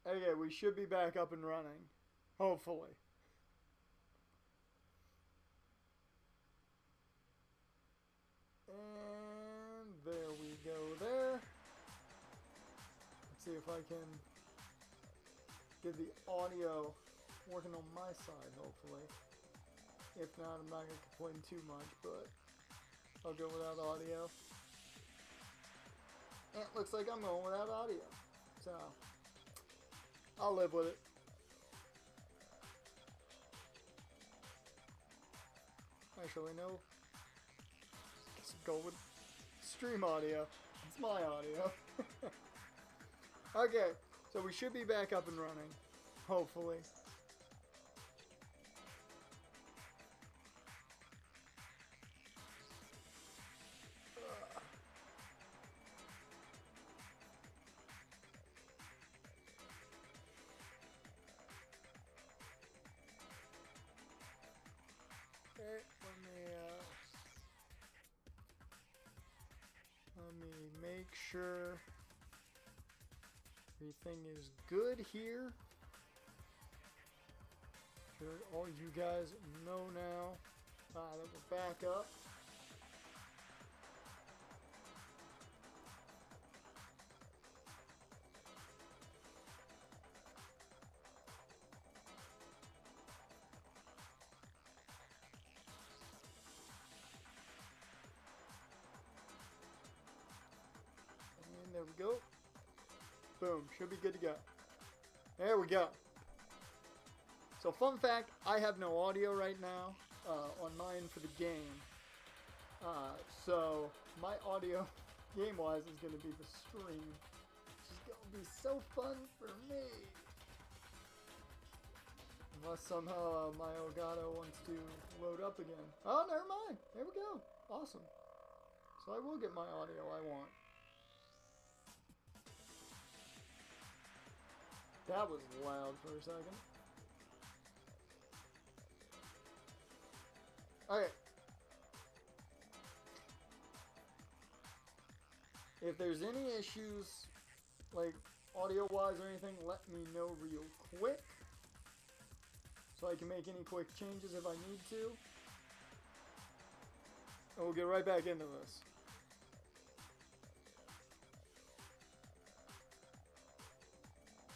Okay, we should be back up and running. Hopefully. And there we go there. Let's see if I can get the audio working on my side, hopefully. If not, I'm not going to complain too much, but I'll go without audio. And it looks like I'm going without audio. So, I'll live with it. Actually, no. Let's go with stream audio. It's my audio. Okay, so we should be back up and running. Hopefully. Okay, let me make sure everything is good here. Sure, all you guys know now that we're back up. And there we go. Boom, should be good to go. There we go. So fun fact, I have no audio right now on mine for the game. So my audio game-wise is going to be the stream, which is going to be so fun for me. Unless somehow my Elgato wants to load up again. Oh, never mind. There we go. Awesome. So I will get my audio I want. That was loud for a second. Okay. If there's any issues, like audio-wise or anything, let me know real quick. So I can make any quick changes if I need to. And we'll get right back into this.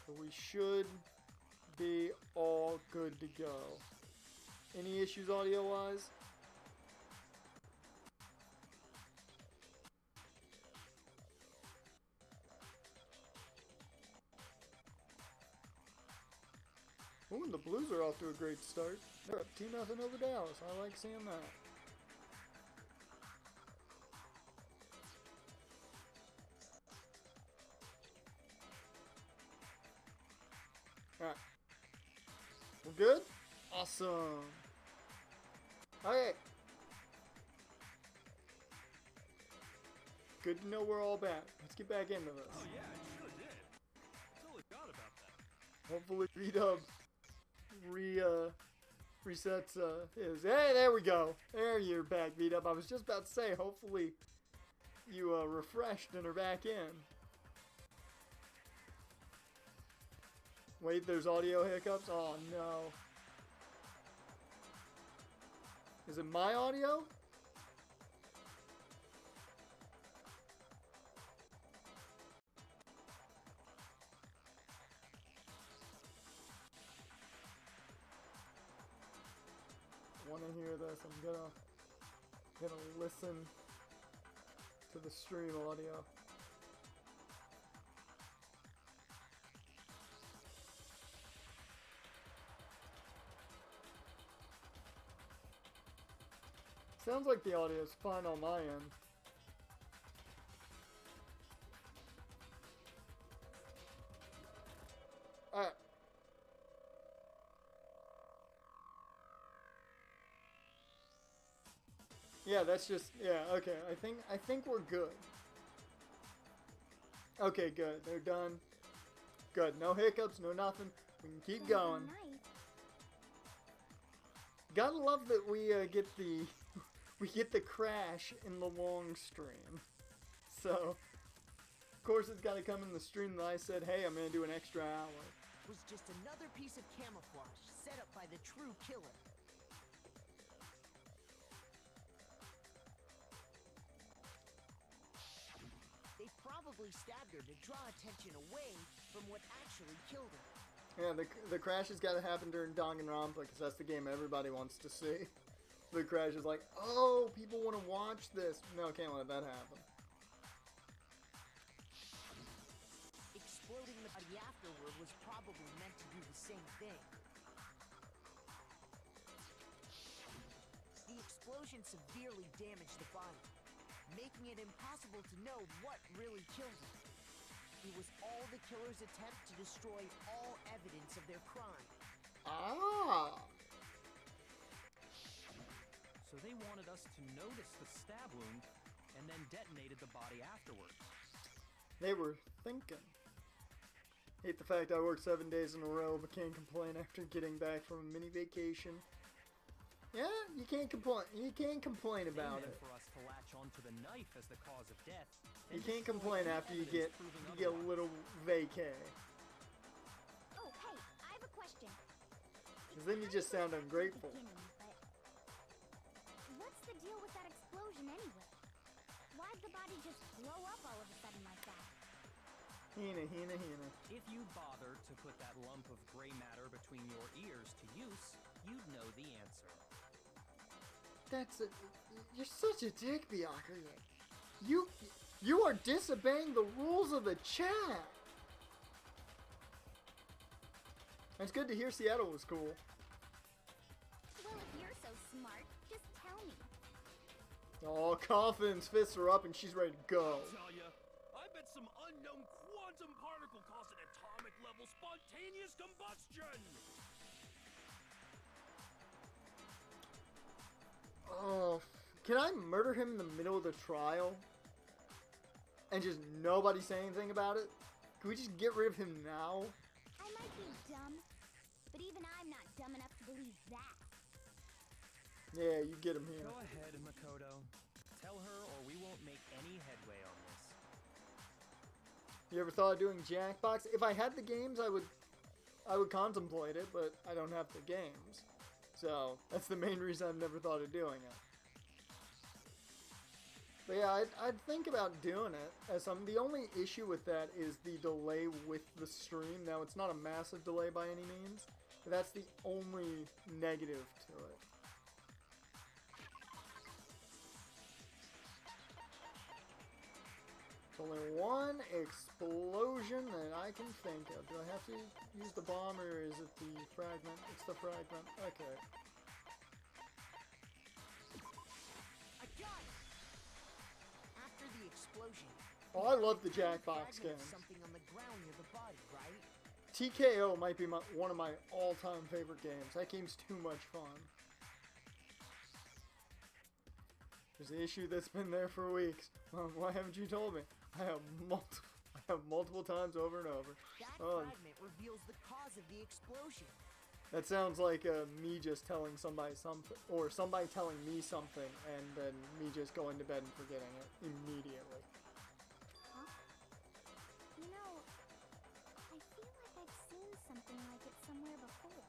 So we should be all good to go. Any issues audio-wise? Ooh, and the Blues are off to a great start. They're up 2-0 over Dallas. I like seeing that. Alright. We're good? Awesome. Okay. Good to know we're all back. Let's get back into this. Oh yeah, I sure did. I totally forgot about that. Hopefully V-Dub resets his. Hey, there we go. There you're back, V-Dub. I was just about to say, hopefully you refreshed and are back in. Wait, there's audio hiccups? Oh no. Is it my audio? I want to hear this. I'm gonna listen to the stream audio. Sounds like the audio is fine on my end. Alright. Yeah, that's just, yeah, okay. I think we're good. Okay, good. They're done. Good. No hiccups, no nothing. We can keep going. Gotta love that we get the we get the crash in the long stream. So, of course, it's got to come in the stream that I said, hey, I'm gonna do an extra hour. was just another piece of camouflage set up by the true killer. They probably stabbed her to draw attention away from what actually killed her. Yeah, the crash has got to happen during Danganronpa because that's the game everybody wants to see. The crash is like, oh, people want to watch this. No, can't let that happen. Exploding the body afterward was probably meant to do the same thing. The explosion severely damaged the body, making it impossible to know what really killed him. It was all the killer's attempt to destroy all evidence of their crime. Ah! So they wanted us to notice the stab wound and then detonated the body afterwards. They were thinking. Hate the fact I worked 7 days in a row but can't complain after getting back from a mini vacation. Yeah, you can't complain. You can't complain about it. For us to latch onto the knife as the cause of death. You can't complain after you get a little vacay. Oh, hey, I have a question. Because then you just sound ungrateful. What's the deal with that explosion anyway? Why'd the body just blow up all of a sudden like that? Hina, Hina, Hina. If you bothered to put that lump of gray matter between your ears to use, you'd know the answer. That's a... You're such a dick, Byakuya. You are disobeying the rules of the chat. It's good to hear Seattle was cool. Well, if you're so smart, just tell me. Oh, Coffin's fists are up and she's ready to go. I'll tell ya, I bet some unknown quantum particle caused an atomic level spontaneous combustion. Oh, can I murder him in the middle of the trial? And just nobody say anything about it? Can we just get rid of him now? I might be dumb, but even I'm not dumb enough to believe that. Yeah, you get him here. Go ahead, Makoto. Tell her or we won't make any headway on this. You ever thought of doing Jackbox? If I had the games, I would contemplate it, but I don't have the games. So, that's the main reason I've never thought of doing it. But yeah, I'd think about doing it. The only issue with that is the delay with the stream. Now, it's not a massive delay by any means, but that's the only negative to it. It's only one explosion that I can think of. Do I have to use the bomb or is it the fragment? It's the fragment. Okay. I got it! After the explosion... Oh, I love the fragment Jackbox of games. Something on the ground near the body, right? TKO might be one of my all-time favorite games. That game's too much fun. There's an issue that's been there for weeks. Why haven't you told me? I have multiple times over and over. That fragment reveals the cause of the explosion. That sounds like me just telling somebody something, or somebody telling me something, and then me just going to bed and forgetting it immediately. Huh? You know, I feel like I've seen something like it somewhere before.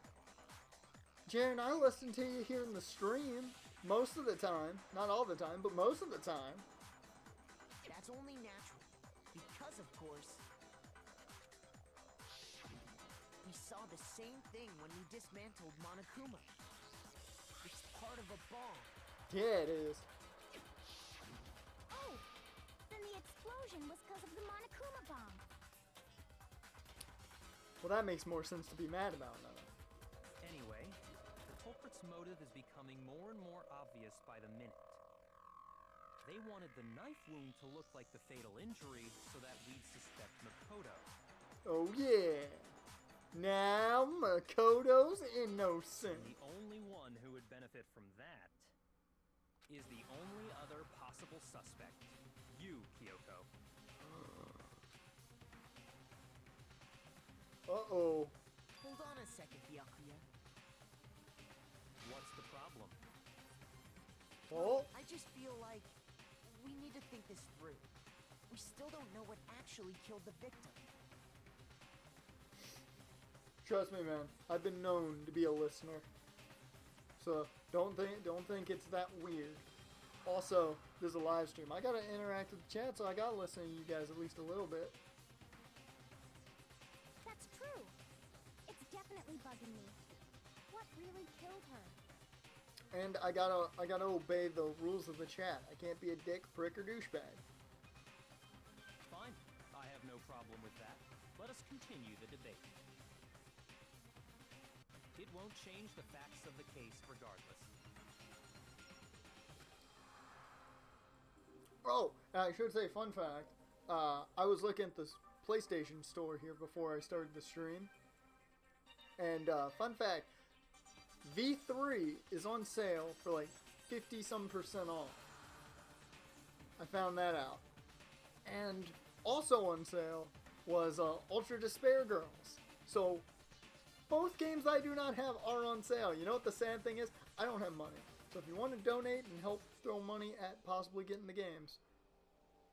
Jaren, I listen to you here in the stream most of the time. Not all the time, but most of the time. That's only natural, because of course, we saw the same thing when we dismantled Monokuma. It's part of a bomb. Yeah, it is. Oh! Then the explosion was because of the Monokuma bomb. Well, that makes more sense to be mad about now. Anyway, the culprit's motive is becoming more and more obvious by the minute. They wanted the knife wound to look like the fatal injury so that we'd suspect Makoto. Oh yeah! Now Makoto's innocent. And the only one who would benefit from that is the only other possible suspect. You, Kyoko. Uh-oh. Hold on a second, Byakuya. What's the problem? Oh, I just feel like we need to think this through. We still don't know what actually killed the victim. Trust me, man. I've been known to be a listener. So don't think it's that weird. Also, there's a live stream. I gotta interact with the chat, so I gotta listen to you guys at least a little bit. That's true. It's definitely bugging me. What really killed her? And I gotta obey the rules of the chat. I can't be a dick, prick, or douchebag. Fine. I have no problem with that. Let us continue the debate. It won't change the facts of the case regardless. Oh, I should say, fun fact. I was looking at this PlayStation store here before I started the stream. And fun fact, V3 is on sale for like 50-some% off. I found that out. And also on sale was Ultra Despair Girls. So both games I do not have are on sale. You know what the sad thing is? I don't have money. So if you want to donate and help throw money at possibly getting the games,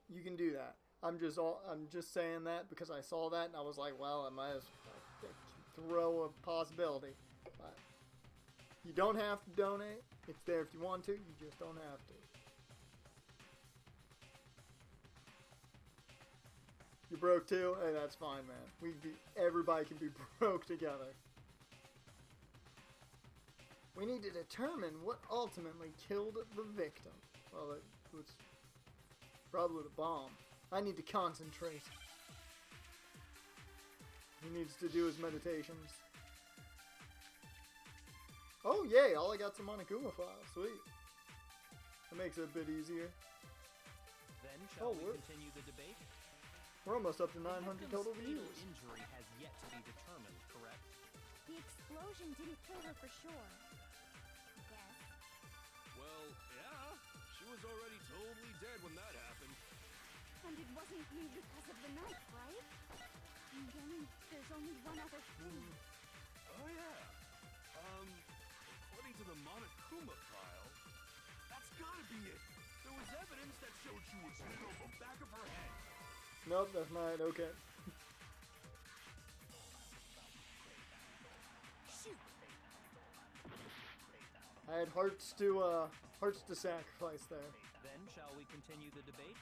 you can do that. I'm just saying that because I saw that and I was like, well, I might as well throw a possibility. But you don't have to donate. It's there if you want to. You just don't have to. You broke too? Hey, that's fine, man. Everybody can be broke together. We need to determine what ultimately killed the victim. Well, it was probably the bomb. I need to concentrate. He needs to do his meditations. Oh, yay! All I got's a Monokuma file. Sweet. That makes it a bit easier. Then shall we continue the debate? We're almost up to 900 total views. Injury has yet to be determined, correct? The explosion didn't kill her for sure. Guess. Well, yeah. She was already totally dead when that happened. And it wasn't me because of the knife, right? And then there's only one other thing. Oh, yeah. According to the Monokuma file, that's gotta be it. There was evidence that showed she was hit on the back of her head. Nope, that's not it. Okay. Shoot! I had hearts to sacrifice there. Then shall we continue the debate?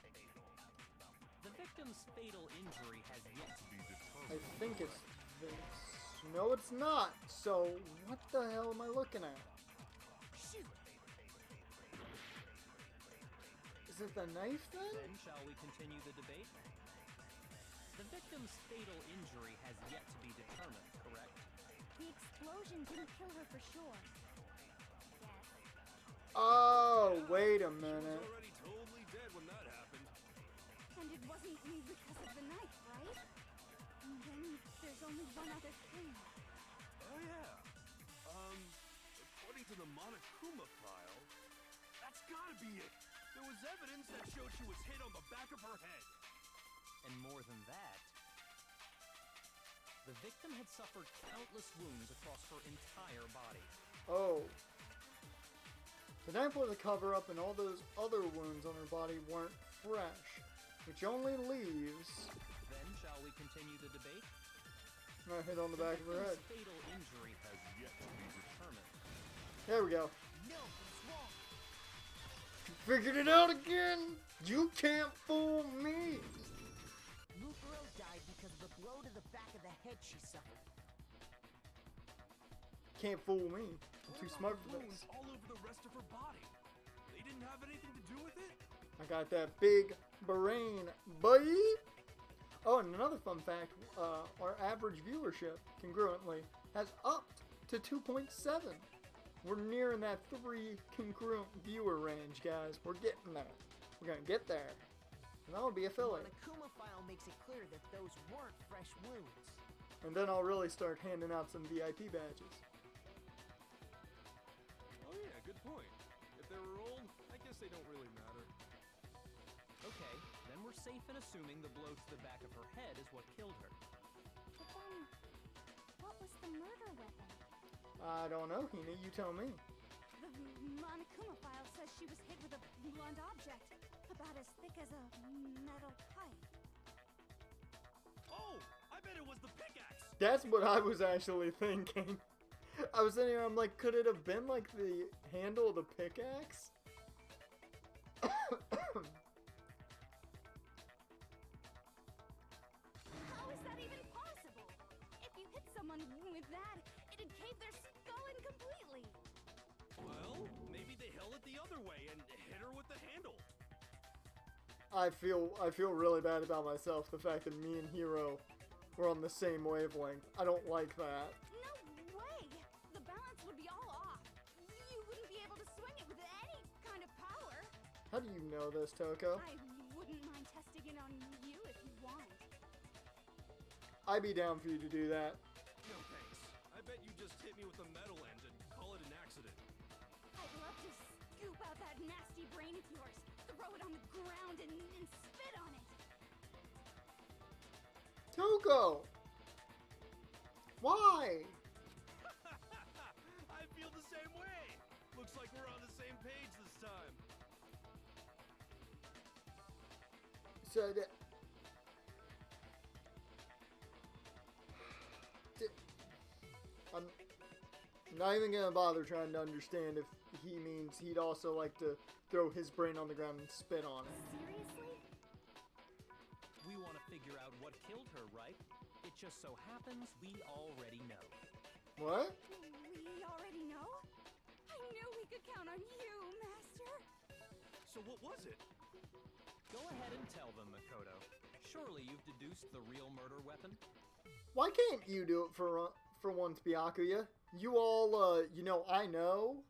The victim's fatal injury has yet to be determined. I think it's this. No, it's not. So, what the hell am I looking at? Shoot! Is it the knife then? Then shall we continue the debate? The victim's fatal injury has yet to be determined, correct? The explosion didn't kill her for sure. Guess. Oh, wait a She was minute. already totally dead when that happened. And it wasn't me because of the knife, right? And then there's only one other thing. Oh, yeah. According to the Monokuma file, that's gotta be it. There was evidence that showed she was hit on the back of her head. And more than that, the victim had suffered countless wounds across her entire body. Oh. The knife was a cover-up and all those other wounds on her body weren't fresh, which only leaves... Then shall we continue the debate? I hit on the back of her head. victim's fatal injury has yet to be determined. There we go. No, it's wrong. Figured it out again! You can't fool me! Mukuro died because of the blow to the back of the head she suffered. Can't fool me. I'm too smart for Wounds this. all over the rest of her body. They didn't have anything to do with it? I got that big brain, buddy! Oh, and another fun fact, our average viewership, congruently, has upped to 2.7. We're nearing that 3 congruent viewer range, guys. We're getting there. We're gonna get there. And that'll be a filler. The Monokuma file makes it clear that those weren't fresh wounds. And then I'll really start handing out some VIP badges. Oh yeah, good point. If they were old, I guess they don't really matter. Okay, then we're safe in assuming the blow to the back of her head is what killed her. But then, what was the murder weapon? I don't know, Hina, you tell me. The Monokuma file says she was hit with a blunt object, about as thick as a metal pipe. Oh, I bet it was the pickaxe. That's what I was actually thinking. I was sitting here, I'm like, could it have been like the handle of the pickaxe? How is that even possible? If you hit someone with that, it'd cave their skull in completely. Well, maybe they held it the other way and hit her with the handle. I feel really bad about myself, the fact that me and Hero were on the same wavelength. I don't like that. No way! The balance would be all off. You wouldn't be able to swing it with any kind of power. How do you know this, Toko? I wouldn't mind testing it on you if you want. I'd be down for you to do that. No thanks. I bet you just hit me with a metal end and call it an accident. I'd love to scoop out that nasty brain of yours, throw it on the ground, and spit on it. Toko! Why? I feel the same way. Looks like we're on the same page this time. So I'm not even gonna bother trying to understand if he means he'd also like to throw his brain on the ground and spit on it. Seriously? We want to figure out what killed her, right? It just so happens we already know. What? We already know? I knew we could count on you, Master. So what was it? Go ahead and tell them, Makoto. Surely you've deduced the real murder weapon? Why can't you do it for once, Byakuya? You all, I know.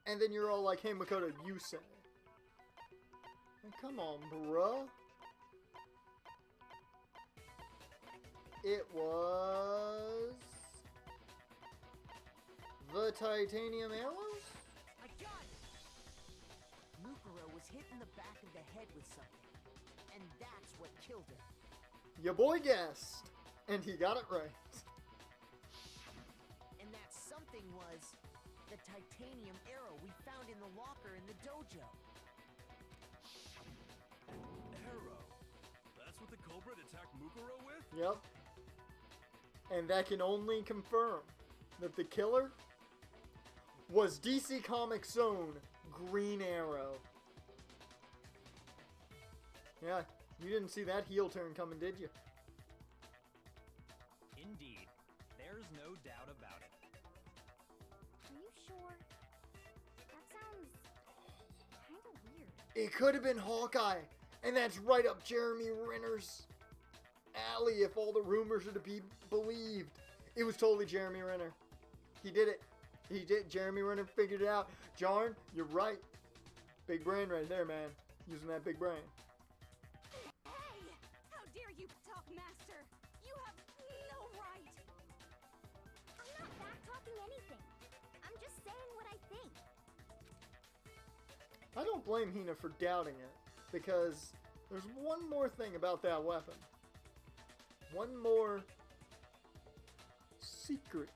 And then you're all like, hey, Makoto, you say. Come on, bruh. It was... the titanium arrows? I got it! Mukuro was hit in the back of the head with something, and that's what killed her. Your boy guessed, and he got it right. And that something was the titanium arrow we found in the locker in the dojo. Arrow. That's what the Cobra attacked Mukuro with? Yep. And that can only confirm that the killer was DC Comics' own Green Arrow. Yeah, you didn't see that heel turn coming, did you? Indeed. There's no doubt about it. Are you sure? That sounds kind of weird. It could have been Hawkeye, and that's right up Jeremy Renner's alley if all the rumors are to be believed. It was totally Jeremy Renner. He did it. He did. Jeremy Renner figured it out. Jarn, you're right. Big brain right there, man. Using that big brain. Hey! How dare you talk, Master? You have no right! I'm not back-talking anything. I'm just saying what I think. I don't blame Hina for doubting it, because there's one more thing about that weapon. One more secret.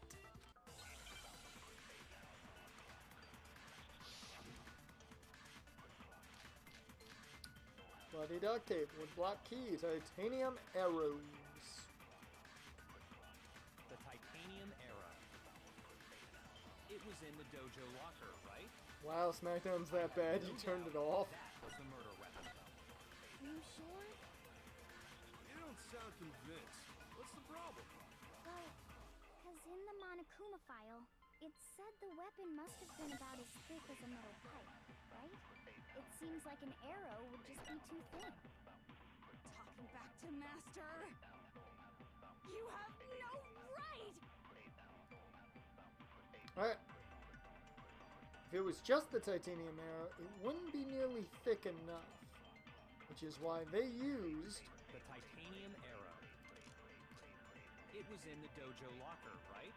Bloody duct tape with black keys, titanium arrows. The titanium arrow. It was in the dojo locker, right? Wow, SmackDown's that bad, you turned it off. That was the murder weapon. Are you sure? You don't sound convinced. What's the problem? Well, because in the Monokuma file, it said the weapon must have been about as thick as a metal pipe, right? It seems like an arrow would just be too thin. Talking back to Master! You have no right! Alright. If it was just the titanium arrow, it wouldn't be nearly thick enough. Which is why they used... The titanium arrow. It was in the dojo locker, right?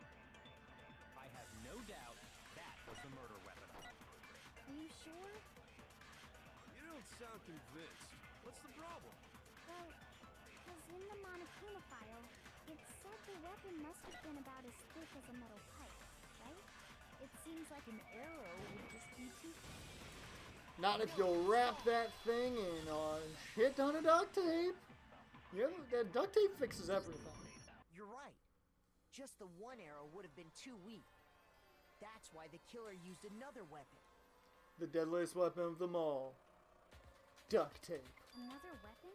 I have no doubt that was the murder weapon. Are you sure? You don't sound convinced. What's the problem? Well, because in the Monokuma file, it said the weapon must have been about as thick as a metal pipe, right? It seems like an arrow would just be too... Not if you'll wrap that thing in a shit ton of duct tape. Yeah, that duct tape fixes everything. You're right. Just the one arrow would have been too weak. That's why the killer used another weapon. The deadliest weapon of them all. Duct tape. Another weapon?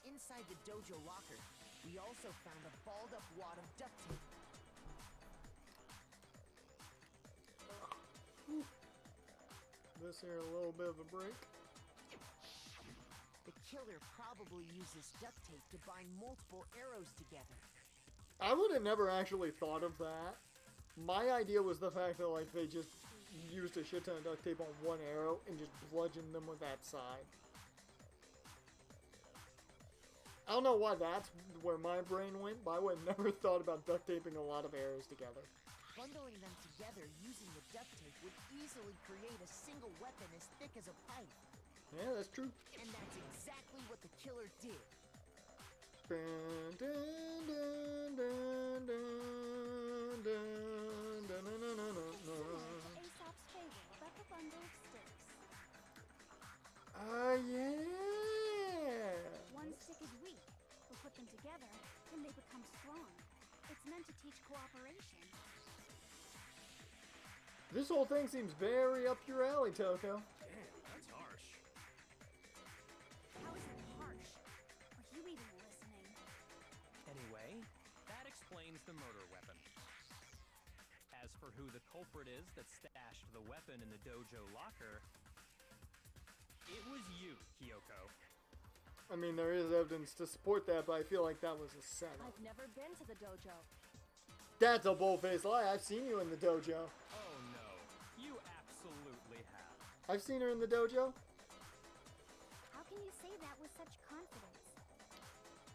Inside the dojo locker, we also found a balled up wad of duct tape. This here a little bit of a break. The killer probably uses duct tape to bind multiple arrows together. I would have never actually thought of that. My idea was the fact that like they just used a shit ton of duct tape on one arrow and just bludgeoned them with that side. I don't know why that's where my brain went, but I would have never thought about duct taping a lot of arrows together. Bundling them together using the duct tape would easily create a single weapon as thick as a pipe. Yeah, that's true. And that's exactly what the killer did. Dun, dun, dun, dun, dun, dun, dun, dun, dun, dun, dun, Similar dun. to Aesop's fable about the bundle of sticks. Yeah. One stick is weak, but put them together, and they become strong. It's meant to teach cooperation. This whole thing seems very up your alley, Toko. Damn, that's harsh. How is it harsh? Are you even listening? Anyway, that explains the murder weapon. As for who the culprit is that stashed the weapon in the dojo locker, it was you, Kyoko. I mean, there is evidence to support that, but I feel like that was a setup. I've never been to the dojo. That's a bull-faced lie. I've seen you in the dojo. Oh no, you absolutely have. I've seen her in the dojo How can you say that with such confidence?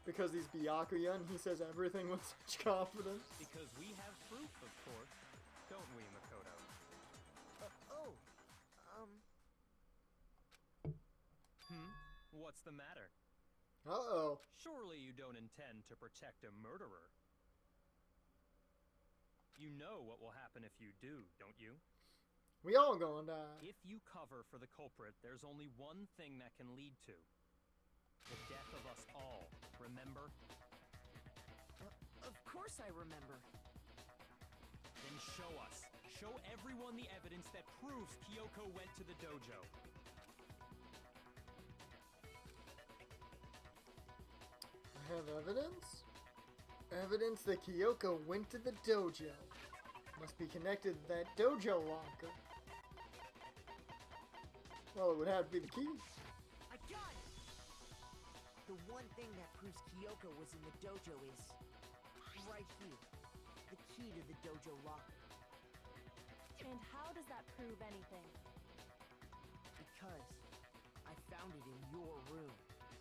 because he's Byakuya and he says everything with such confidence. Because we have proof, of course, don't we, Makoto? What's the matter? Uh-oh. Surely you don't intend to protect a murderer. You know what will happen if you do, don't you? We all gonna die. If you cover for the culprit, there's only one thing that can lead to the death of us all, remember? Of course I remember. Then show us. Show everyone the evidence that proves Kyoko went to the dojo. I have evidence? Evidence that Kyoko went to the dojo. Must be connected to that dojo locker. Well, it would have to be the key. I got it! The one thing that proves Kyoko was in the dojo is right here. The key to the dojo locker. And how does that prove anything? Because I found it in your room.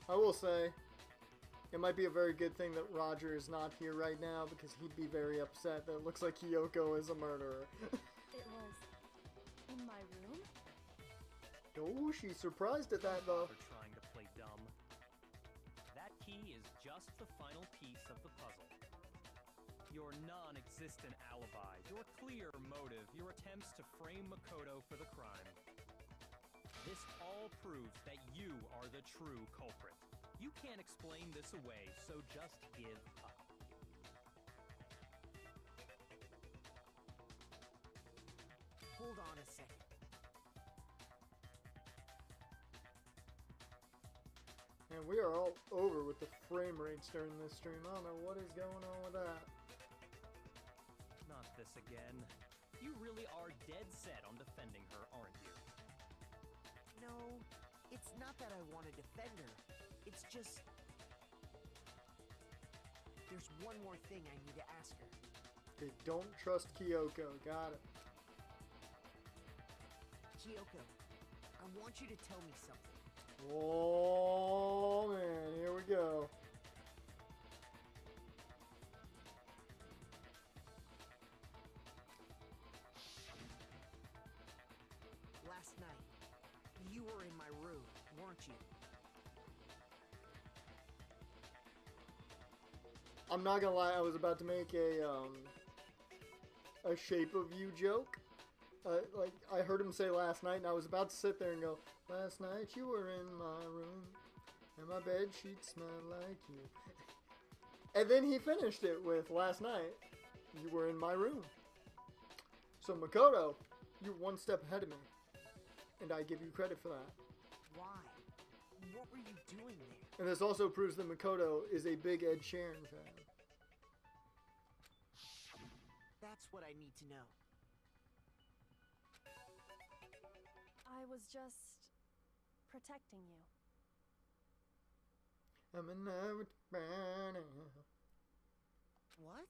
I will say, it might be a very good thing that Roger is not here right now because he'd be very upset that it looks like Kyoko is a murderer. It was in my room? Oh, she's surprised at that though. For trying to play dumb. That key is just the final piece of the puzzle. Your non-existent alibi, your clear motive, your attempts to frame Makoto for the crime. This all proves that you are the true culprit. You can't explain this away, so just give up. Hold on a second. And we are all over with the frame rates during this stream. I don't know what is going on with that. Not this again. You really are dead set on defending her, aren't you? No, it's not that I want to defend her. It's just... There's one more thing I need to ask her. They don't trust Kyoko. Got it. Kyoko, I want you to tell me something. Oh man, here we go. Last night, you were in my room, weren't you? I'm not gonna lie, I was about to make a shape of you joke. Like, I heard him say last night, and I was about to sit there and go, last night you were in my room, and My bed sheets smell like you. And then he finished it with last night. You were in my room. So Makoto, you're one step ahead of me. And I give you credit for that. Why? What were you doing there? And this also proves that Makoto is a big Ed Sheeran fan. That's what I need to know. I was just protecting you. I'm in love with Banana. What?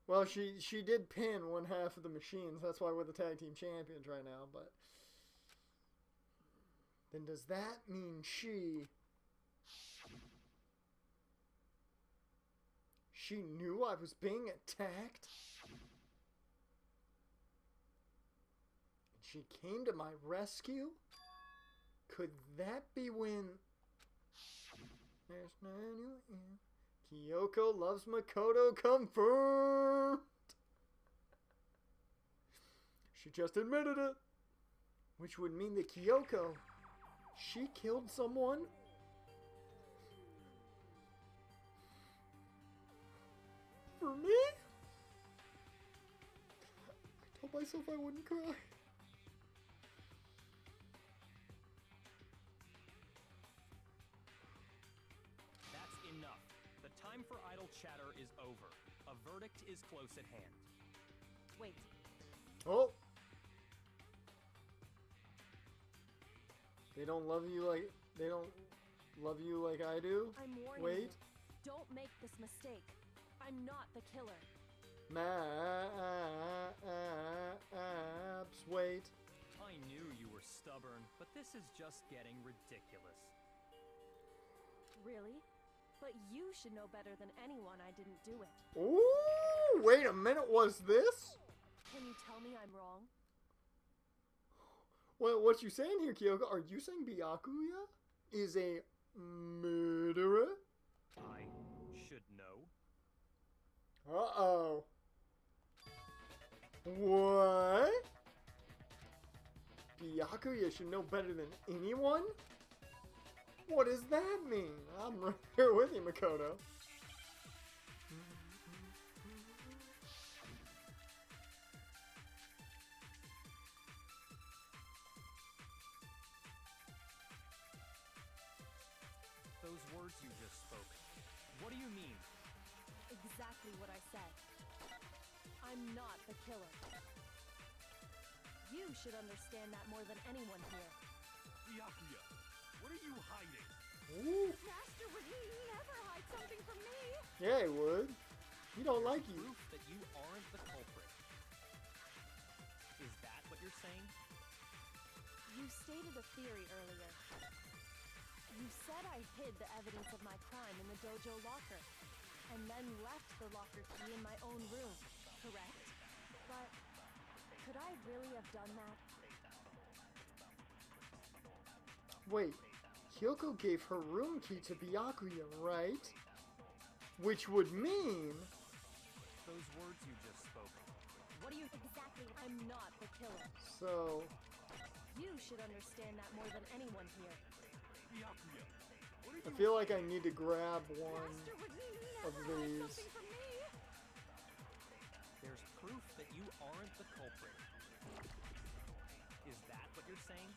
Well, she did pin one half of the machines. That's why we're the tag team champions right now. But then does that mean she knew I was being attacked? She came to my rescue? Could that be when... There's no in. Kyoko loves Makoto confirmed! She just admitted it. Which would mean that Kyoko, she killed someone? For me? I told myself I wouldn't cry. Enough. The time for idle chatter is over. A verdict is close at hand. Wait, Oh! They don't love you like I do? I'm warning Wait. you. Don't make this mistake. I'm not the killer. Maps. Wait. I knew you were stubborn, but this is just getting ridiculous. Really? But you should know better than anyone I didn't do it. Ooh! Wait a minute, was this? Can you tell me I'm wrong? Well, what you saying here, Kyoko? Are you saying Byakuya is a murderer? I should know. Uh-oh. What? Byakuya should know better than anyone? What does that mean? I'm right here with you, Makoto. Those words you just spoke. What do you mean? Exactly what I said. I'm not the killer. You should understand that more than anyone here. Byakuya, what are you hiding? Ooh. Master would never hide something from me. Yeah, he would. He don't like you. Proof that you aren't the culprit. Is that what you're saying? You stated a theory earlier. You said I hid the evidence of my crime in the dojo locker, and then left the locker key in my own room, correct? But could I really have done that? Wait, Kyoko gave her room key to Byakuya, right? Which would mean... Those words you just spoke. What do you exactly? I'm not the killer. So... You should understand that more than anyone here. Byakuya, what are I you feel like I need to grab one Master would of never hide these. something from me. There's proof that you aren't the culprit. Is that what you're saying?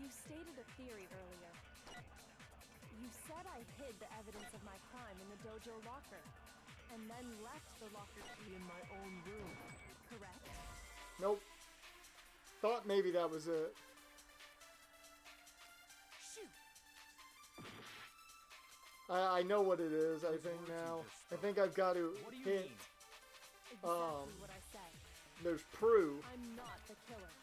You stated a theory earlier. You said I hid the evidence of my crime in the dojo locker, and then left the locker key in my own room, correct? Nope. Thought maybe that was it. Shoot! I know what it is, I think now. I think I've got to What do you hit... mean? Exactly what I said. There's proof. I'm not the killer.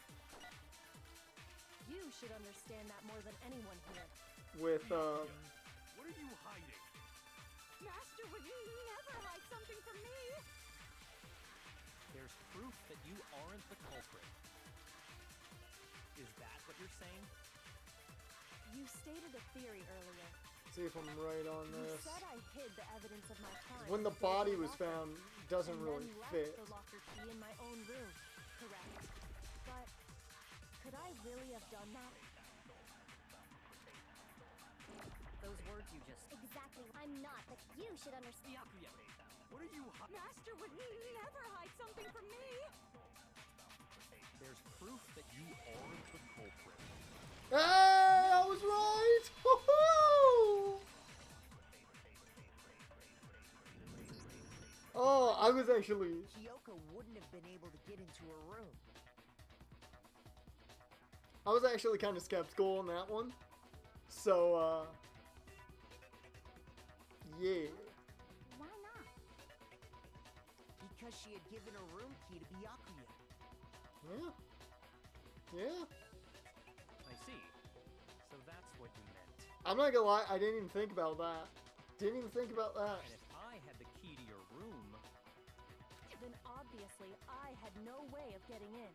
You should understand that more than anyone here. With, What are you hiding? Master would never hide something from me. There's proof that you aren't the culprit. Is that what you're saying? You stated a theory earlier. see if I'm right on You this. said I hid the evidence of my crime. When the in dojo body was locker, found, doesn't and really then left fit. the locker key in my own room, correct? really have done that? Those words you just... Exactly. I'm not, but you should understand. Byakuya, What are you Master would never hide something from me! there's proof that you are the culprit. Hey, I was right! Woohoo! Oh, I was actually... Kyoko wouldn't have been able to get into her room. I was actually kind of skeptical on that one. So, yeah. Why not? Because she had given her room key to Byakuya. Yeah. Yeah. I see. So that's what you meant. I'm not gonna lie, I didn't even think about that. Didn't even think about that. And if I had the key to your room... Then obviously I had no way of getting in.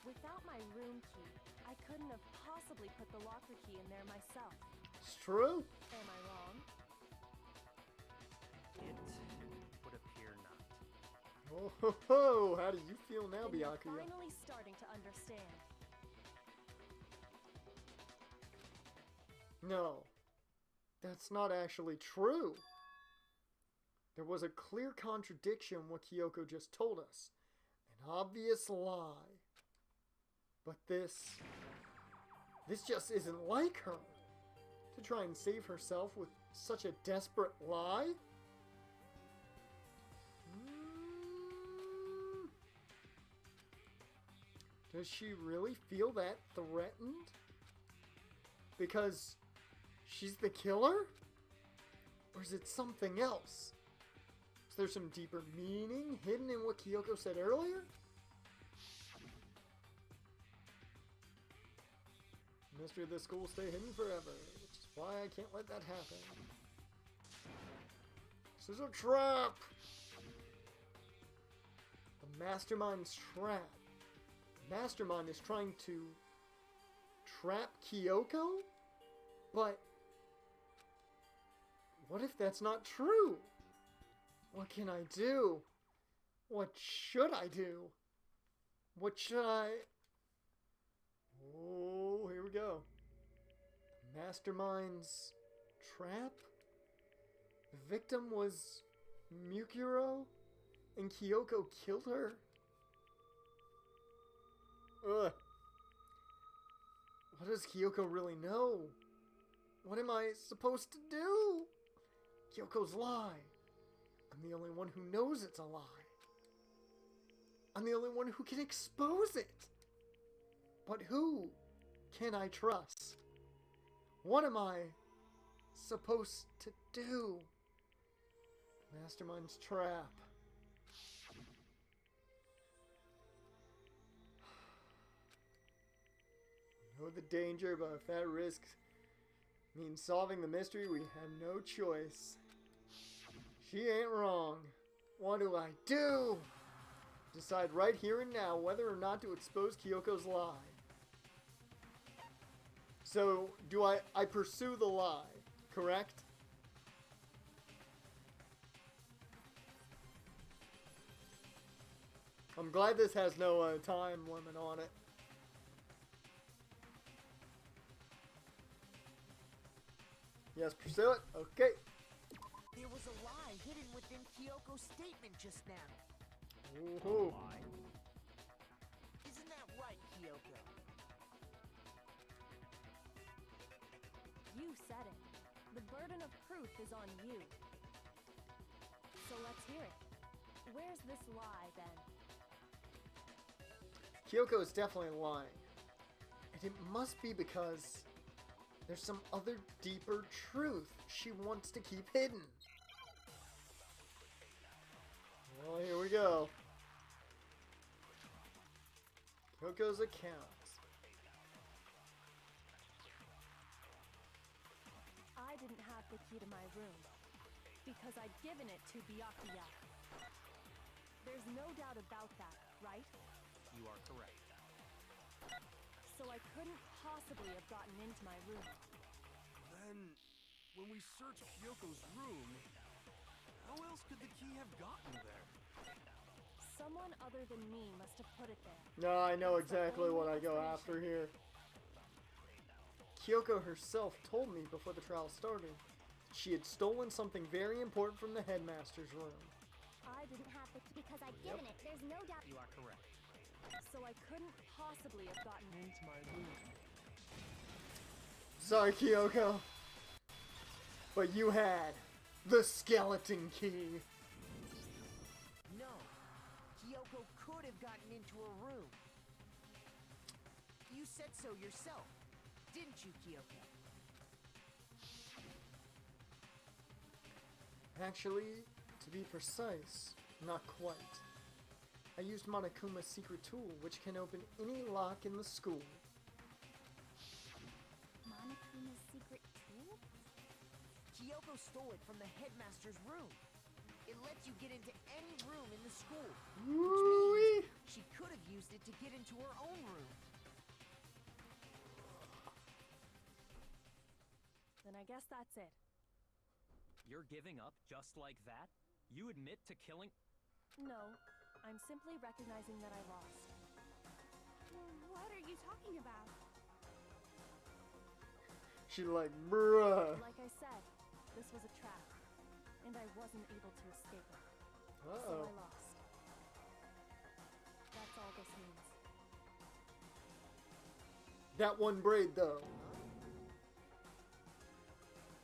Without my room key, I couldn't have possibly put the locker key in there myself. It's true. Am I wrong? It would appear not. Oh, ho, ho. How do you feel now, Then you're Byakuya? finally starting to understand. No. That's not actually true. There was a clear contradiction in what Kyoko just told us. An obvious lie. But this just isn't like her. To try and save herself with such a desperate lie? Does she really feel that threatened? Because she's the killer? Or is it something else? Is there some deeper meaning hidden in what Kyoko said earlier? The mystery of this school will stay hidden forever, which is why I can't let that happen. This is a trap! The Mastermind's trap. The Mastermind is trying to trap Kyoko? But what if that's not true? What can I do? What should I do? What should I... Oh, here we go. Mastermind's trap? The victim was Mukuro? And Kyoko killed her? Ugh. What does Kyoko really know? What am I supposed to do? Kyoko's lie. I'm the only one who knows it's a lie. I'm the only one who can expose it. But who can I trust? What am I supposed to do? Mastermind's trap. I know the danger, but if that risk means solving the mystery, we have no choice. She ain't wrong. What do I do? Decide right here and now whether or not to expose Kyoko's lie. So, do I pursue the lie, correct? I'm glad this has no time limit on it. Yes, pursue it. Okay. There was a lie hidden within Kyoko's statement just now. Woohoo. Isn't that right, Kyoko? You said it. The burden of proof is on you. So let's hear it. Where's this lie, then? Kyoko is definitely lying. And it must be because there's some other deeper truth she wants to keep hidden. Well, here we go. Kyoko's account. I didn't have the key to my room because I'd given it to Byakuya. There's no doubt about that, right? You are correct. So I couldn't possibly have gotten into my room. Then, when we searched Kyoko's room, how else could the key have gotten there? Someone Someone other than me must have put it there. No, I know That's the exactly what only I go after explanation. here. Kyoko herself told me before the trial started she had stolen something very important from the headmaster's room. I didn't have it because I've given it. There's no doubt. You are correct. So I couldn't possibly have gotten into my room. Sorry, Kyoko. But you had the skeleton key. No. Kyoko could have gotten into her room. You said so yourself, didn't you, Kyoko? Actually, to be precise, not quite. I used Monokuma's secret tool, which can open any lock in the school. Monokuma's secret tool? Kyoko stole it from the headmaster's room. It lets you get into any room in the school. Which Woo-wee. means she could have used it to get into her own room. Then I guess that's it. You're giving up just like that? You admit to killing... No, I'm simply recognizing that I lost. What are you talking about? She like, bruh. Like I said, this was a trap, and I wasn't able to escape it. So Uh-oh. I lost. That's all this means. That one braid, though.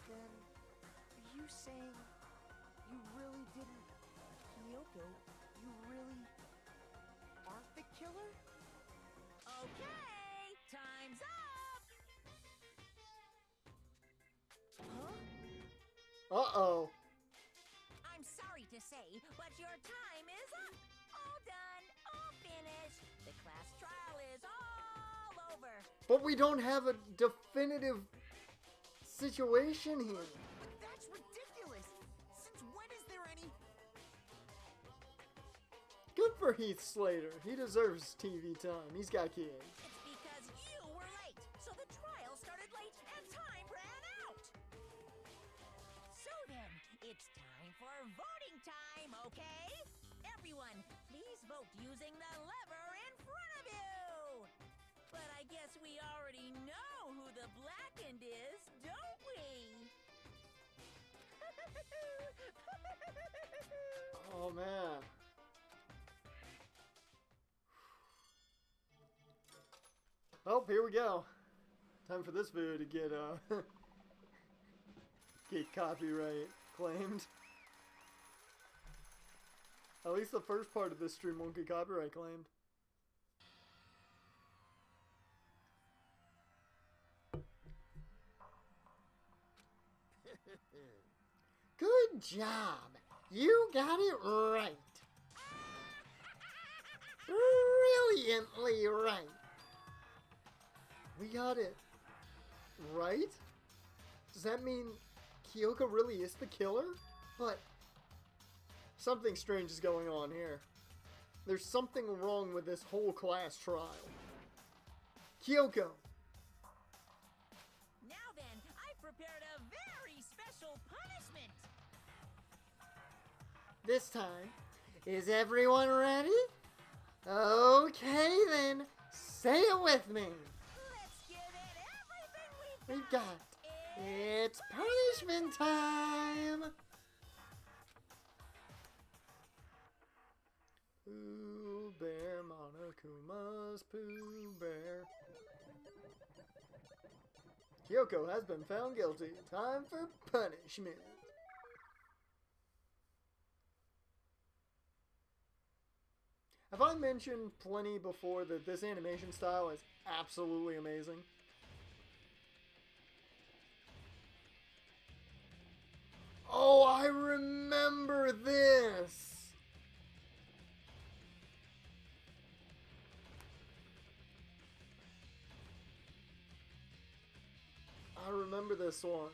Then, are you saying you really didn't... Kyoko, you really aren't the killer? Okay, time's up! Huh? Uh-oh. I'm sorry to say, but your time is up. All done, all finished. The class trial is all over. But we don't have a definitive situation here. But that's ridiculous! Since when is there any... Good for Heath Slater. He deserves TV time. He's got kids. It's because you were late, so the trial started late and time ran out. So then, it's time for voting time, okay? Everyone, please vote using the lever in front of you. But I guess we already know who the blackened is, don't we? Oh, man. Well, here we go. Time for this video to get, get copyright claimed. At least the first part of this stream won't get copyright claimed. Good job. You got it right. Brilliantly right. We got it right? Does that mean Kyoko really is the killer? But something strange is going on here. There's something wrong with this whole class trial. Kyoko. Now then, I've prepared a very special punishment. This time, is everyone ready? Okay then, say it with me. Let's give it everything We've got, it's punishment time. Pooh Bear, Monokuma's Pooh Bear. Kyoko has been found guilty. Time for punishment. Have I mentioned plenty before that this animation style is absolutely amazing? Oh, I remember this! I remember this one.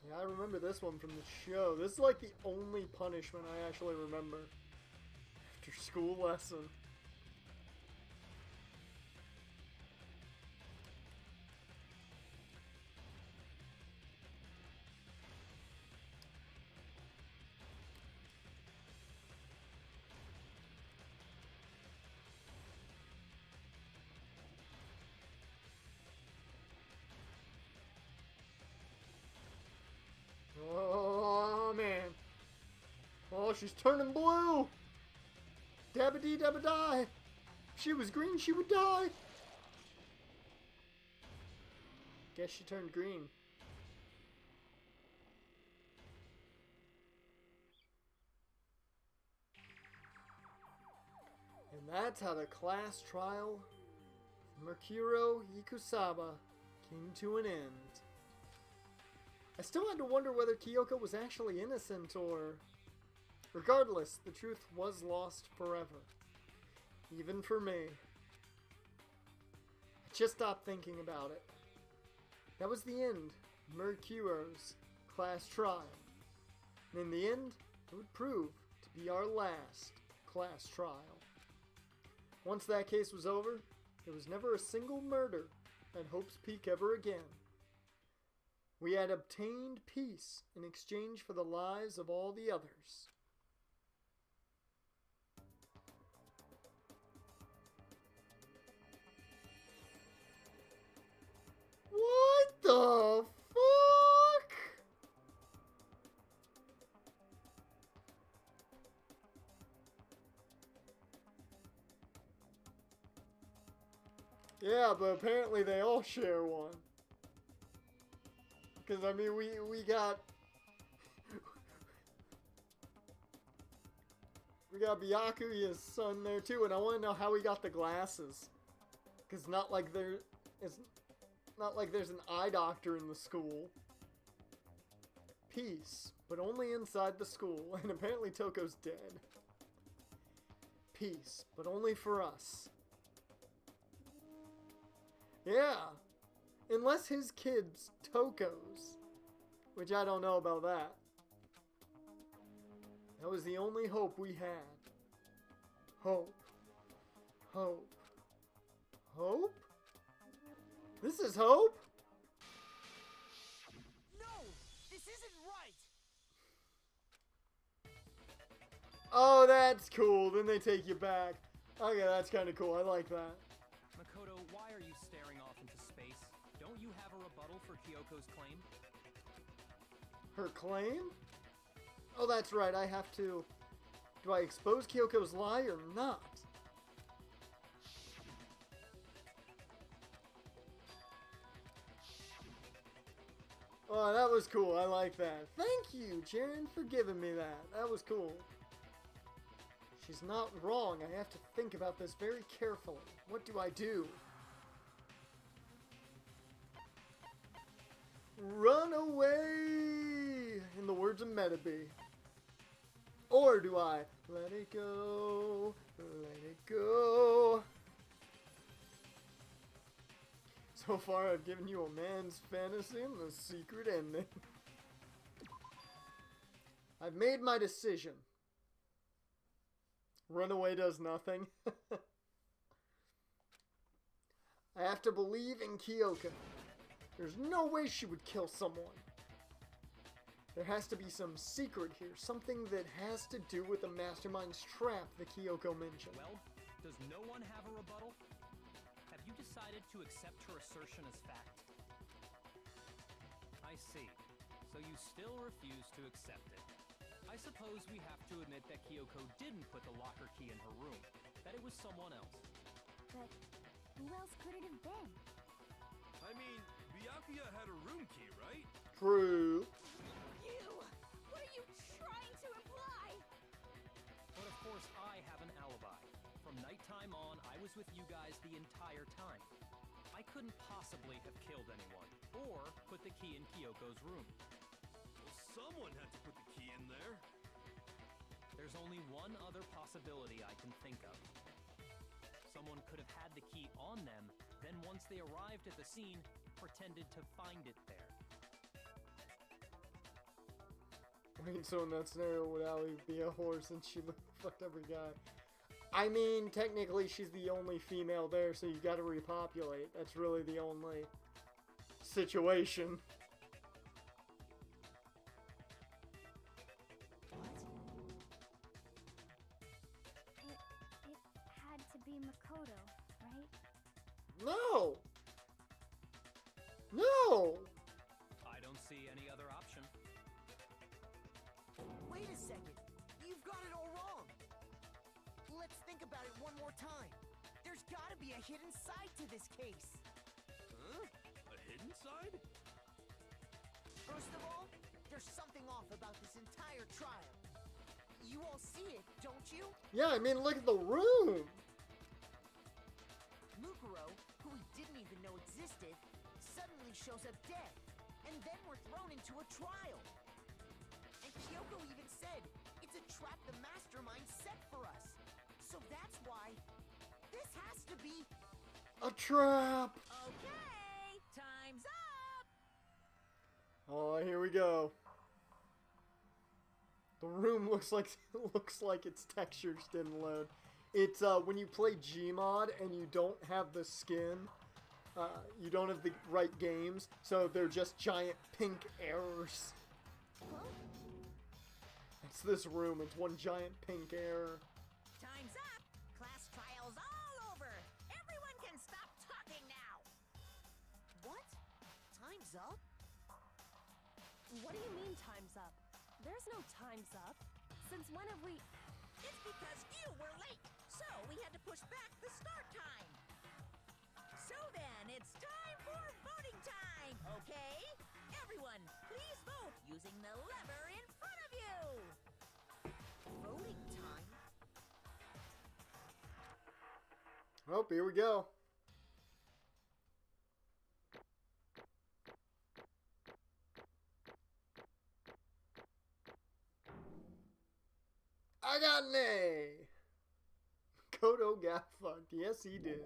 Yeah, I remember this one from the show. This is like the only punishment I actually remember. After school lesson. she's turning blue! Dabba-dee dabba-die! If she was green, she would die! Guess she turned green. And that's how the class trial of Mercuro Ikusaba came to an end. I still had to wonder whether Kyoko was actually innocent or... Regardless, the truth was lost forever. Even for me. I just stopped thinking about it. That was the end. Mercuro's class trial. And in the end, it would prove to be our last class trial. Once that case was over, there was never a single murder at Hope's Peak ever again. We had obtained peace in exchange for the lives of all the others. What the fuck? Yeah, but apparently they all share one. Because, I mean, we got... we got Byakuya's son there, too, and I want to know how he got the glasses. Because not like it's not like there's an eye doctor in the school. Peace, but only inside the school, and apparently Toko's dead. Peace, but only for us. Yeah. Unless his kid's Toko's. Which I don't know about that. That was the only hope we had. Hope. Hope. Hope? This is hope? No! This isn't right! Oh, that's cool. Then they take you back. Okay, that's kind of cool. I like that. Makoto, why are you staring off into space? Don't you have a rebuttal for Kyoko's claim? Her claim? Oh, that's right. I have to... Do I expose Kyoko's lie or not? Oh, that was cool. I like that. Thank you, Jaren, for giving me that. That was cool. She's not wrong. I have to think about this very carefully. What do I do? Run away! In the words of Metabee. Or do I let it go, let it go? So far I've given you a man's fantasy and the secret ending. I've made my decision. Runaway does nothing. I have to believe in Kyoko. There's no way she would kill someone. There has to be some secret here, something that has to do with the Mastermind's trap that Kyoko mentioned. Well, does no one have a rebuttal? Have you decided to accept her assertion as fact? I see. So you still refuse to accept it. I suppose we have to admit that Kyoko didn't put the locker key in her room, that it was someone else. But who else could it have been? I mean, Byakuya had a room key, right? True. What are you trying to imply? But of course I have an alibi. From nighttime on, I was with you guys the entire time. I couldn't possibly have killed anyone, or put the key in Kyoko's room. Well, someone had to put the key in there. There's only one other possibility I can think of. Someone could have had the key on them, then once they arrived at the scene, pretended to find it there. I mean, so in that scenario, would Allie be a horse and she fucked every guy? I mean, technically she's the only female there, so you gotta repopulate. That's really the only situation. It had to be Makoto, right? No! No! I don't see any other option. Wait a second. You've got think about it one more time. There's gotta be a hidden side to this case. Huh? A hidden side? First of all, there's something off about this entire trial. You all see it, don't you? Yeah, I mean, look at the room. Mukuro, who we didn't even know existed, suddenly shows up dead. And then we're thrown into a trial. And Kyoko even said, it's a trap the Mastermind set for us. So that's why this has to be... A trap. Okay, time's up! Oh, here we go. The room looks like its textures didn't load. It's when you play Gmod and you don't have the skin, you don't have the right games, so they're just giant pink errors. It's this room. It's one giant pink error. Time's up! Class trial's all over! Everyone can stop talking now! What? Time's up? What do you mean time's up? There's no time's up. Since when have we... It's because you were late, so we had to push back the start time. So then, it's time for voting time, okay? Everyone, please vote using the lever in front of you. Voting time? Oh, here we go. I got an A. Kodo got fucked. Yes, he did.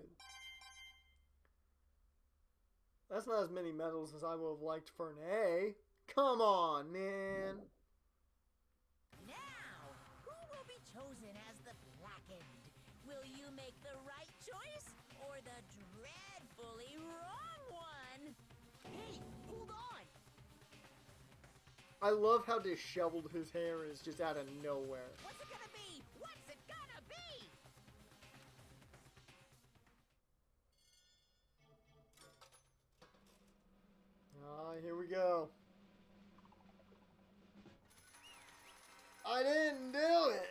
That's not as many medals as I would have liked for an A. Come on, man. Now, who will be chosen as the blackened? Will you make the right choice or the dreadfully wrong one? Hey, hold on! I love how disheveled his hair is just out of nowhere. What's it gonna be? What's it gonna be? Here we go. I didn't do it.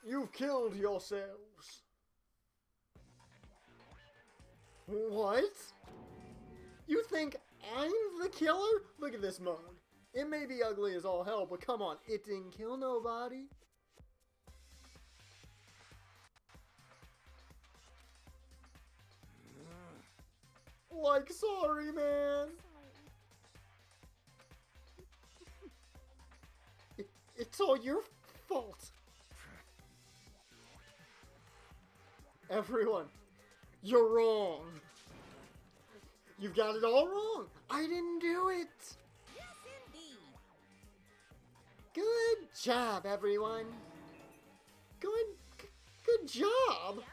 You've killed yourselves. What? You think I'm the killer? Look at this mug. It may be ugly as all hell, but come on, it didn't kill nobody. Like, sorry, man. It's all your fault. Everyone, you're wrong. You've got it all wrong. I didn't do it. Yes, indeed. Good job, everyone. Good job.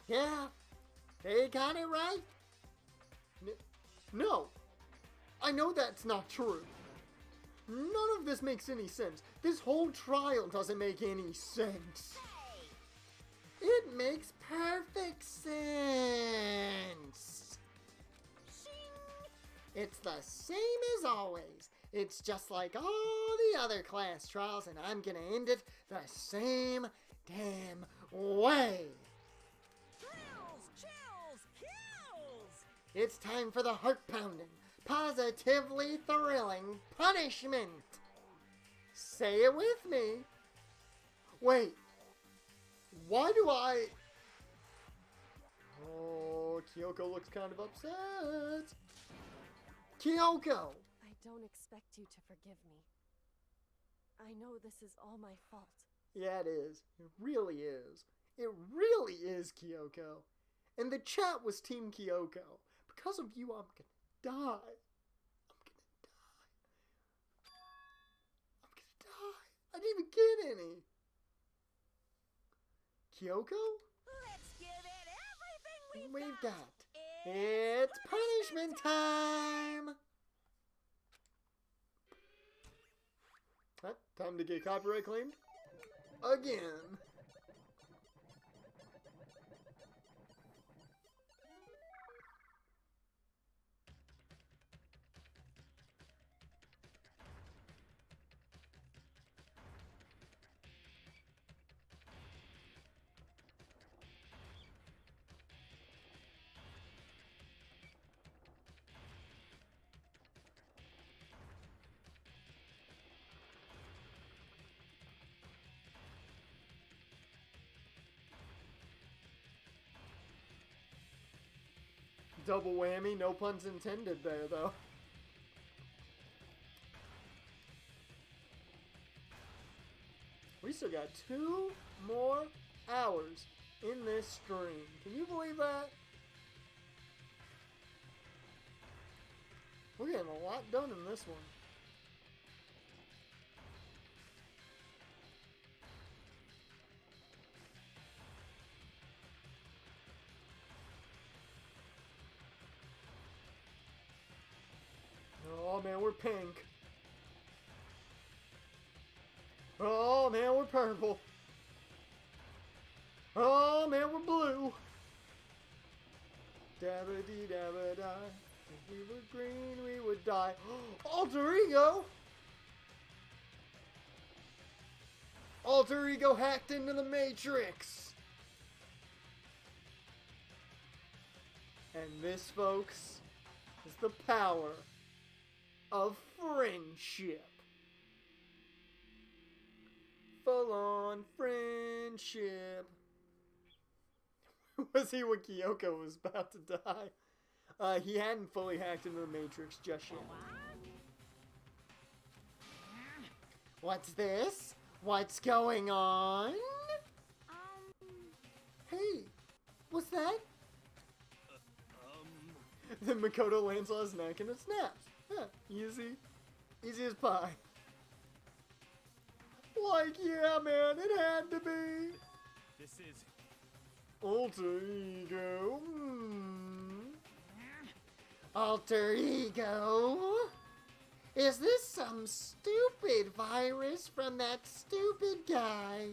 Yeah, they got it right. No, I know that's not true. None of this makes any sense. This whole trial doesn't make any sense. It makes perfect sense. It's the same as always. It's just like all the other class trials, and I'm gonna end it the same damn way. Thrills, chills, kills. It's time for the heart-pounding, positively thrilling punishment. Say it with me. Wait. Why do I... Oh, Kyoko looks kind of upset. Kyoko! I don't expect you to forgive me. I know this is all my fault. Yeah, it is. It really is. It really is, Kyoko. And the chat was Team Kyoko. Because of you, I'm gonna die. I'm gonna die. I didn't even get any. Kyoko? Let's give it everything We've got. It's punishment time! Huh? Time to get copyright claimed? Again. Double whammy, no puns intended there, though. We still got 2 more hours in this stream. Can you believe that? We're getting a lot done in this one. Oh man, we're pink. Oh man, we're purple. Oh man, we're blue. Dabba dee dabba die. If we were green, we would die. Alter ego! Alter ego hacked into the Matrix. And this, folks, is the power of friendship. Full on friendship. Was he when Kyoko was about to die? He hadn't fully hacked into the Matrix just yet. What's this? What's going on? Hey, what's that? Then Makoto lands on his neck and it snaps. Yeah, easy. Easy as pie. Like, yeah, man, it had to be. This is... Alter ego. Alter ego? Is this some stupid virus from that stupid guy?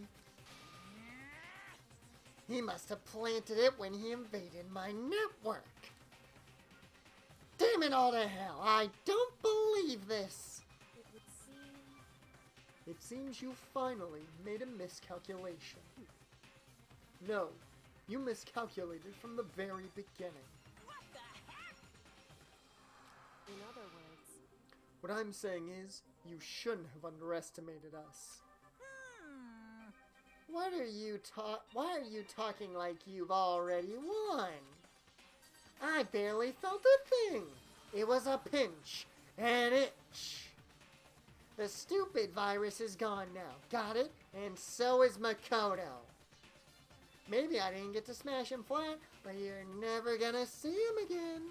He must have planted it when he invaded my network. Damn it all to hell, I don't believe this. It would seem... It seems you finally made a miscalculation. No, you miscalculated from the very beginning. What the heck? In other words, What I'm saying is, you shouldn't have underestimated us. Why are you talking like you've already won? I barely felt a thing. It was a pinch, an itch. The stupid virus is gone now. Got it? And so is Makoto. Maybe I didn't get to smash him flat, but you're never gonna see him again.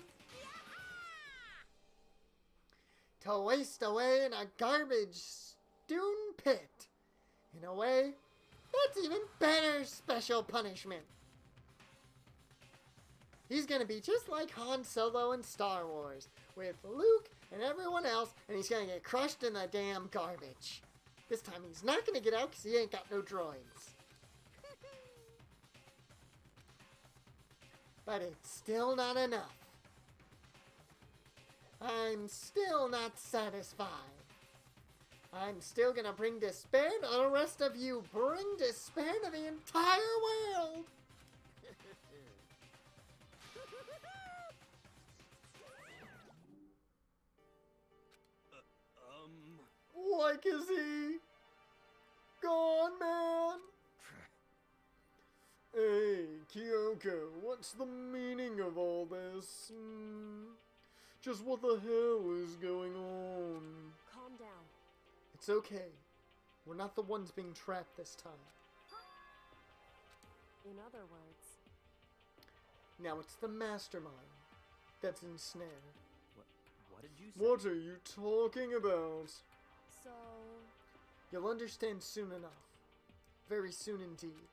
To waste away in a garbage stone pit. In a way, that's even better special punishment. He's gonna be just like Han Solo in Star Wars, with Luke and everyone else, and he's gonna get crushed in the damn garbage. This time he's not gonna get out because he ain't got no droids. But it's still not enough. I'm still not satisfied. I'm still gonna bring despair to the rest of you. Bring despair to the entire world. Like, is he gone, man? Hey, Kyoko, what's the meaning of all this? Just what the hell is going on? calm down. It's okay. We're not the ones being trapped this time. In other words, Now it's the Mastermind that's ensnared. What did you say? What are you talking about? so... You'll understand soon enough. Very soon indeed.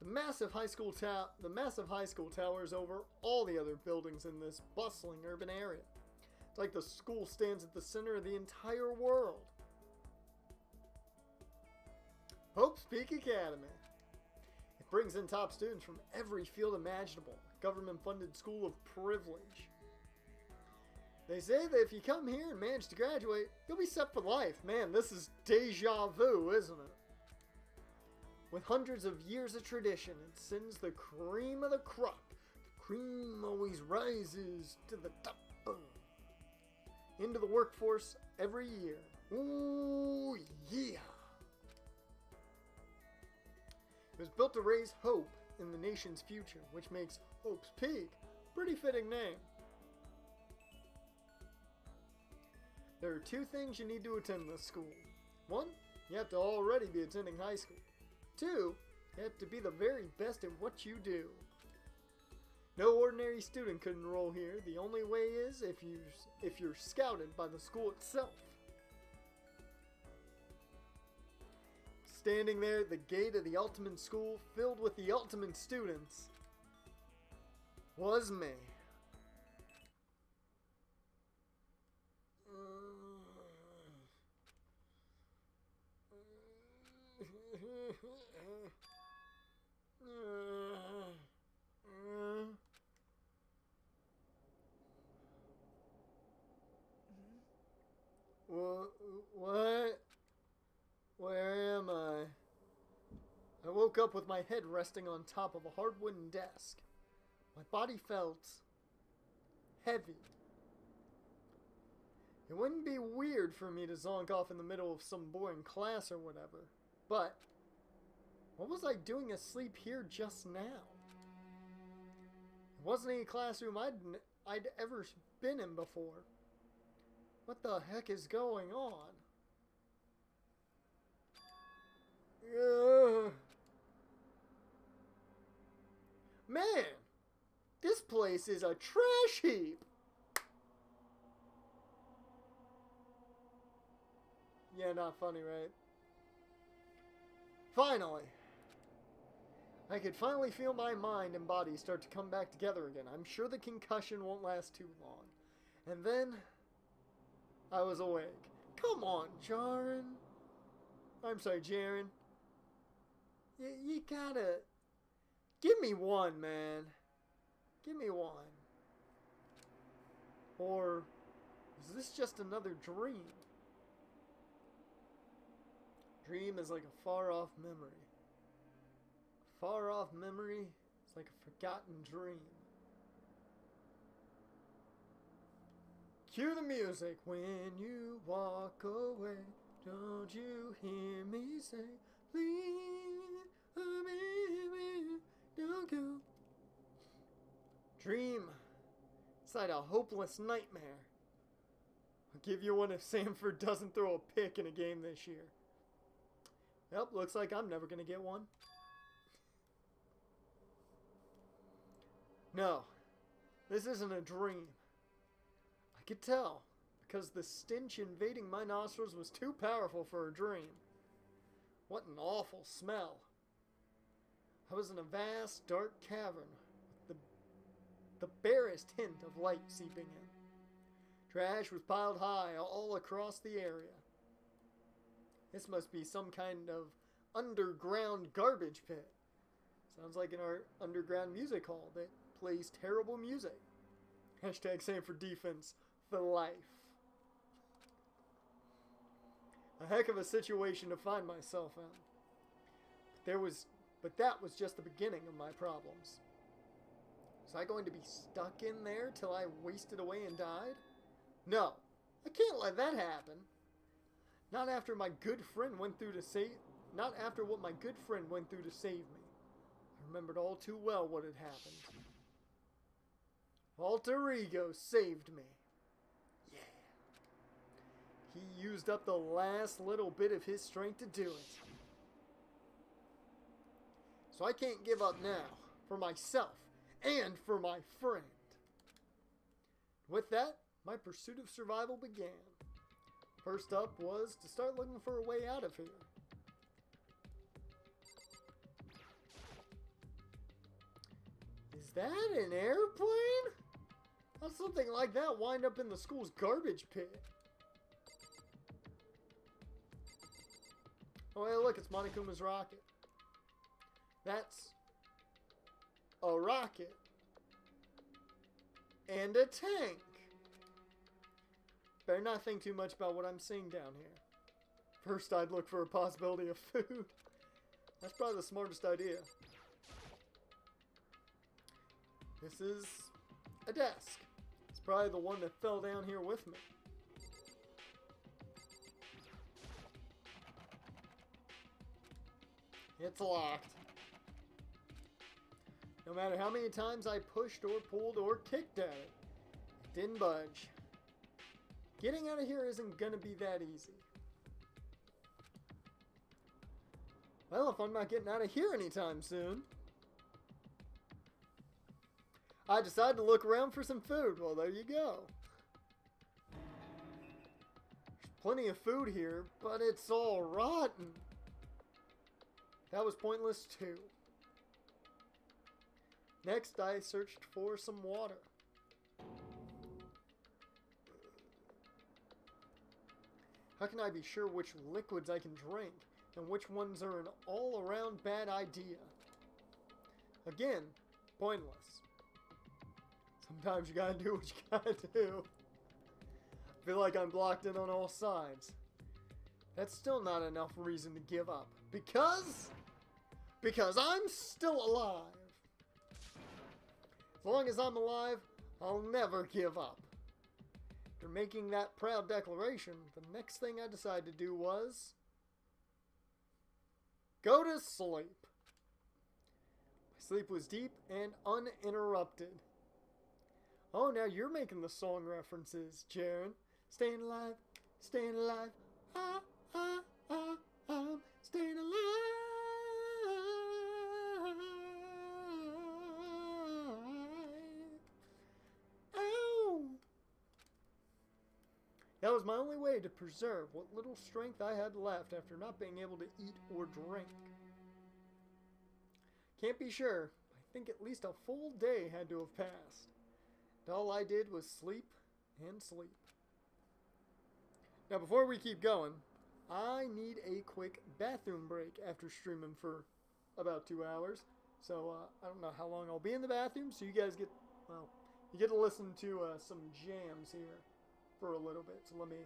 The massive high school towers over all the other buildings in this bustling urban area. It's like the school stands at the center of the entire world. Hope's Peak Academy. It brings in top students from every field imaginable. Government-funded school of privilege. They say that if you come here and manage to graduate, you'll be set for life. Man, this is deja vu, isn't it? With hundreds of years of tradition, it sends the cream of the crop. The cream always rises to the top. Into the workforce every year. Ooh, yeah. was built to raise hope in the nation's future, which makes Hope's Peak a pretty fitting name. There are 2 things you need to attend this school. 1, you have to already be attending high school. 2, you have to be the very best at what you do. No ordinary student could enroll here. The only way is if you're scouted by the school itself. Standing there at the gate of the Ultimate School, filled with the Ultimate students, was me. What? Where am I? I woke up with my head resting on top of a hard wooden desk. My body felt heavy. It wouldn't be weird for me to zonk off in the middle of some boring class or whatever, but what was I doing asleep here just now? It wasn't any classroom I'd ever been in before. What the heck is going on? Man, this place is a trash heap. Yeah, not funny, right? Finally. I could finally feel my mind and body start to come back together again. I'm sure the concussion won't last too long. And then I was awake. Come on, Jaren. I'm sorry, Jaren. You gotta... Give me one, man. Give me one. Or is this just another dream? Dream is like a far-off memory. Far-off memory is like a forgotten dream. Cue the music. When you walk away, don't you hear me say, please, oh baby, don't go. Dream. It's like a hopeless nightmare. I'll give you one if Sanford doesn't throw a pick in a game this year. Yep, looks like I'm never gonna get one. No, this isn't a dream. I could tell, because the stench invading my nostrils was too powerful for a dream. What an awful smell. I was in a vast, dark cavern with the barest hint of light seeping in. Trash was piled high all across the area. This must be some kind of underground garbage pit. Sounds like an underground music hall that plays terrible music. Hashtag Sanford defense for life. A heck of a situation to find myself in. But that was just the beginning of my problems. Was I going to be stuck in there till I wasted away and died? No, I can't let that happen. Not after my good friend went through to save. Not after what my good friend went through to save me. I remembered all too well what had happened. Alter Ego saved me. Yeah. He used up the last little bit of his strength to do it. So I can't give up now. For myself. And for my friend. With that, my pursuit of survival began. First up was to start looking for a way out of here. Is that an airplane? How'd something like that wind up in the school's garbage pit? Oh, hey, look, it's Monokuma's rocket. That's a rocket. And a tank. Better not think too much about what I'm seeing down here. First, I'd look for a possibility of food. That's probably the smartest idea. This is a desk. It's probably the one that fell down here with me. It's locked. No matter how many times I pushed or pulled or kicked at it, it didn't budge. Getting out of here isn't gonna be that easy. Well, if I'm not getting out of here anytime soon. I decided to look around for some food. Well, there you go. There's plenty of food here, but it's all rotten. That was pointless too. Next, I searched for some water. How can I be sure which liquids I can drink and which ones are an all-around bad idea? Again, pointless. Sometimes you gotta do what you gotta do. I feel like I'm blocked in on all sides. That's still not enough reason to give up. Because I'm still alive. As long as I'm alive, I'll never give up. After making that proud declaration, the next thing I decided to do was go to sleep. My sleep was deep and uninterrupted. Oh, now you're making the song references, Jaren. Staying alive, ah, ah, ah, I'm staying alive. Ow! That was my only way to preserve what little strength I had left after not being able to eat or drink. Can't be sure. I think at least a full day had to have passed. And all I did was sleep and sleep. Now, before we keep going, I need a quick bathroom break after streaming for about 2 hours. So, I don't know how long I'll be in the bathroom, so you guys get, well, you get to listen to some jams here for a little bit. So let me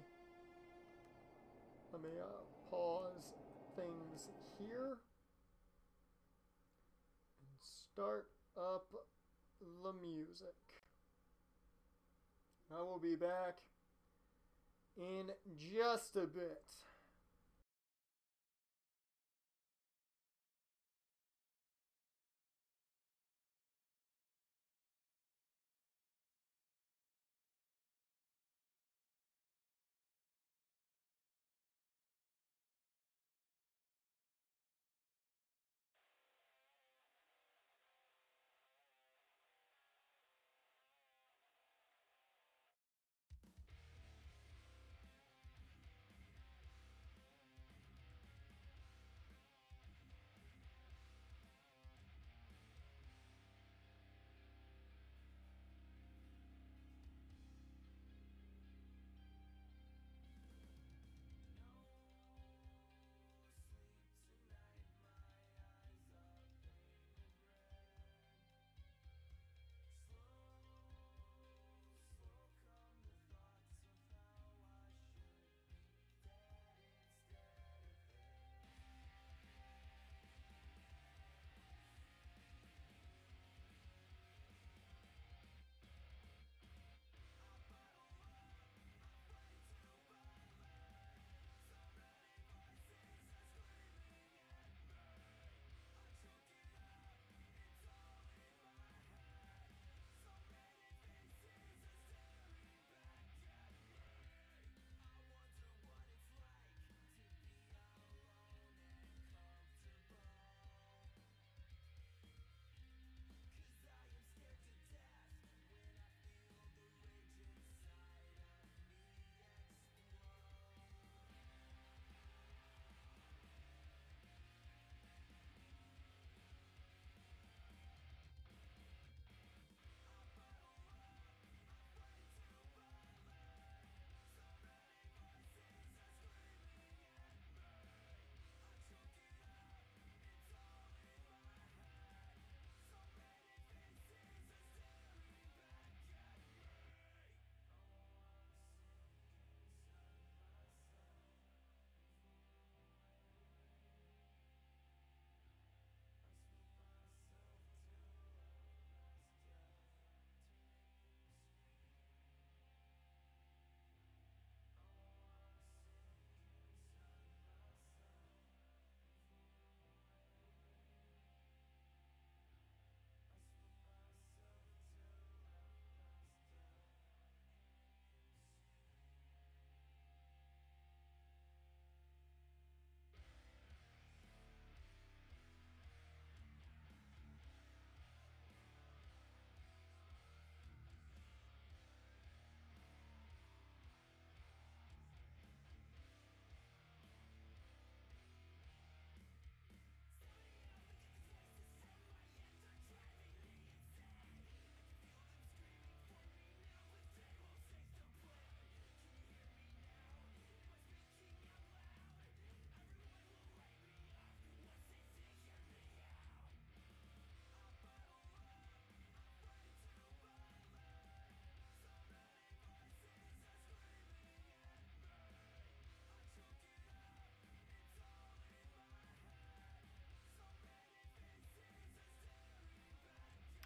pause things here and start up the music. I will be back in just a bit.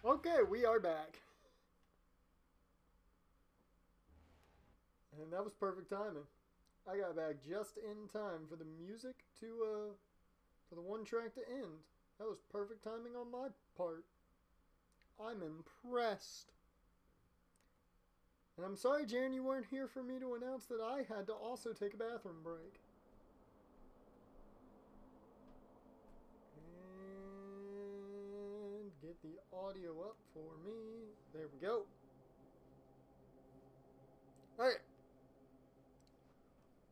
Okay, we are back. And that was perfect timing. I got back just in time for the music to, for the one track to end. That was perfect timing on my part. I'm impressed. And I'm sorry, Jaren, you weren't here for me to announce that I had to also take a bathroom break. And get the audio up for me. There we go. Alright.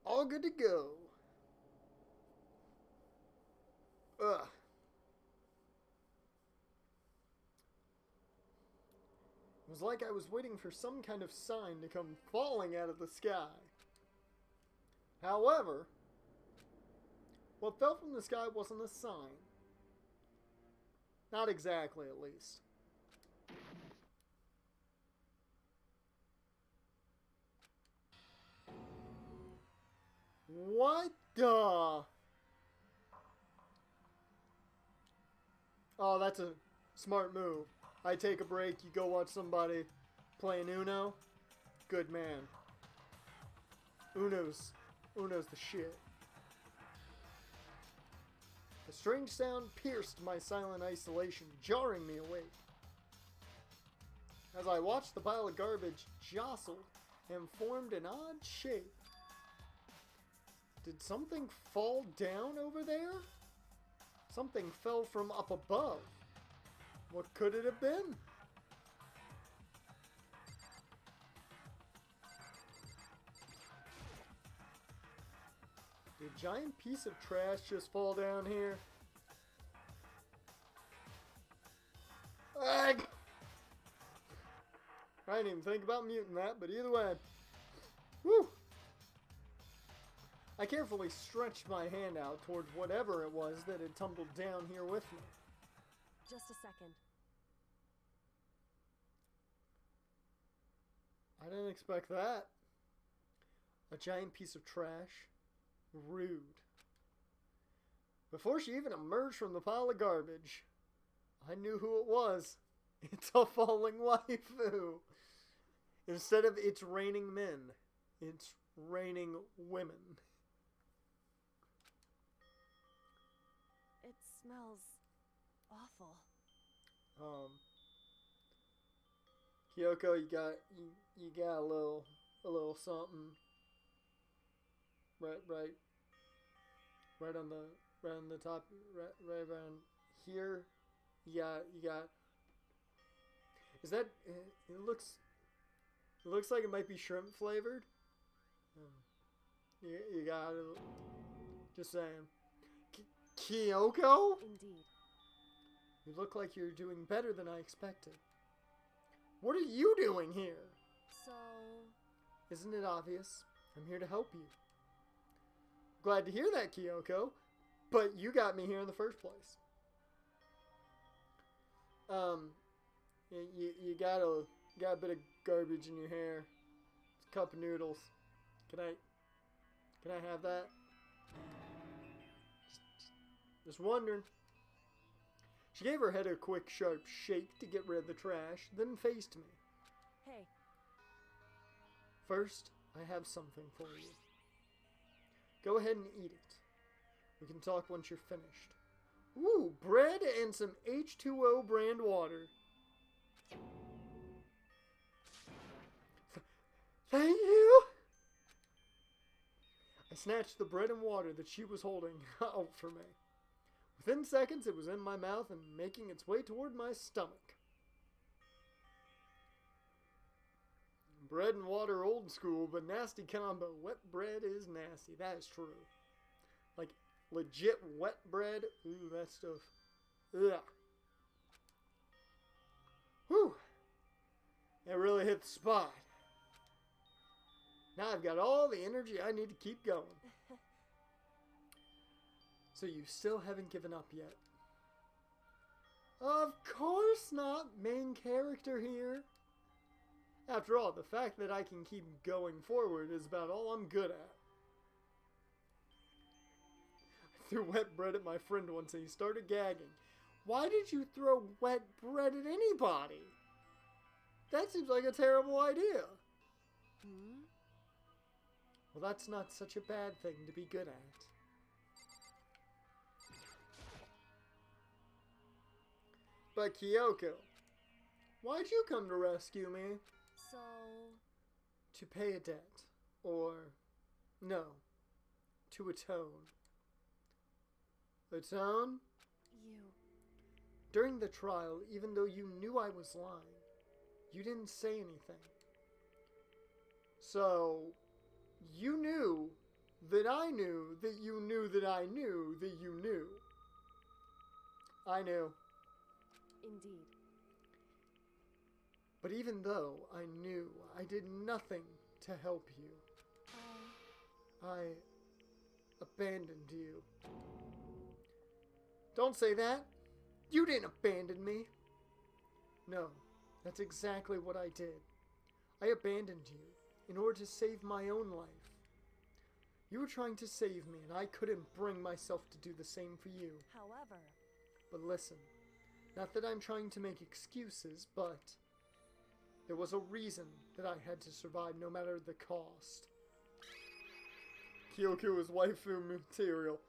All good to go. Ugh. It was like I was waiting for some kind of sign to come falling out of the sky. However, what fell from the sky wasn't a sign. Not exactly, at least. What the? Oh, that's a smart move. I take a break, you go watch somebody playing Uno. Good man. Uno's the shit. A strange sound pierced my silent isolation, jarring me awake. As I watched the pile of garbage jostle and formed an odd shape. Did something fall down over there? Something fell from up above. What could it have been? Did a giant piece of trash just fall down here? Ugh! I didn't even think about muting that, but either way. Woo! I carefully stretched my hand out towards whatever it was that had tumbled down here with me. Just a second. I didn't expect that. A giant piece of trash. Rude. Before she even emerged from the pile of garbage, I knew who it was. It's a falling waifu. Instead of it's raining men, it's raining women. It smells awful. Kyoko, you got a little something right on the top, right around here. You got. Is that? It looks like it might be shrimp flavored. You got it. Just saying. Kyoko? Indeed. You look like you're doing better than I expected. What are you doing here? So... Isn't it obvious? I'm here to help you. Glad to hear that, Kyoko. But you got me here in the first place. You got a bit of garbage in your hair. It's a cup of noodles. Can I have that? Just wondering. She gave her head a quick, sharp shake to get rid of the trash, then faced me. Hey. First, I have something for you. Go ahead and eat it. We can talk once you're finished. Ooh, bread and some H2O brand water. Thank you! I snatched the bread and water that she was holding out for me. Within seconds, it was in my mouth and making its way toward my stomach. Bread and water old school, but nasty combo. Wet bread is nasty. That is true. Like, legit wet bread. Ooh, that stuff. Ugh. Whew. That really hit the spot. Now I've got all the energy I need to keep going. So you still haven't given up yet? Of course not, main character here. After all, the fact that I can keep going forward is about all I'm good at. I threw wet bread at my friend once and he started gagging. Why did you throw wet bread at anybody? That seems like a terrible idea. Hmm? Well, that's not such a bad thing to be good at. But Kyoko, why'd you come to rescue me? So... To pay a debt. Or, no, to atone. Atone? you... During the trial, even though you knew I was lying, you didn't say anything. So, you knew that I knew that you knew that I knew that you knew. I knew. Indeed. But even though I knew, I did nothing to help you. I abandoned you. Don't say that. You didn't abandon me. No, that's exactly what I did. I abandoned you in order to save my own life. You were trying to save me, and I couldn't bring myself to do the same for you. However... But listen, not that I'm trying to make excuses, but there was a reason that I had to survive no matter the cost. Kyoko is waifu material.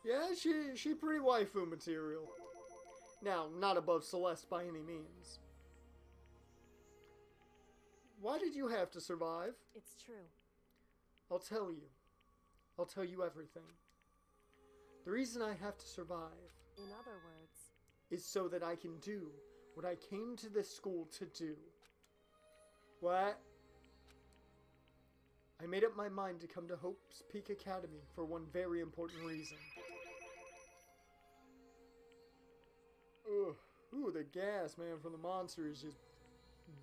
Yeah, she pretty waifu material. Now, not above Celeste by any means. Why did you have to survive? It's true. I'll tell you. I'll tell you everything. The reason I have to survive, In other words... is so that I can do what I came to this school to do. What? I made up my mind to come to Hope's Peak Academy for one very important reason. Ugh. Ooh, the gas, man, from the monster is just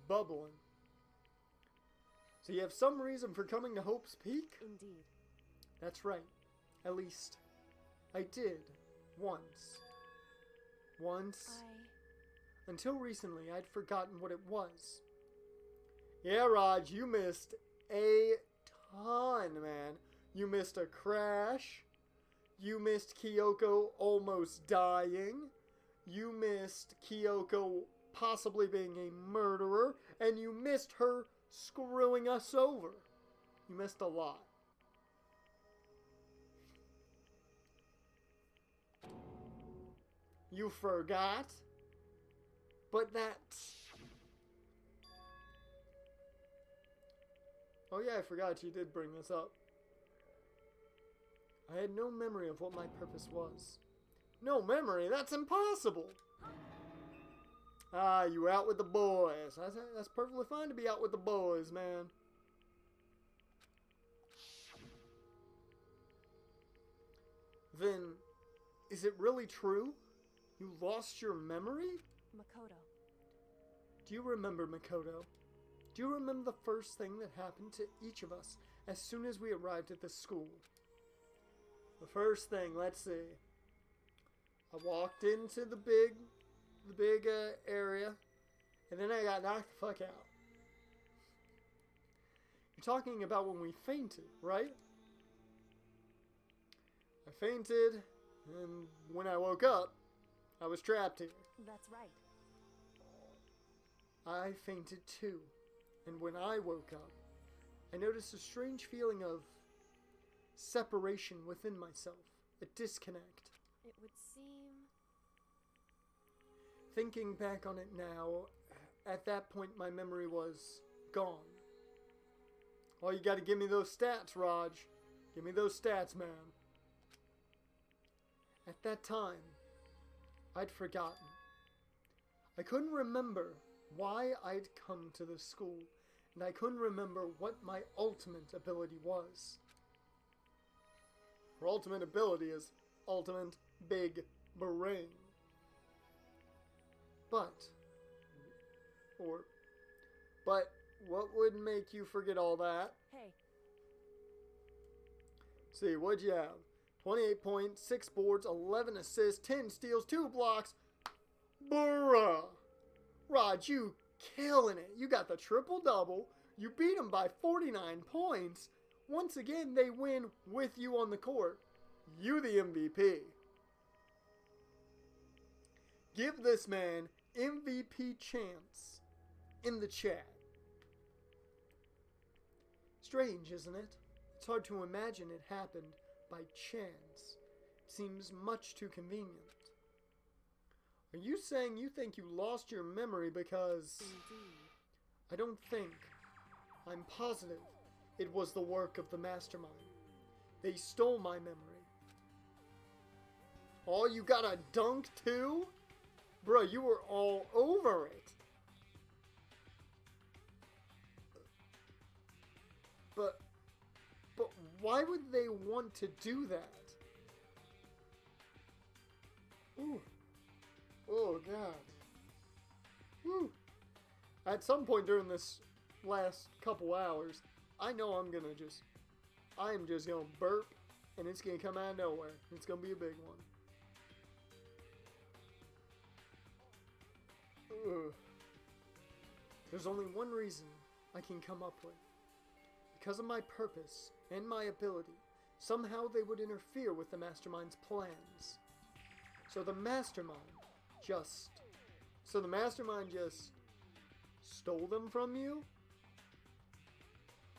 bubbling. So you have some reason for coming to Hope's Peak? Indeed. That's right. At least, I did. Once. Until recently, I'd forgotten what it was. Yeah, Raj, you missed a ton, man. You missed a crash. You missed Kyoko almost dying. You missed Kyoko possibly being a murderer. And you missed her screwing us over. You missed a lot. You forgot? But that's... Oh yeah, I forgot you did bring this up. I had no memory of what my purpose was. No memory? That's impossible! Ah, you were out with the boys. That's perfectly fine to be out with the boys, man. Then, is it really true? You lost your memory? Makoto. Do you remember, Makoto? Do you remember the first thing that happened to each of us as soon as we arrived at the school? The first thing, let's see. I walked into the big area, and then I got knocked the fuck out. You're talking about when we fainted, right? I fainted, and when I woke up, I was trapped here. That's right. I fainted too, and when I woke up, I noticed a strange feeling of separation within myself, a disconnect. It would seem... Thinking back on it now, at that point my memory was gone. Oh, you gotta give me those stats, Raj. Give me those stats, man. At that time, I'd forgotten. I couldn't remember why I'd come to the school, and I couldn't remember what my ultimate ability was. Her ultimate ability is ultimate big brain. But what would make you forget all that? Hey. See, what'd you have? 28 points, 6 boards, 11 assists, 10 steals, 2 blocks. Bruh. Raj, you killing it. You got the triple-double. You beat them by 49 points. Once again, they win with you on the court. You the MVP. Give this man MVP chance in the chat. Strange, isn't it? It's hard to imagine it happened by chance. It seems much too convenient. Are you saying you think you lost your memory because... I don't think. I'm positive it was the work of the Mastermind. They stole my memory. Oh, you got a dunk too? Bruh, you were all over it. But why would they want to do that? Ooh. Oh, God. Whew. At some point during this last couple hours, I know I'm just gonna burp, and it's gonna come out of nowhere. It's gonna be a big one. Ugh. There's only one reason I can come up with. Because of my purpose and my ability, somehow they would interfere with the Mastermind's plans. So the Mastermind just stole them from you?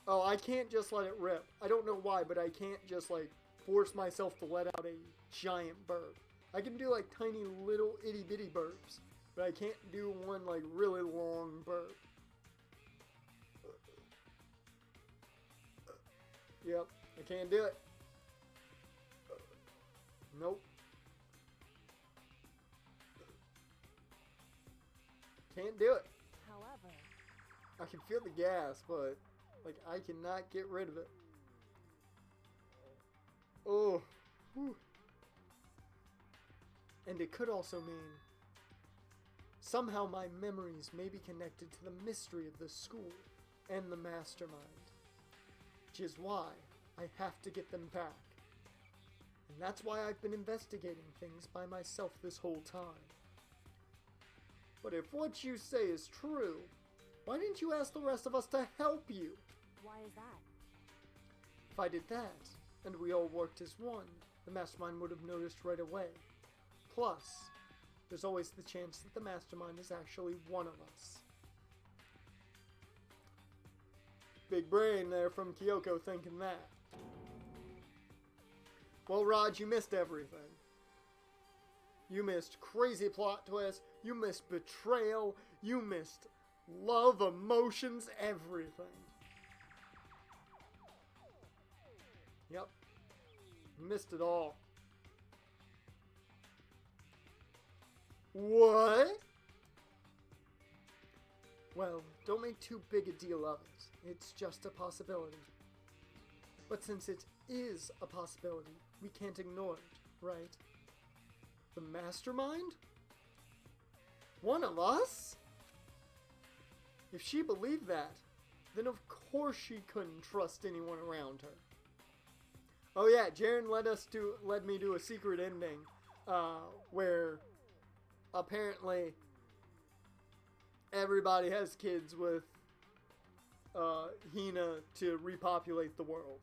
Oh, I can't just let it rip. I don't know why, but I can't just, like, force myself to let out a giant burp. I can do, like, tiny little itty-bitty burps, but I can't do one, like, really long burp. Yep, I can't do it. Nope. Can't do it. However, I can feel the gas, but like I cannot get rid of it. Oh. Whew. And it could also mean somehow my memories may be connected to the mystery of the school and the Mastermind. Which is why I have to get them back. And that's why I've been investigating things by myself this whole time. But if what you say is true, why didn't you ask the rest of us to help you? why is that? If I did that, and we all worked as one, the Mastermind would have noticed right away. Plus, there's always the chance that the Mastermind is actually one of us. Big brain there from Kyoko thinking that. Well, Raj, you missed everything. You missed crazy plot twists, you missed betrayal, you missed love, emotions, everything. Yep. You missed it all. What? Well, don't make too big a deal of it. It's just a possibility. But since it is a possibility, we can't ignore it, right? The Mastermind? One of us? If she believed that, then of course she couldn't trust anyone around her. Oh yeah, Jaren led me to a secret ending, where apparently everybody has kids with Hina to repopulate the world.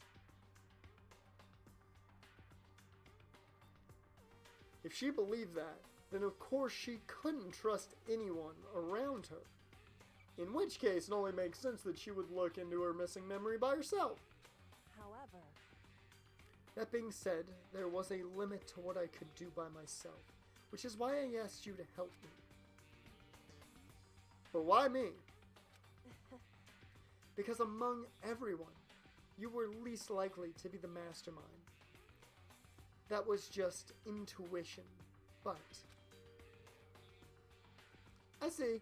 If she believed that, then of course she couldn't trust anyone around her. In which case, it only makes sense that she would look into her missing memory by herself. However, that being said, there was a limit to what I could do by myself, which is why I asked you to help me. But why me? Because among everyone, you were least likely to be the Mastermind. That was just intuition, but... I see.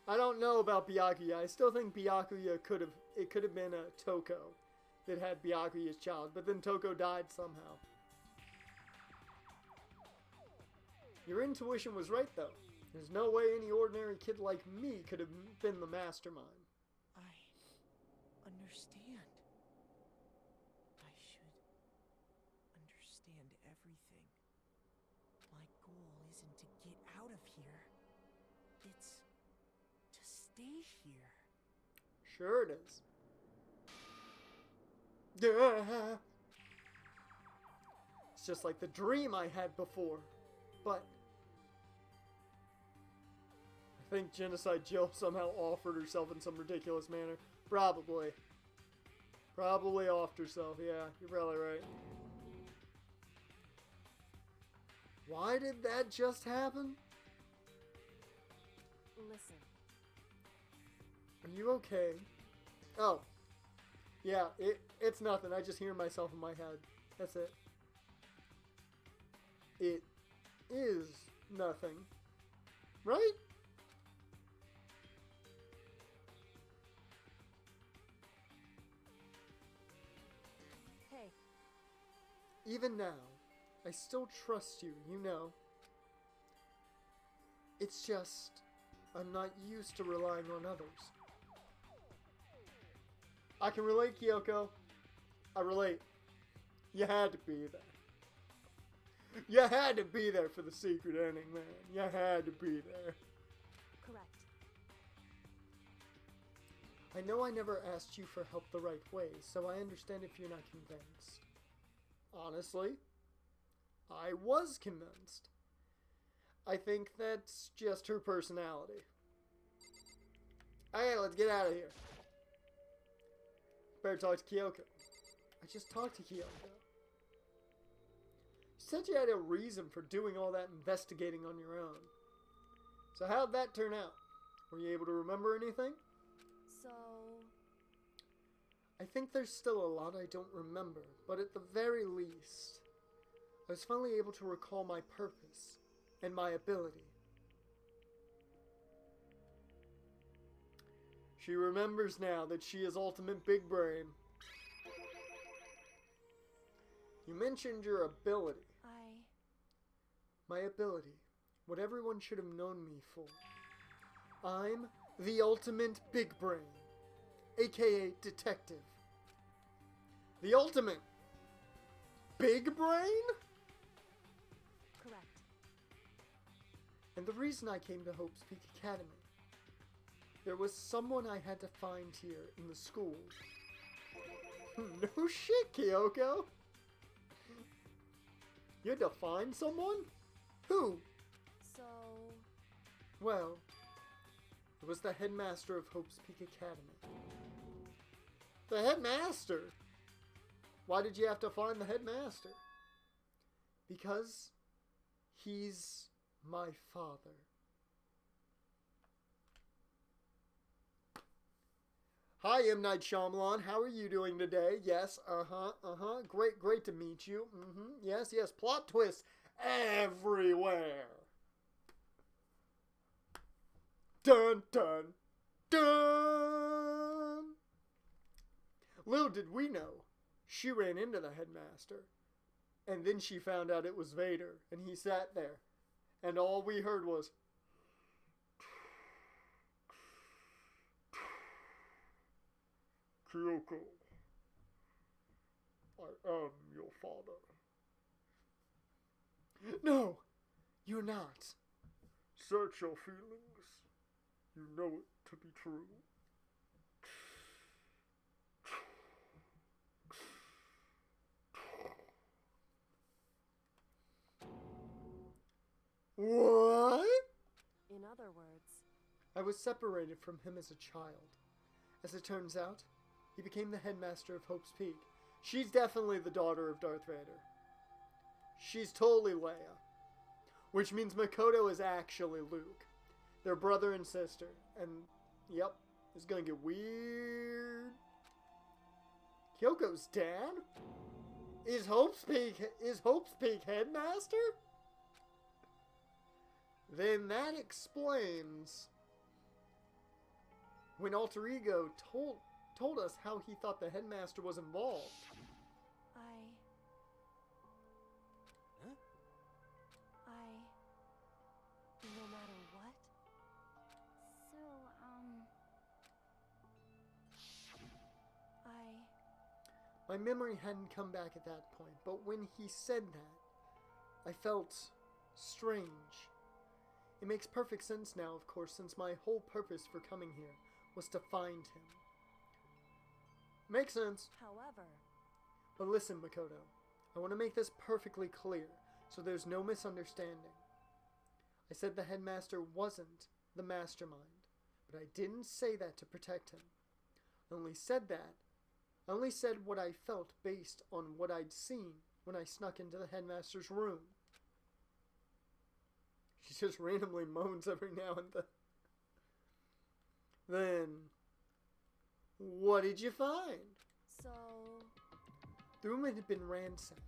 I don't know about Byakuya. I still think Byakuya could have been a Toko that had Byakuya's child, but then Toko died somehow. Your intuition was right, though. There's no way any ordinary kid like me could have been the Mastermind. I understand. I should understand everything. My goal isn't to get out of here. It's to stay here. Sure it is. It's just like the dream I had before. But I think Genocide Jill somehow offered herself in some ridiculous manner. Probably. Probably offed herself. Yeah, you're probably right. Why did that just happen? Listen. Are you okay? Oh. Yeah, it's nothing. I just hear myself in my head. That's it. It is nothing. Right? Hey. Even now, I still trust you, you know. It's just, I'm not used to relying on others. I can relate, Kyoko. I relate. You had to be there. You had to be there for the secret ending, man. You had to be there. Correct. I know I never asked you for help the right way, so I understand if you're not convinced. Honestly, I was convinced. I think that's just her personality. Okay, let's get out of here. Better talk to Kyoko. I just talked to Kyoko. You said you had a reason for doing all that investigating on your own. So how'd that turn out? Were you able to remember anything? So... I think there's still a lot I don't remember, but at the very least, I was finally able to recall my purpose and my ability. She remembers now that she is ultimate big brain. You mentioned your ability. My ability. What everyone should have known me for. I'm the ultimate big brain, aka detective. The ultimate big brain? Correct. And the reason I came to Hope's Peak Academy, there was someone I had to find here in the school. No shit, Kyoko. You had to find someone? Who? So... Well, it was the headmaster of Hope's Peak Academy. The headmaster? Why did you have to find the headmaster? Because he's my father. Hi, M. Night Shyamalan. How are you doing today? Yes, Great to meet you. Yes. Plot twist everywhere. Dun, dun, dun. Little did we know, she ran into the headmaster. And then she found out it was Vader, and he sat there. And all we heard was... Kyoko, I am your father. No, you're not. Search your feelings. You know it to be true. What? In other words... I was separated from him as a child. As it turns out, he became the headmaster of Hope's Peak. She's definitely the daughter of Darth Vader. She's totally Leia. Which means Makoto is actually Luke. They're brother and sister. And, yep, it's gonna get weird. Kyoko's dad? Is Hope's Peak headmaster? Then that explains when Alter Ego told us how he thought the headmaster was involved. No matter what? So, My memory hadn't come back at that point, but when he said that, I felt strange. It makes perfect sense now, of course, since my whole purpose for coming here was to find him. Makes sense. However... But listen, Makoto. I want to make this perfectly clear, so there's no misunderstanding. I said the headmaster wasn't the mastermind, but I didn't say that to protect him. I only said what I felt based on what I'd seen when I snuck into the headmaster's room. She just randomly moans every now and then. Then, what did you find? So... The room had been ransacked.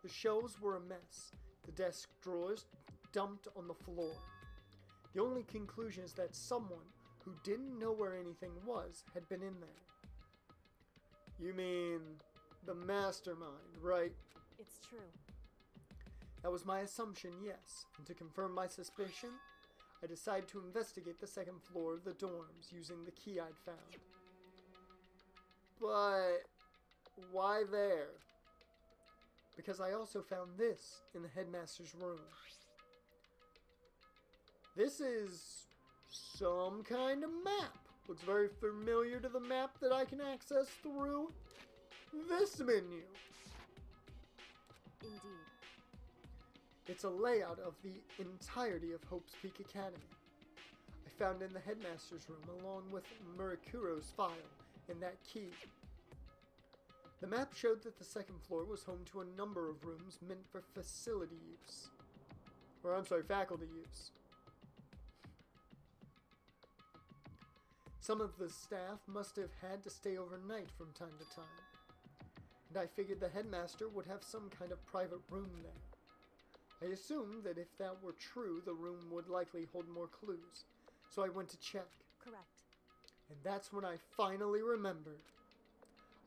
The shelves were a mess. The desk drawers dumped on the floor. The only conclusion is that someone who didn't know where anything was had been in there. You mean the mastermind, right? It's true. That was my assumption, yes. And to confirm my suspicion, I decided to investigate the second floor of the dorms using the key I'd found. But why there? Because I also found this in the headmaster's room. This is some kind of map. Looks very familiar to the map that I can access through this menu. Indeed. It's a layout of the entirety of Hope's Peak Academy. I found it in the headmaster's room along with Murakuro's file and that key. The map showed that the second floor was home to a number of rooms meant for faculty use. Some of the staff must have had to stay overnight from time to time, and I figured the headmaster would have some kind of private room there. I assumed that if that were true, the room would likely hold more clues, so I went to check. Correct. And that's when I finally remembered.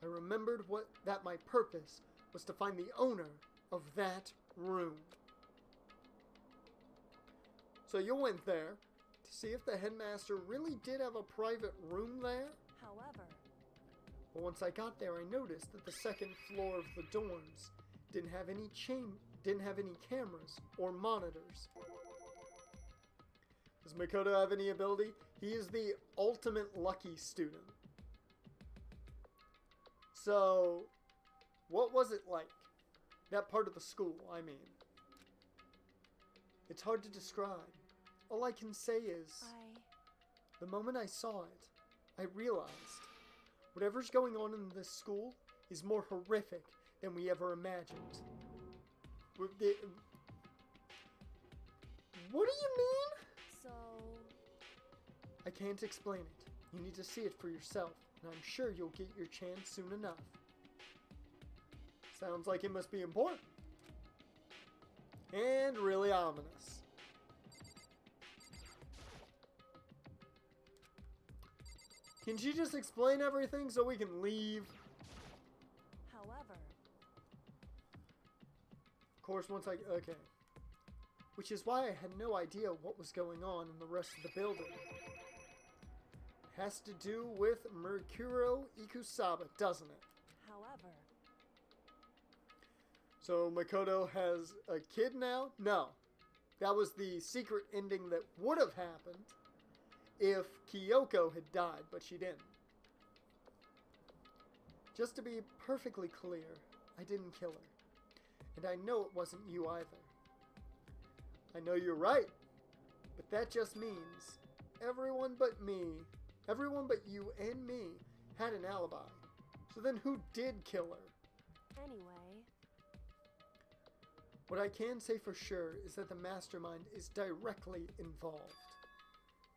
I remembered that my purpose was to find the owner of that room. So you went there to see if the headmaster really did have a private room there? However... But once I got there, I noticed that the second floor of the dorms didn't have any cameras or monitors. Does Makoto have any ability? He is the ultimate lucky student. So, what was it like? That part of the school, I mean. It's hard to describe. All I can say is, the moment I saw it, I realized whatever's going on in this school is more horrific than we ever imagined. What do you mean? So... I can't explain it. You need to see it for yourself, and I'm sure you'll get your chance soon enough. Sounds like it must be important. And really ominous. Can she just explain everything so we can leave? However... Of course, once okay. Which is why I had no idea what was going on in the rest of the building. It has to do with Murukuro Ikusaba, doesn't it? However... So Makoto has a kid now? No. That was the secret ending that would have happened if Kyoko had died, but she didn't. Just to be perfectly clear, I didn't kill her. And I know it wasn't you either. I know you're right, but that just means everyone but you and me, had an alibi. So then who did kill her? Anyway... What I can say for sure is that the mastermind is directly involved.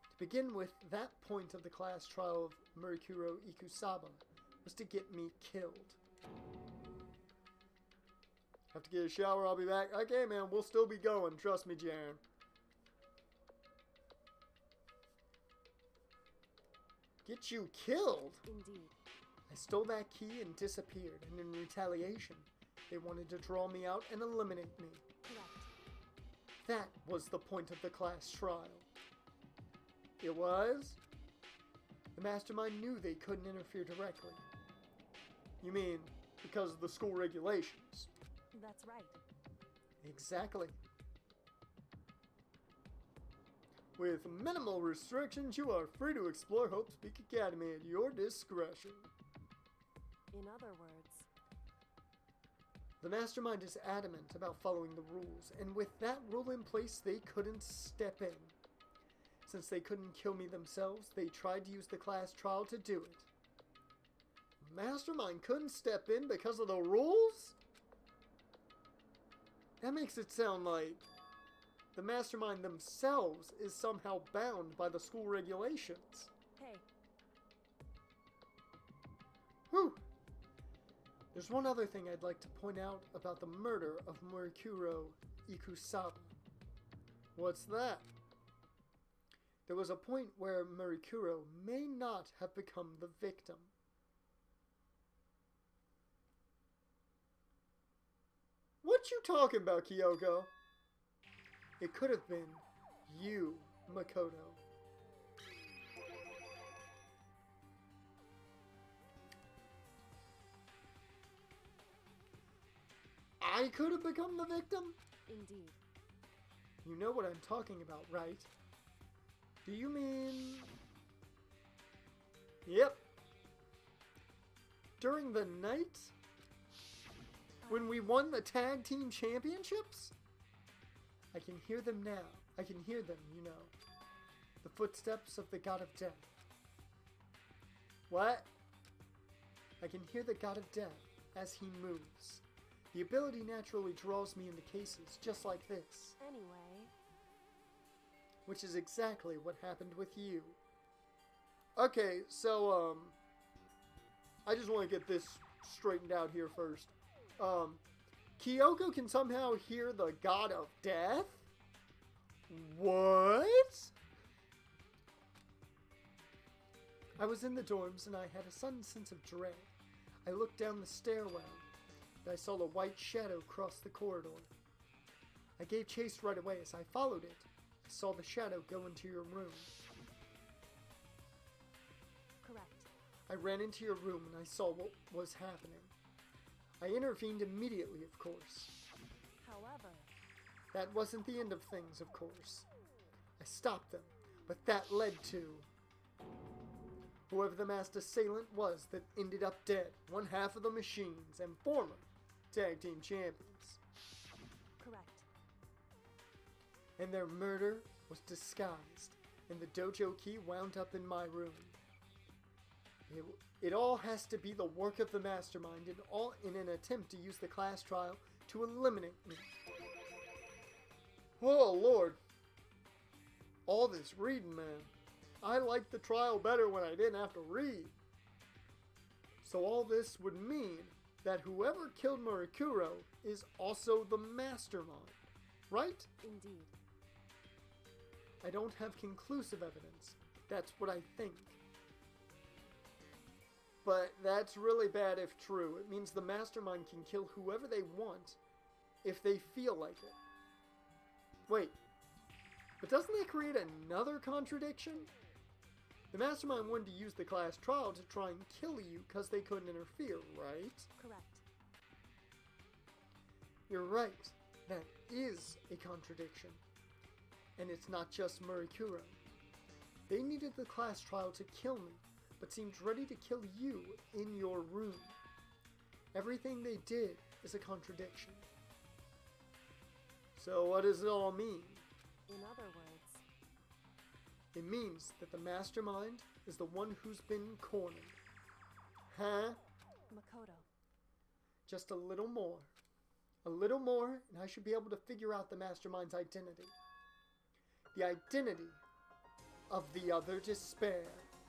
To begin with, that point of the class trial of Murukuro Ikusaba was to get me killed. Have to get a shower, I'll be back. Okay, man, we'll still be going. Trust me, Jaren. Get you killed? Indeed. I stole that key and disappeared, and in retaliation, they wanted to draw me out and eliminate me. Correct. That was the point of the class trial. It was? The mastermind knew they couldn't interfere directly. You mean, because of the school regulations? That's right. Exactly. With minimal restrictions, you are free to explore Hope's Peak Academy at your discretion. In other words... The Mastermind is adamant about following the rules, and with that rule in place, they couldn't step in. Since they couldn't kill me themselves, they tried to use the class trial to do it. Mastermind couldn't step in because of the rules? That makes it sound like the Mastermind themselves is somehow bound by the school regulations. Hey, Whew! There's one other thing I'd like to point out about the murder of Murikuro Ikusaba. What's that? There was a point where Murikuro may not have become the victim. What you talking about, Kyoko? It could have been you, Makoto. I could have become the victim? indeed. You know what I'm talking about, right? Do you mean... Yep. During the night? When we won the tag team championships? I can hear them now. I can hear them, you know. The footsteps of the God of Death. What? I can hear the God of Death as he moves. The ability naturally draws me into cases just like this. Anyway, Which is exactly what happened with you. Okay, so, I just want to get this straightened out here first. Kyoko can somehow hear the God of Death? What? I was in the dorms and I had a sudden sense of dread. I looked down the stairwell and I saw a white shadow cross the corridor. I gave chase right away. As I followed it, I saw the shadow go into your room. correct. I ran into your room and I saw what was happening. I intervened immediately, of course. However, That wasn't the end of things, of course. I stopped them, but that led to whoever the masked assailant was that ended up dead, one half of the Machines and former tag team champions. correct. And their murder was disguised, and the dojo key wound up in my room. It all has to be the work of the Mastermind, and all in an attempt to use the class trial to eliminate me. Oh, Lord. All this reading, man. I liked the trial better when I didn't have to read. So all this would mean that whoever killed Murikuro is also the Mastermind, right? Indeed. I don't have conclusive evidence. That's what I think. But that's really bad if true. It means the Mastermind can kill whoever they want if they feel like it. Wait, but doesn't that create another contradiction? The Mastermind wanted to use the class trial to try and kill you because they couldn't interfere, right? Correct. You're right. That is a contradiction. And it's not just Murikuro. They needed the class trial to kill me, but seemed ready to kill you in your room. Everything they did is a contradiction. So what does it all mean? In other words, It means that the Mastermind is the one who's been cornered. Huh? Makoto. Just a little more. A little more, and I should be able to figure out the Mastermind's identity. The identity of the other despair.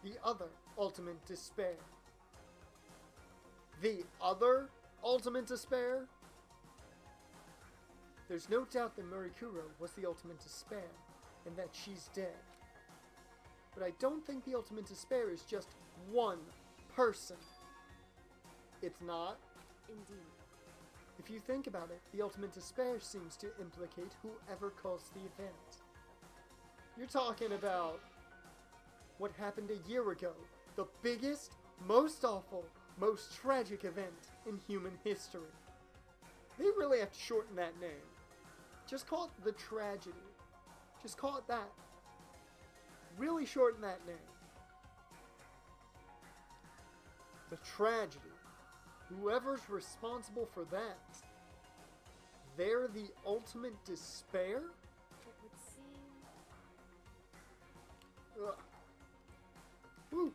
The other ultimate despair. The other ultimate despair? There's no doubt that Murikuro was the ultimate despair, and that she's dead. But I don't think the ultimate despair is just one person. It's not. Indeed. If you think about it, the ultimate despair seems to implicate whoever caused the event. You're talking about what happened a year ago, the biggest, most awful, most tragic event in human history. They really have to shorten that name. Just call it the tragedy. Just call it that. Really shorten that name. The tragedy. Whoever's responsible for that they're the ultimate despair? It would seem... Ugh. Woo.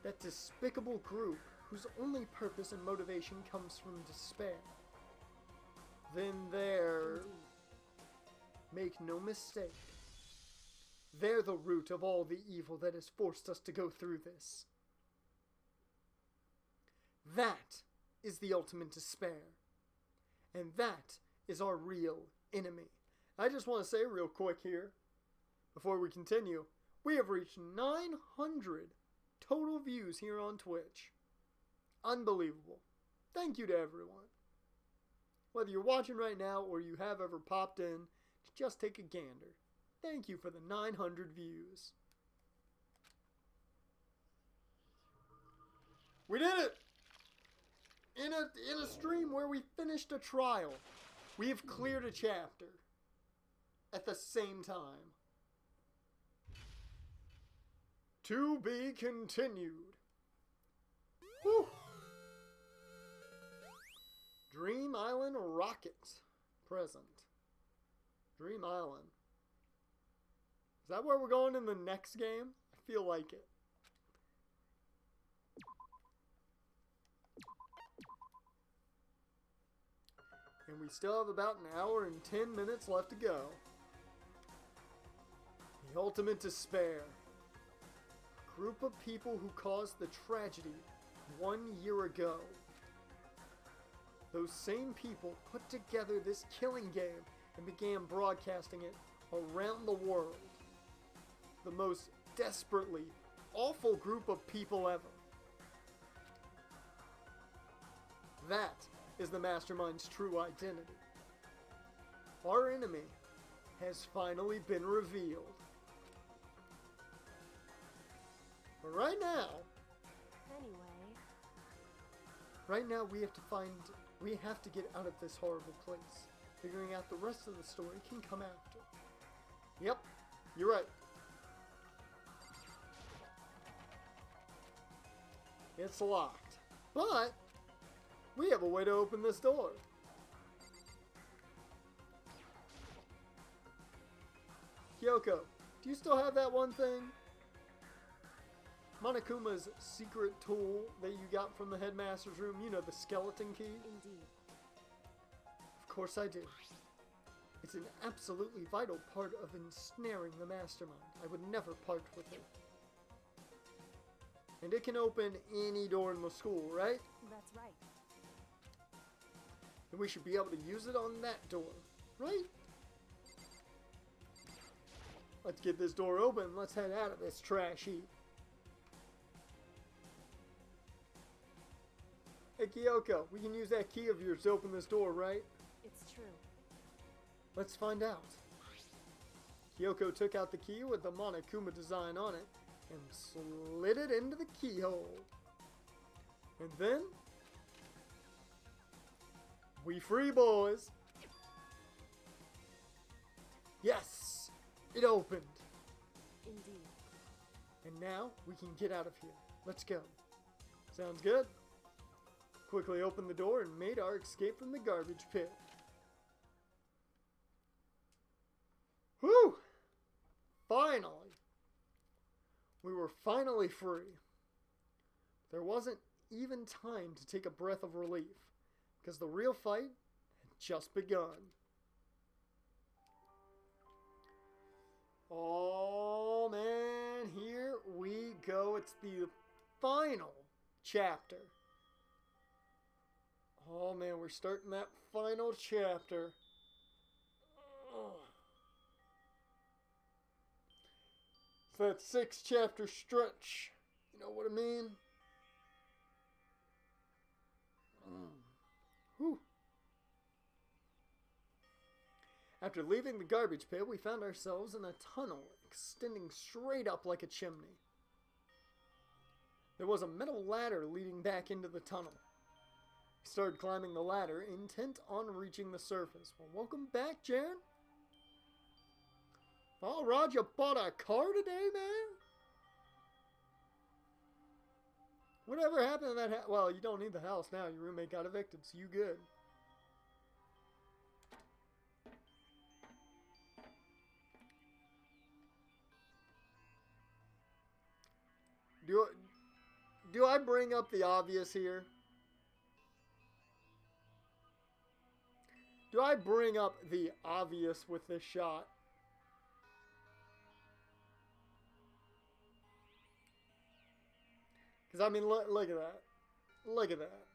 That despicable group whose only purpose and motivation comes from despair. Then they're... Make no mistake. They're the root of all the evil that has forced us to go through this. That is the ultimate despair. And that is our real enemy. I just want to say real quick here, before we continue, we have reached 900 total views here on Twitch. Unbelievable. Thank you to everyone. Whether you're watching right now or you have ever popped in to just take a gander, thank you for the 900 views. We did it! In a stream where we finished a trial, we have cleared a chapter at the same time. To be continued. Whew. Dream Island Rocket. Present. Dream Island. Is that where we're going in the next game? I feel like it. And we still have about an hour and 10 minutes left to go. The ultimate despair. A group of people who caused the tragedy 1 year ago. Those same people put together this killing game and began broadcasting it around the world. The most desperately awful group of people ever. That is the Mastermind's true identity. Our enemy has finally been revealed. But right now, we have to get out of this horrible place. Figuring out the rest of the story can come after. Yep, you're right. It's locked. But we have a way to open this door. Kyoko, do you still have that one thing? Monokuma's secret tool that you got from the headmaster's room, you know, the skeleton key? Indeed. Of course I do. It's an absolutely vital part of ensnaring the Mastermind. I would never part with it. And it can open any door in the school, right? That's right. And we should be able to use it on that door, right? Let's get this door open. Let's head out of this trash heap. Hey Kyoko, we can use that key of yours to open this door, right? It's true. Let's find out. Kyoko took out the key with the Monokuma design on it and slid it into the keyhole. And then we free, boys. Yes, it opened. Indeed. And now we can get out of here. Let's go. Sounds good? Quickly opened the door and made our escape from the garbage pit. Whew! Finally! We were finally free. There wasn't even time to take a breath of relief, because the real fight had just begun. Oh man, here we go. It's the final chapter. Oh man, we're starting that final chapter. Ugh. It's that 6 chapter stretch. You know what I mean? Whew. After leaving the garbage pit, we found ourselves in a tunnel extending straight up like a chimney. There was a metal ladder leading back into the tunnel. We started climbing the ladder, intent on reaching the surface. Well, welcome back, Jaren. Oh, Rod, you bought a car today, man? Whatever happened to that house? Well, you don't need the house now. Your roommate got evicted, so you good. do I bring up the obvious here? Do I bring up the obvious with this shot? Because, I mean, look at that. Look at that.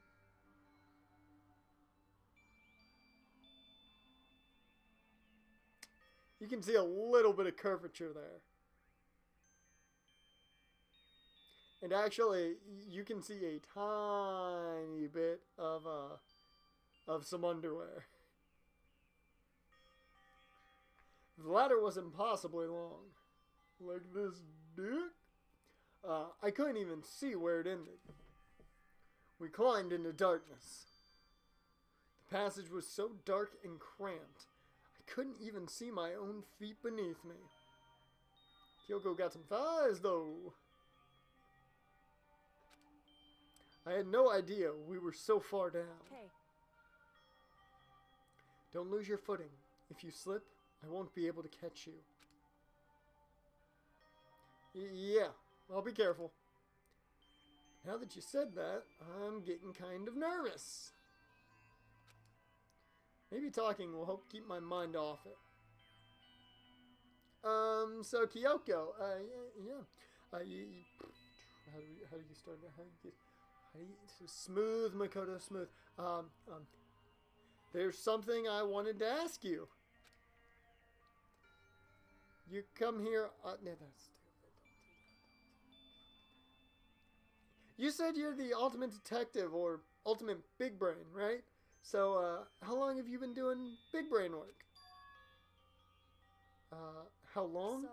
You can see a little bit of curvature there. And actually, you can see a tiny bit of some underwear. The ladder was impossibly long. Like this dick. I couldn't even see where it ended. We climbed into darkness. The passage was so dark and cramped, I couldn't even see my own feet beneath me. Kyoko got some thighs, though. I had no idea we were so far down. Hey. Don't lose your footing. If you slip, I won't be able to catch you. Yeah, I'll be careful. Now that you said that, I'm getting kind of nervous. Maybe talking will help keep my mind off it. So Kyoko, yeah. How do you start that? Smooth, Makoto, smooth. There's something I wanted to ask you. You come here, no, that's stupid. You said you're the ultimate detective, or ultimate big brain, right? So, how long have you been doing big brain work? How long? So...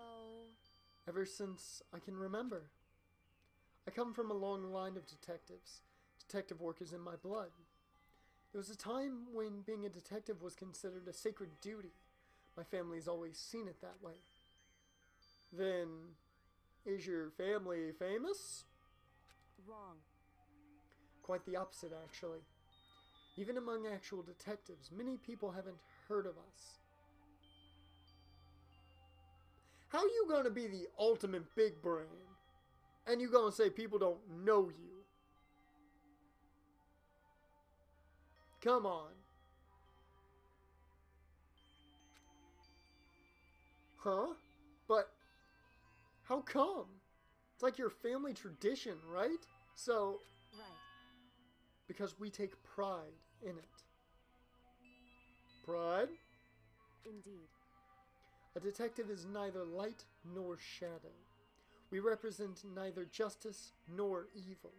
Ever since I can remember. I come from a long line of detectives. Detective work is in my blood. There was a time when being a detective was considered a sacred duty. My family's always seen it that way. Then, is your family famous? Wrong. Quite the opposite, actually. Even among actual detectives, many people haven't heard of us. How you gonna be the ultimate big brain, and you gonna say people don't know you? Come on. Huh? But how come? It's like your family tradition, right? So... Right. Because we take pride in it. Pride? Indeed. A detective is neither light nor shadow. We represent neither justice nor evil.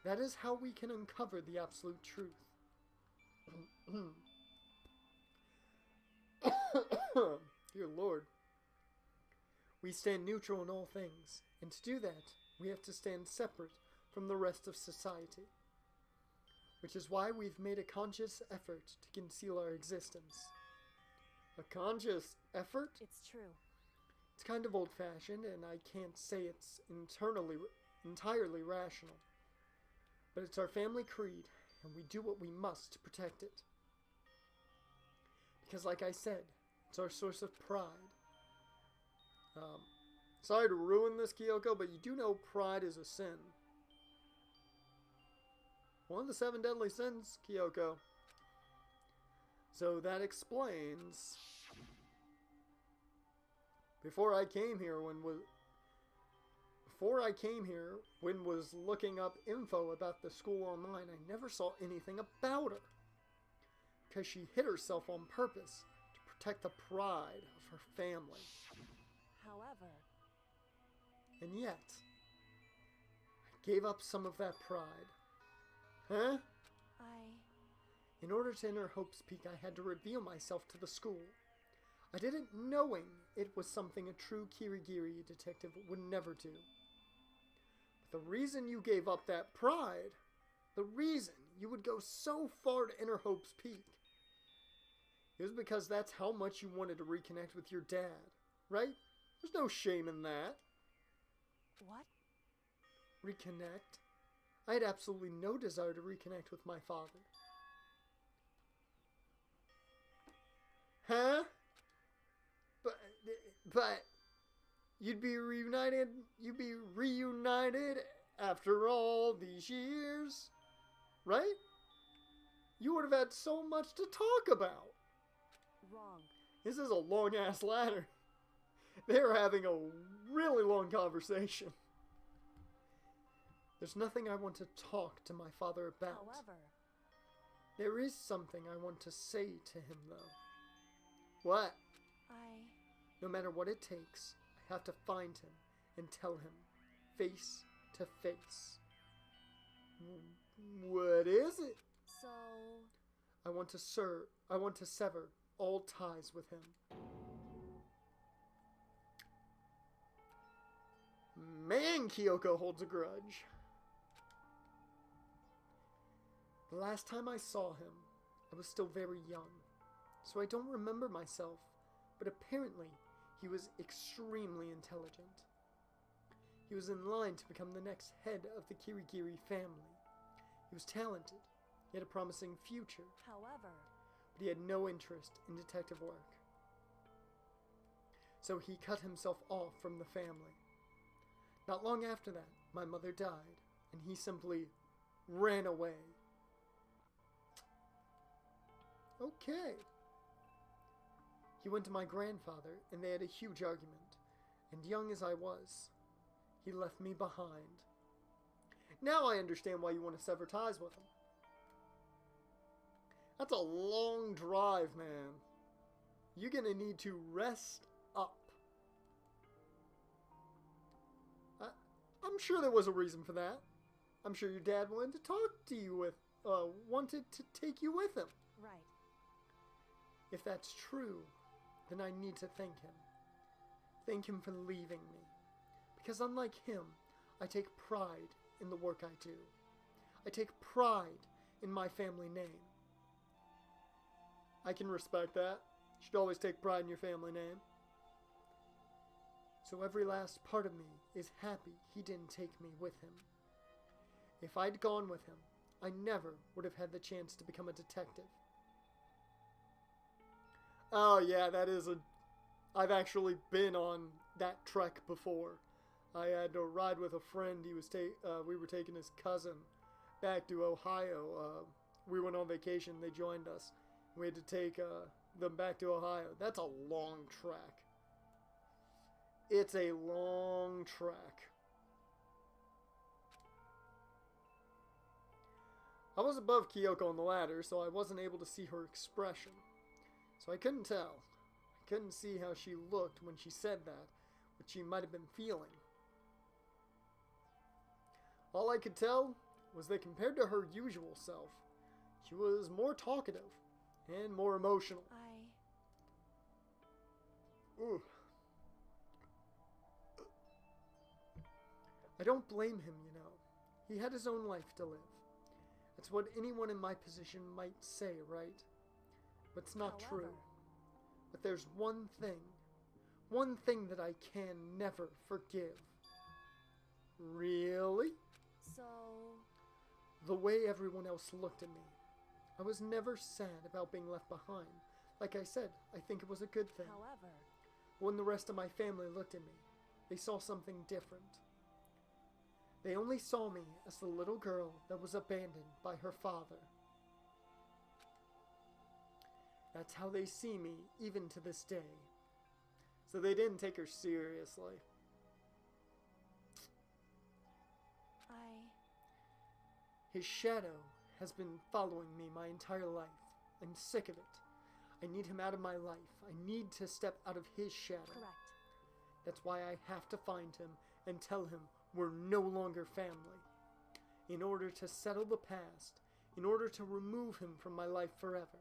That is how we can uncover the absolute truth. Dear Lord. We stand neutral in all things, and to do that, we have to stand separate from the rest of society. Which is why we've made a conscious effort to conceal our existence. A conscious effort? It's true. It's kind of old-fashioned, and I can't say it's entirely rational. But it's our family creed, and we do what we must to protect it. Because like I said, it's our source of pride. Sorry to ruin this, Kyoko, but you do know pride is a sin. One of the 7 deadly sins, Kyoko. So that explains... Before I came here, when was looking up info about the school online, I never saw anything about her. Because she hid herself on purpose to protect the pride of her family. However... And yet, I gave up some of that pride. Huh? In order to enter Hope's Peak, I had to reveal myself to the school. I did it knowing it was something a true Kirigiri detective would never do. But the reason you gave up that pride, the reason you would go so far to enter Hope's Peak, it was because that's how much you wanted to reconnect with your dad, right? There's no shame in that. What? Reconnect? I had absolutely no desire to reconnect with my father. Huh? But you'd be reunited After all these years, right? You would have had so much to talk about. Wrong. This is a long-ass ladder. They're having a really long conversation. There's nothing I want to talk to my father about. However, There is something I want to say to him, though. What? No matter what it takes, I have to find him and tell him, face to face. What is it? So... I want to sever all ties with him. Man, Kyoko holds a grudge. The last time I saw him, I was still very young, so I don't remember myself, but apparently he was extremely intelligent. He was in line to become the next head of the Kirigiri family. He was talented, he had a promising future, However, but he had no interest in detective work. So he cut himself off from the family. Not long after that, my mother died, and he simply ran away. Okay. He went to my grandfather, and they had a huge argument, and young as I was, he left me behind. Now I understand why you want to sever ties with him. That's a long drive, man. You're gonna need to rest up. I'm sure there was a reason for that. I'm sure your dad wanted to talk to you wanted to take you with him. right. If that's true, then I need to thank him. Thank him for leaving me. Because unlike him, I take pride in the work I do. I take pride in my family name. I can respect that. You should always take pride in your family name. So every last part of me is happy he didn't take me with him. If I'd gone with him, I never would have had the chance to become a detective. Oh yeah, I've actually been on that trek before. I had to ride with a friend. We were taking his cousin back to Ohio. We went on vacation. They joined us. We had to take them back to Ohio. That's a long trek. It's a long trek. I was above Kyoko on the ladder, so I wasn't able to see her expression. So I couldn't tell. I couldn't see how she looked when she said that, what she might have been feeling. All I could tell was that compared to her usual self, she was more talkative and more emotional. Ooh. I don't blame him, you know. He had his own life to live. That's what anyone in my position might say, right? But it's not true. But there's one thing that I can never forgive. Really? So... The way everyone else looked at me. I was never sad about being left behind. Like I said, I think it was a good thing. However... When the rest of my family looked at me, they saw something different. They only saw me as the little girl that was abandoned by her father. That's how they see me, even to this day. So they didn't take her seriously. His shadow has been following me my entire life. I'm sick of it. I need him out of my life. I need to step out of his shadow. Correct. That's why I have to find him and tell him we're no longer family. In order to settle the past, in order to remove him from my life forever.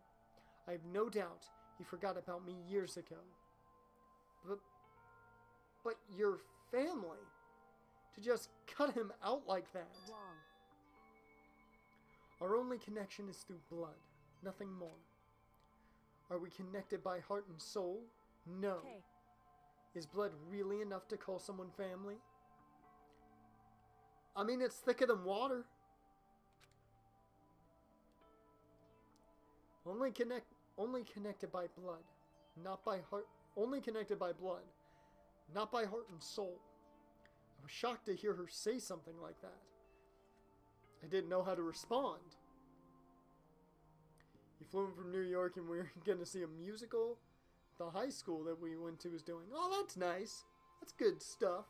I have no doubt he forgot about me years ago. But your family? To just cut him out like that? Wrong. Our only connection is through blood, nothing more. Are we connected by heart and soul? No. Okay. Is blood really enough to call someone family? I mean, it's thicker than water. Only connected by blood, not by heart. Only connected by blood, not by heart and soul. I was shocked to hear her say something like that. I didn't know how to respond. He flew in from New York and we were going to see a musical the high school that we went to was doing. Oh, that's nice. That's good stuff.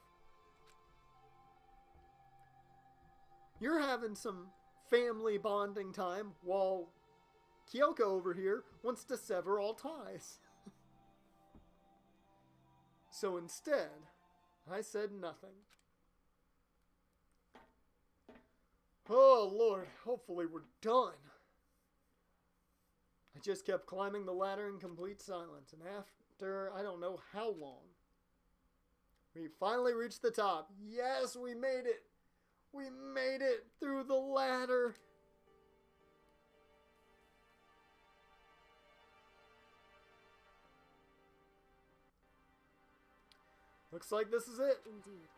You're having some family bonding time while Kyoko over here wants to sever all ties. So instead, I said nothing. Oh, Lord, hopefully we're done. I just kept climbing the ladder in complete silence, and after I don't know how long, we finally reached the top. Yes, we made it! We made it through the ladder! Looks like this is it. Indeed.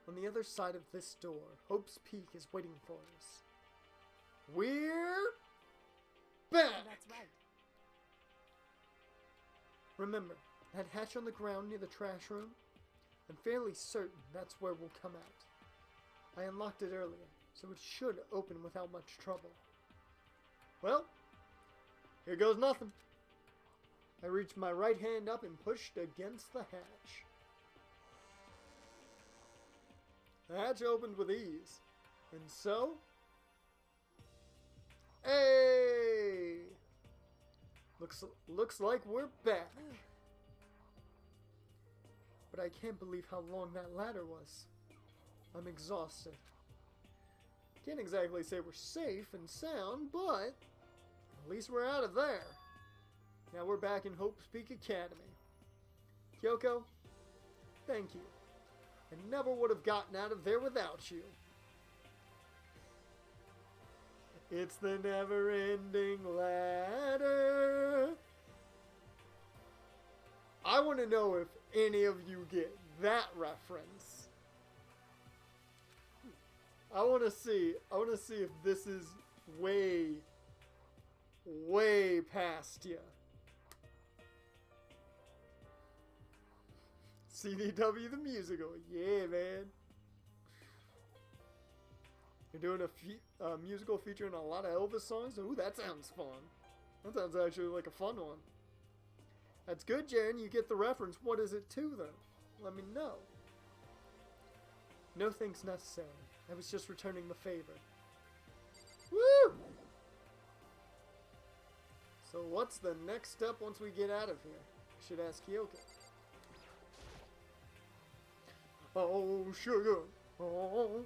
On the other side of this door, Hope's Peak is waiting for us. We're back! That's right. Remember, that hatch on the ground near the trash room? I'm fairly certain that's where we'll come out. I unlocked it earlier, so it should open without much trouble. Well, here goes nothing. I reached my right hand up and pushed against the hatch. The hatch opened with ease, and so... Hey! Looks like we're back. But I can't believe how long that ladder was. I'm exhausted. Can't exactly say we're safe and sound, but at least we're out of there. Now we're back in Hope's Peak Academy. Kyoko, thank you. I never would have gotten out of there without you. It's the never-ending ladder. I want to know if any of you get that reference. I want to see if this is way past you. CDW the musical, yeah, man. You're doing a musical featuring a lot of Elvis songs? Ooh, that sounds fun. That sounds actually like a fun one. That's good, Jaren. You get the reference. What is it to, though? Let me know. No thanks necessary. I was just returning the favor. Woo! So what's the next step once we get out of here? I should ask Kyoko. Oh, sugar. Oh.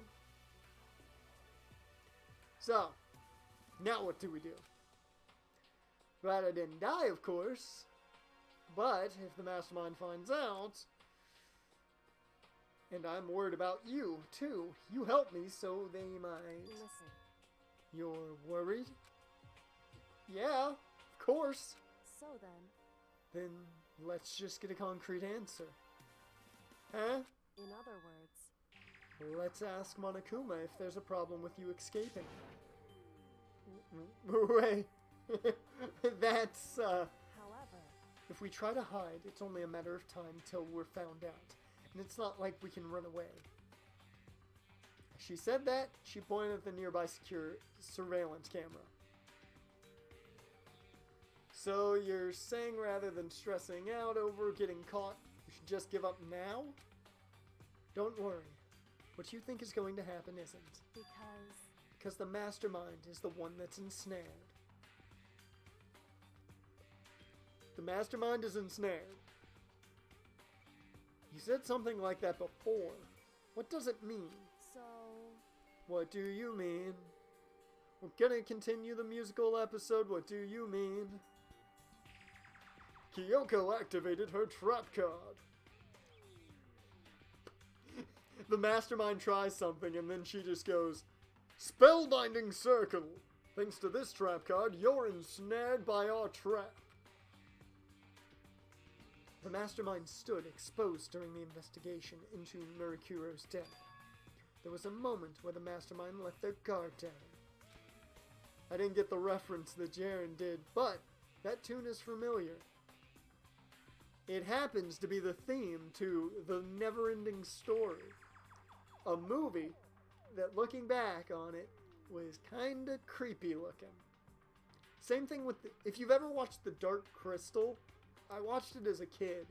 So, now what do we do? Glad I didn't die, of course. But if the Mastermind finds out, and I'm worried about you, too, you help me, so they might... Listen. You're worried? Yeah, of course. So then... Then let's just get a concrete answer. Huh? In other words... Let's ask Monokuma if there's a problem with you escaping. Wait. That's, However... If we try to hide, it's only a matter of time till we're found out. And it's not like we can run away. She said that, she pointed at the nearby secure surveillance camera. So you're saying rather than stressing out over getting caught, you should just give up now? Don't worry. What you think is going to happen isn't. Because the Mastermind is the one that's ensnared. The Mastermind is ensnared. You said something like that before. What does it mean? So... What do you mean? We're gonna continue the musical episode. What do you mean? Kyoko activated her trap card. The Mastermind tries something and then she just goes, Spellbinding Circle! Thanks to this trap card, you're ensnared by our trap. The Mastermind stood exposed during the investigation into Murakuro's death. There was a moment where the Mastermind let their guard down. I didn't get the reference that Jaren did, but that tune is familiar. it happens to be the theme to The Never-Ending Story. A movie that, looking back on it, was kinda creepy looking. Same thing with if you've ever watched The Dark Crystal, I watched it as a kid.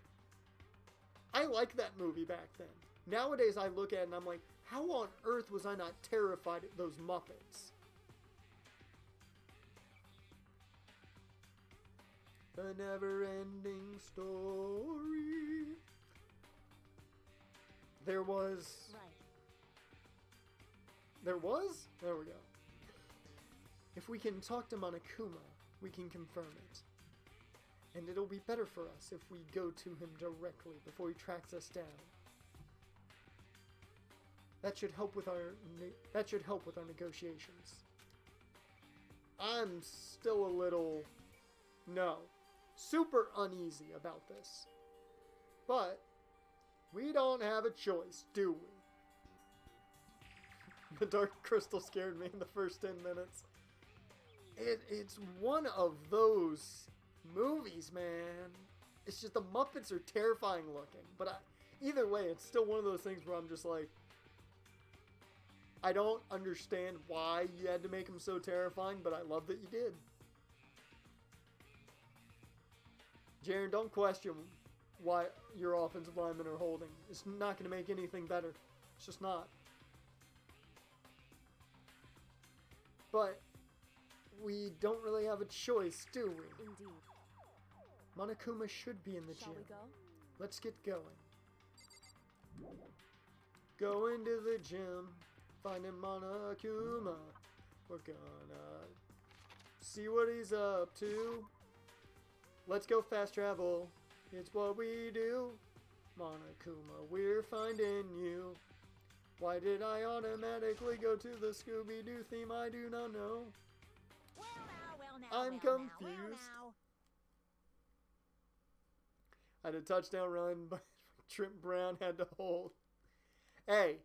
I liked that movie back then. Nowadays I look at it and I'm like, how on earth was I not terrified of those Muppets? A never-ending story. There was... Right. There was? There we go. If we can talk to Monokuma, we can confirm it. And it'll be better for us if we go to him directly before he tracks us down. That should help with our negotiations. I'm still a little super uneasy about this. But we don't have a choice, do we? The Dark Crystal scared me in the first 10 minutes. It's one of those movies, man. It's just the Muppets are terrifying looking. But either way, it's still one of those things where I'm just like, I don't understand why you had to make them so terrifying, but I love that you did. Jaren, don't question why your offensive linemen are holding. It's not going to make anything better. It's just not. But we don't really have a choice, do we? Indeed. Monokuma should be in the Shall gym. we go? Let's get going. Go into the gym, finding Monokuma. We're gonna see what he's up to. Let's go fast travel. It's what we do. Monokuma, we're finding you. Why did I automatically go to the Scooby-Doo theme? I do not know. Well now, I'm confused. I had a touchdown run, but Trent Brown had to hold. Hey,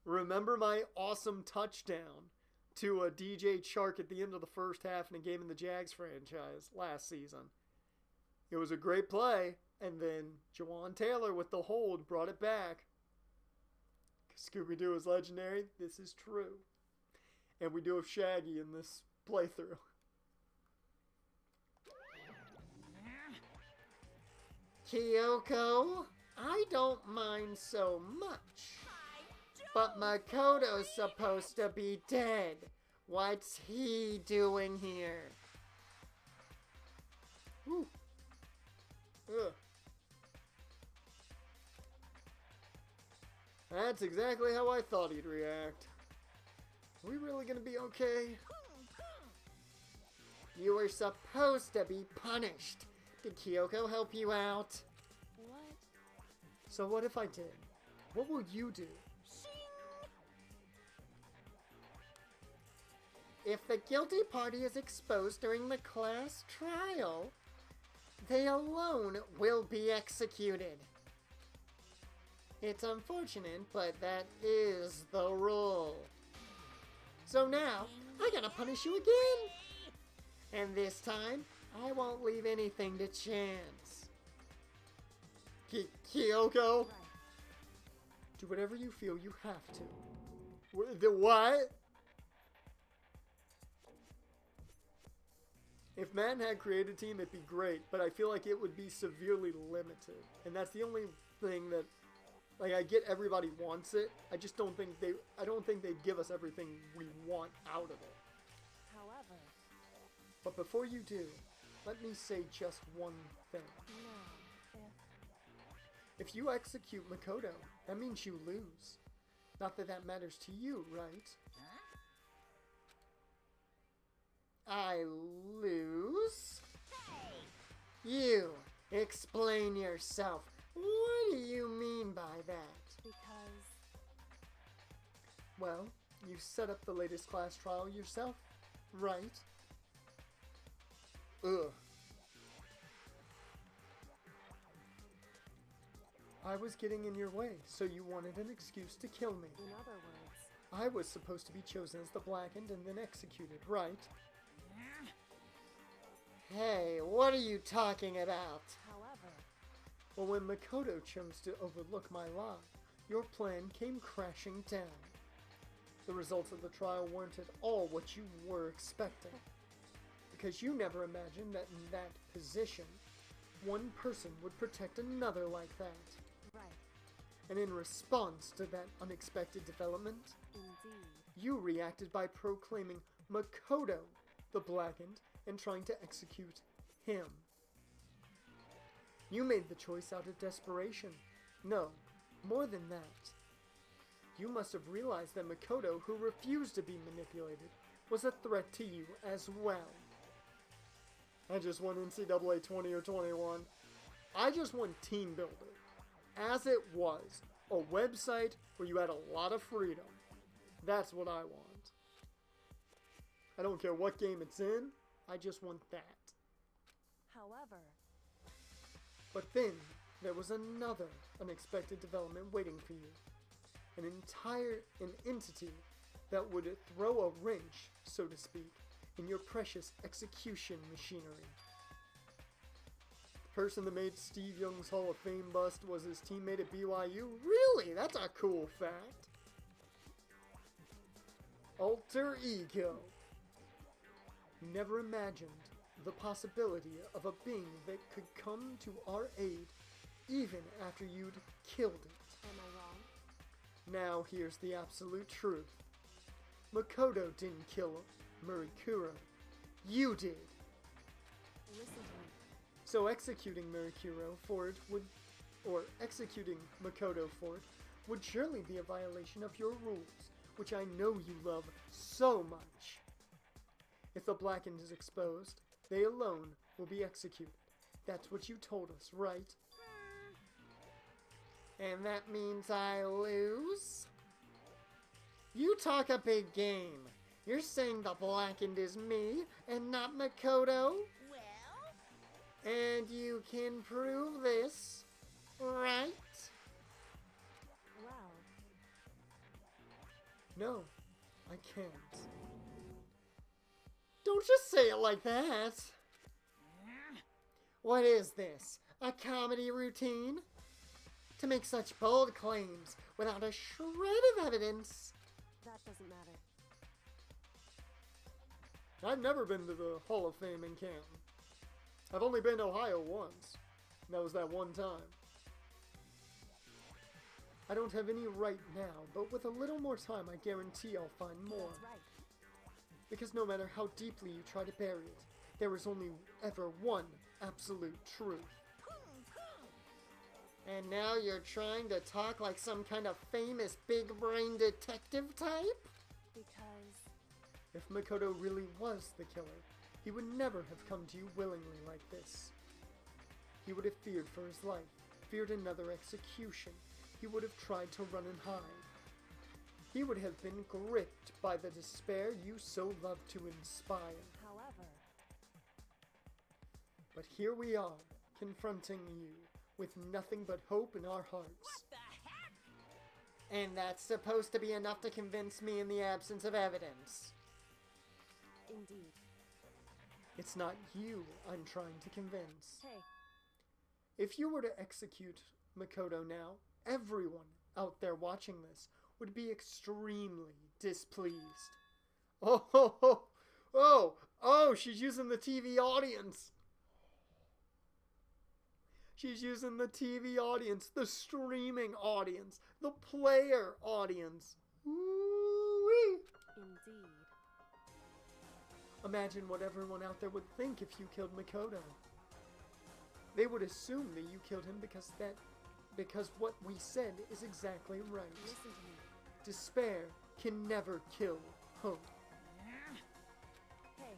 remember my awesome touchdown to a DJ Chark at the end of the first half in a game in the Jags franchise last season? It was a great play, and then Jawan Taylor with the hold brought it back. Scooby-Doo is legendary. This is true. And we do have Shaggy in this playthrough. Kyoko, I don't mind so much. But Makoto's supposed to be dead. What's he doing here? Whew. Ugh. That's exactly how I thought he'd react. Are we really gonna be okay? You were supposed to be punished. Did Kyoko help you out? What? So what if I did? What will you do? If the guilty party is exposed during the class trial, they alone will be executed. It's unfortunate, but that is the rule. So now, I gotta punish you again. And this time, I won't leave anything to chance. Kyoko? Right. Do whatever you feel you have to. The what? If Madden had created a team, it'd be great, but I feel like it would be severely limited. And that's the only thing that, like, I get everybody wants it. I just don't think they'd give us everything we want out of it. However, But before you do, let me say just one thing. no. If you execute Makoto, that means you lose. Not that that matters to you, right? I lose? You, explain yourself. What do you mean by that? Because Well, you set up the latest class trial yourself, right? Ugh. I was getting in your way, so you wanted an excuse to kill me. in other words, I was supposed to be chosen as the Blackened and then executed, right? Hey, what are you talking about? however, Well, when Makoto chose to overlook my lie, your plan came crashing down. The results of the trial weren't at all what you were expecting. Because you never imagined that in that position, one person would protect another like that. Right. And in response to that unexpected development, Indeed. you reacted by proclaiming Makoto the Blackened and trying to execute him. You made the choice out of desperation. No, more than that. You must have realized that Makoto, who refused to be manipulated, was a threat to you as well. I just want NCAA 20 or 21. I just want Team Builder. As it was, a website where you had a lot of freedom. That's what I want. I don't care what game it's in, I just want that. However, But then, there was another unexpected development waiting for you. An entity that would throw a wrench, so to speak, in your precious execution machinery. The person that made Steve Young's Hall of Fame bust was his teammate at BYU? Really? That's a cool fact. Alter Ego. Never imagined the possibility of a being that could come to our aid even after you'd killed it. am I wrong? Now here's the absolute truth. Makoto didn't kill Murikuro. You did. Listen to me. So executing Murikuro for it would, or executing Makoto for it, would surely be a violation of your rules, which I know you love so much. If the Blackened is exposed, they alone will be executed. That's what you told us, right? And that means I lose? You talk a big game. You're saying the Blackened is me and not Makoto? Well, And you can prove this, right? Well, No, I can't. Don't just say it like that. What is this? A comedy routine? To make such bold claims without a shred of evidence? that doesn't matter. I've never been to the Hall of Fame in Canton. I've only been to Ohio once. And that was that one time. I don't have any right now, but with a little more time, I guarantee I'll find more. That's right. Because no matter how deeply you try to bury it, there is only ever one absolute truth. And now you're trying to talk like some kind of famous big-brain detective type? Because If Makoto really was the killer, he would never have come to you willingly like this. He would have feared for his life, feared another execution. He would have tried to run and hide. He would have been gripped by the despair you so love to inspire. however, But here we are, confronting you, with nothing but hope in our hearts. the heck? And that's supposed to be enough to convince me in the absence of evidence. indeed. It's not you I'm trying to convince. Hey, If you were to execute Makoto now, everyone out there watching this would be extremely displeased. Oh, she's using the TV audience. She's using the TV audience, the streaming audience, the player audience. Ooh-wee. indeed. Imagine what everyone out there would think if you killed Makoto. They would assume that you killed him because what we said is exactly right. Listen to me. Despair can never kill hope. Hey,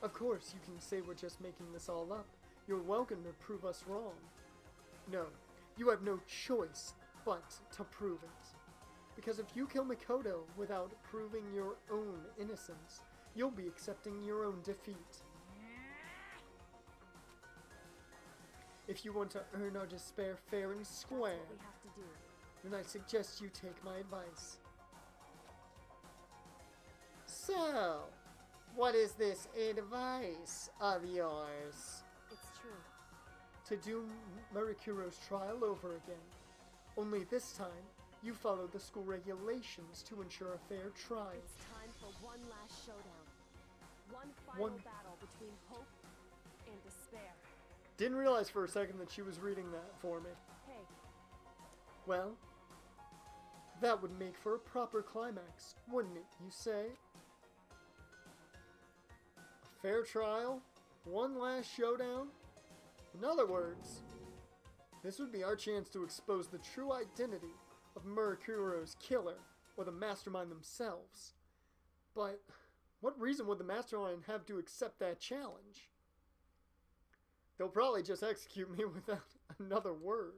Of course, you can say we're just making this all up. You're welcome to prove us wrong. No, you have no choice but to prove it. Because if you kill Makoto without proving your own innocence, you'll be accepting your own defeat. If you want to earn our despair fair and that's square, what we have to do. then I suggest you take my advice. So, what is this advice of yours? It's true. to do Murakuro's trial over again. Only this time, you follow the school regulations to ensure a fair trial. It's time for one last showdown. One final battle between hope and despair. Didn't realize for a second that she was reading that for me. Hey, Well, that would make for a proper climax, wouldn't it, you say? A fair trial? One last showdown? In other words, this would be our chance to expose the true identity of Murakuro's killer, or the Mastermind themselves. But what reason would the Mastermind have to accept that challenge? They'll probably just execute me without another word.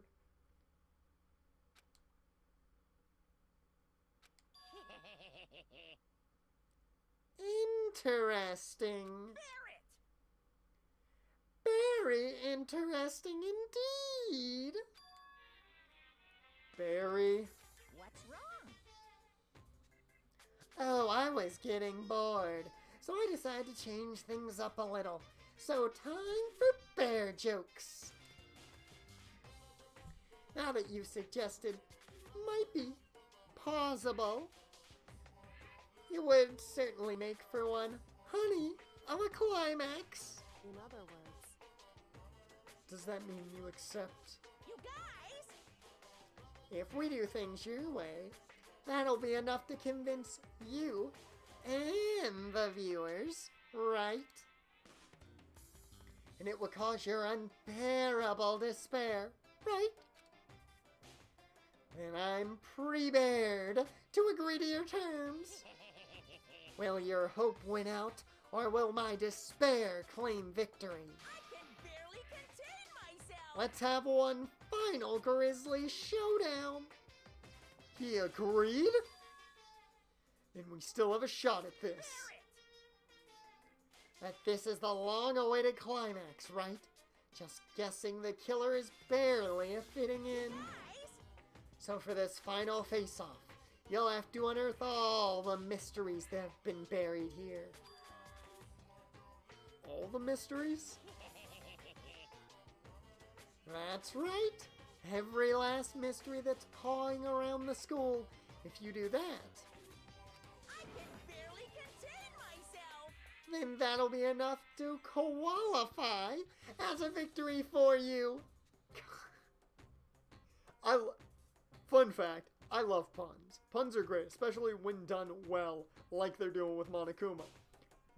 Interesting. Very interesting indeed. Barry. What's wrong? Oh, I was getting bored, so I decided to change things up a little. So time for bear jokes. Now that you've suggested might be possible, it would certainly make for one honey of a climax. in other words, Does that mean you accept? You guys! If we do things your way, that'll be enough to convince you and the viewers, right? And it will cause your unbearable despair, right? Then I'm prepared to agree to your terms. Will your hope win out, or will my despair claim victory? I can barely contain myself! Let's have one final grisly showdown. He agreed? Then we still have a shot at this. That this is the long-awaited climax, right? Just guessing the killer is barely fitting in. So for this final face-off, you'll have to unearth all the mysteries that have been buried here. All the mysteries? That's right. Every last mystery that's pawing around the school. If you do that, I can barely contain myself! then that'll be enough to qualify as a victory for you. Fun fact, I love puns. Puns are great, especially when done well, like they're doing with Monokuma.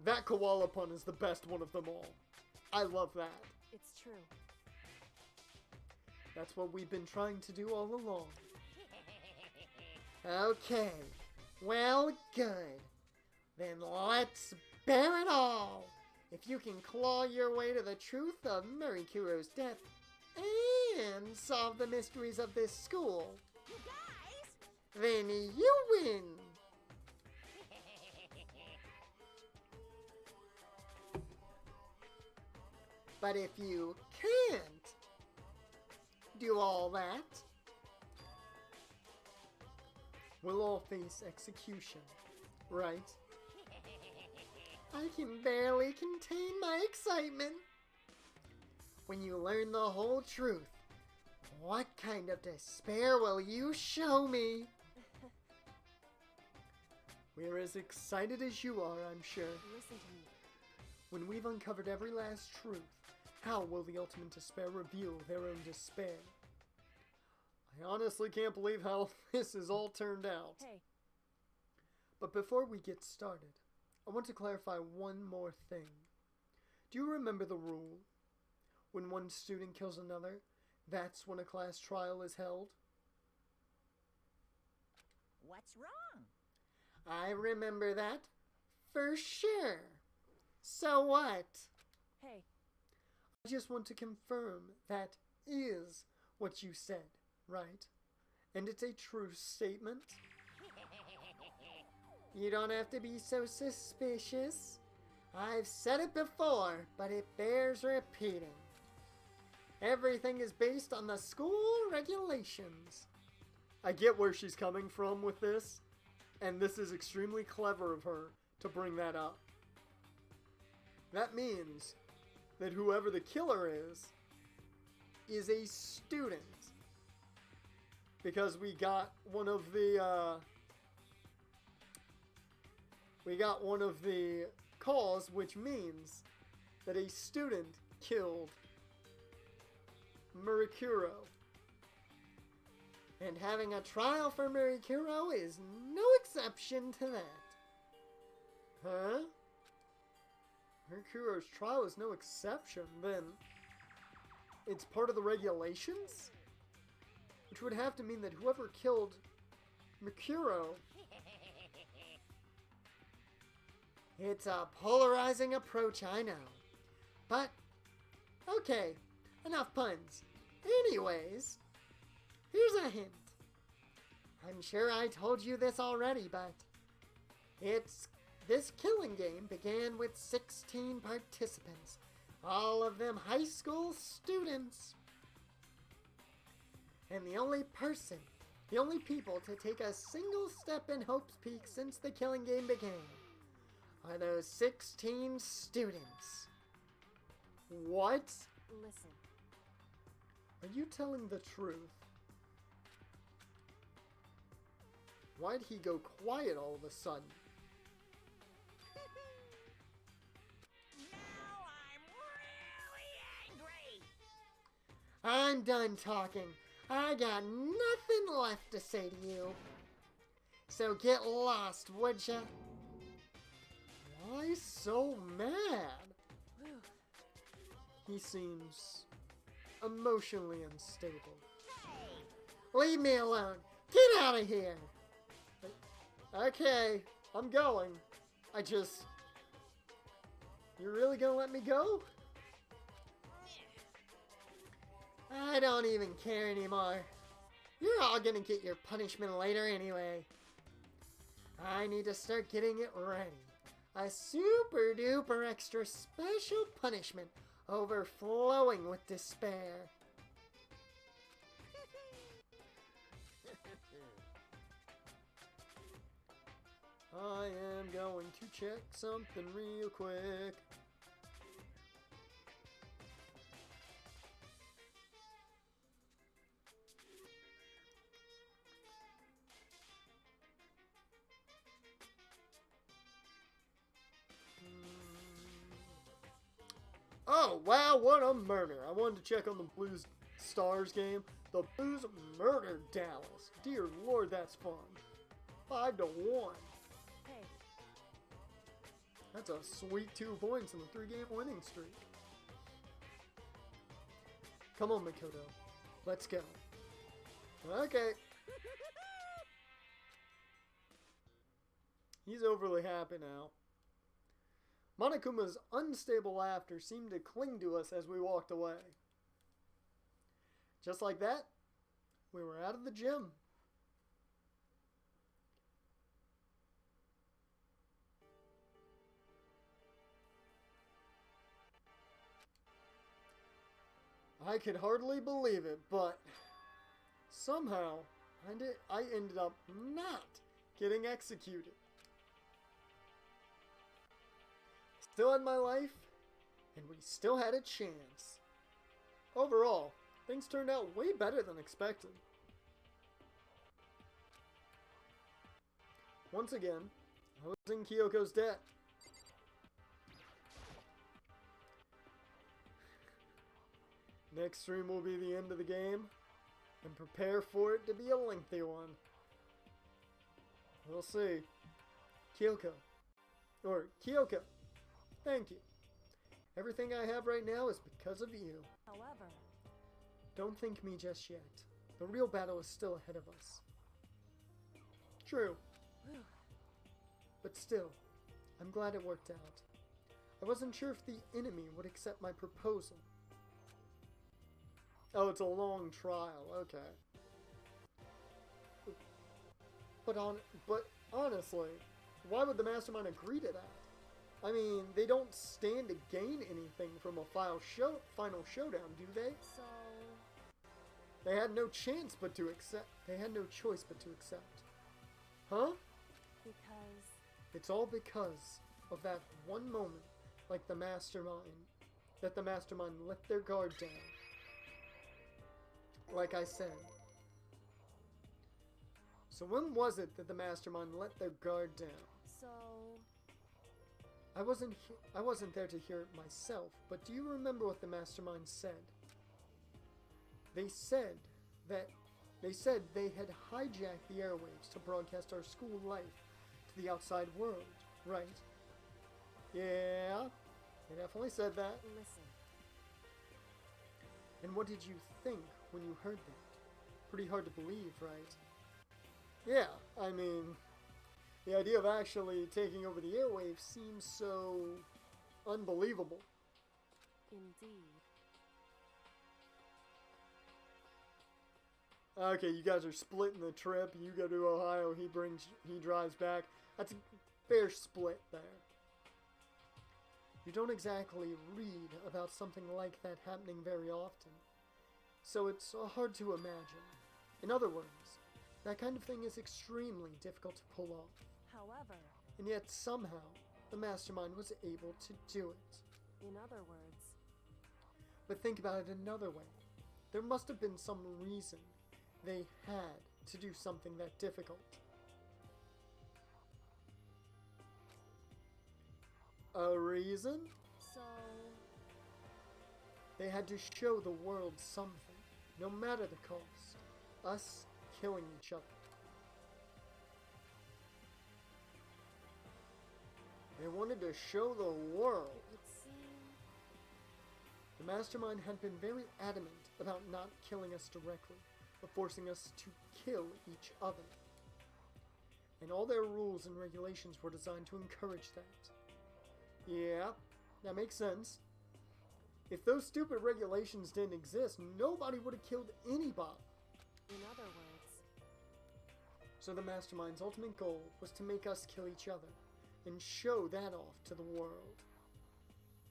That koala pun is the best one of them all. I love that. it's true. That's what we've been trying to do all along. Okay, well, good. Then let's bear it all. If you can claw your way to the truth of Murakuro's death and solve the mysteries of this school, You guys! then you win. But if you can't do all that, we'll all face execution, right? I can barely contain my excitement. When you learn the whole truth, what kind of despair will you show me? We're as excited as you are, I'm sure. Listen to me. When we've uncovered every last truth, how will the ultimate despair reveal their own despair? I honestly can't believe how this has all turned out. Hey, But before we get started, I want to clarify one more thing. Do you remember the rule? When one student kills another, that's when a class trial is held? What's wrong? I remember that for sure. So what? hey, I just want to confirm that is what you said, right? And it's a true statement. You don't have to be so suspicious. I've said it before, but it bears repeating. Everything is based on the school regulations. I get where she's coming from with this, and this is extremely clever of her to bring that up. That means that whoever the killer is, is a student. Because we got one of the calls, which means that a student killed Murikuro. And having a trial for Murikuro is no exception to that. Huh? Murikuro's trial is no exception, then it's part of the regulations? Which would have to mean that whoever killed Murikuro... It's a polarizing approach, I know. But, okay, enough puns. Anyways, here's a hint. I'm sure I told you this already, but this killing game began with 16 participants, all of them high school students. And the only people to take a single step in Hope's Peak since the killing game began are those 16 students. What? Listen. Are you telling the truth? Why'd he go quiet all of a sudden? Now I'm really angry. I'm done talking. I got nothing left to say to you. So get lost, would ya? Why so mad? He seems emotionally unstable. Leave me alone. Get out of here. Okay, I'm going. You're really gonna let me go? I don't even care anymore. You're all gonna get your punishment later anyway. I need to start getting it ready. A super duper extra special punishment overflowing with despair. I am going to check something real quick. Oh, wow, what a murder. I wanted to check on the Blues Stars game. The Blues murdered Dallas. Dear Lord, that's fun. 5-1. Hey. That's a sweet 2 points in the 3-game winning streak. Come on, Makoto. Let's go. Okay. He's overly happy now. Monokuma's unstable laughter seemed to cling to us as we walked away. Just like that, we were out of the gym. I could hardly believe it, but somehow I ended up not getting executed. Still had my life, and we still had a chance. Overall, things turned out way better than expected. Once again, I was in Kyoko's debt. Next stream will be the end of the game, and prepare for it to be a lengthy one. We'll see. Kyoko. Thank you. Everything I have right now is because of you. However, don't thank me just yet. The real battle is still ahead of us. True. But still, I'm glad it worked out. I wasn't sure if the enemy would accept my proposal. Oh, it's a long trial. Okay. But honestly, why would the Mastermind agree to that? I mean, they don't stand to gain anything from a final showdown, do they? so... They had no chance but to accept. They had no choice but to accept. Huh? Because... It's all because of that one moment, like the Mastermind, that the Mastermind let their guard down. like I said. So when was it that the Mastermind let their guard down? So, I wasn't there to hear it myself, but do you remember what the Mastermind said? They said they had hijacked the airwaves to broadcast our school life to the outside world, right? Yeah, they definitely said that. listen. And what did you think when you heard that? Pretty hard to believe, right? Yeah, I mean, the idea of actually taking over the airwaves seems so unbelievable. Indeed. Okay, you guys are splitting the trip. You go to Ohio, he drives back. That's a fair split there. You don't exactly read about something like that happening very often, so it's hard to imagine. In other words, that kind of thing is extremely difficult to pull off. However, And yet somehow, the Mastermind was able to do it. in other words, But think about it another way. There must have been some reason they had to do something that difficult. A reason? so, They had to show the world something, no matter the cost. Us killing each other. They wanted to show the world. it would seem. The Mastermind had been very adamant about not killing us directly, but forcing us to kill each other. And all their rules and regulations were designed to encourage that. Yeah, that makes sense. If those stupid regulations didn't exist, nobody would have killed anybody. In other words, So the Mastermind's ultimate goal was to make us kill each other and show that off to the world.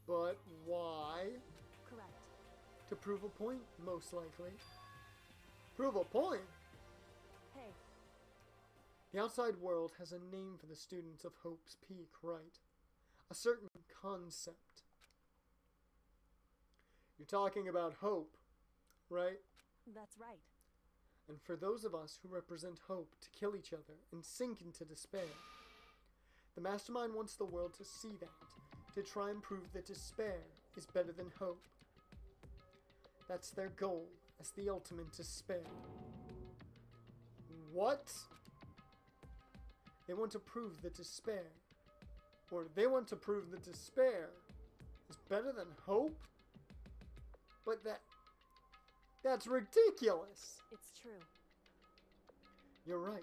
But why? correct. To prove a point, most likely. Prove a point? Hey, The outside world has a name for the students of Hope's Peak, right? A certain concept. You're talking about hope, right? that's right. And for those of us who represent hope to kill each other and sink into despair, the Mastermind wants the world to see that, to try and prove that despair is better than hope. That's their goal as the ultimate despair. What? They want to prove that despair, or they want to prove that despair is better than hope? But that's ridiculous! It's true. You're right.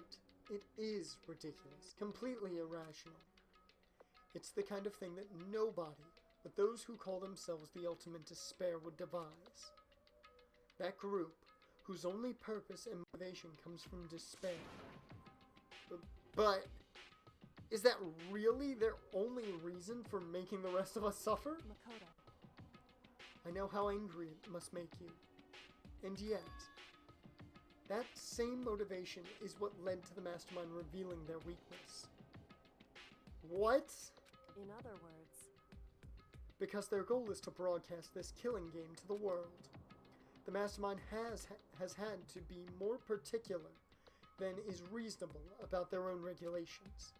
It is ridiculous. Completely irrational. It's the kind of thing that nobody but those who call themselves the ultimate despair would devise. That group, whose only purpose and motivation comes from despair. But is that really their only reason for making the rest of us suffer? Makoto, I know how angry it must make you. And yet, that same motivation is what led to the Mastermind revealing their weakness. What? in other words, Because their goal is to broadcast this killing game to the world. The Mastermind has had to be more particular than is reasonable about their own regulations.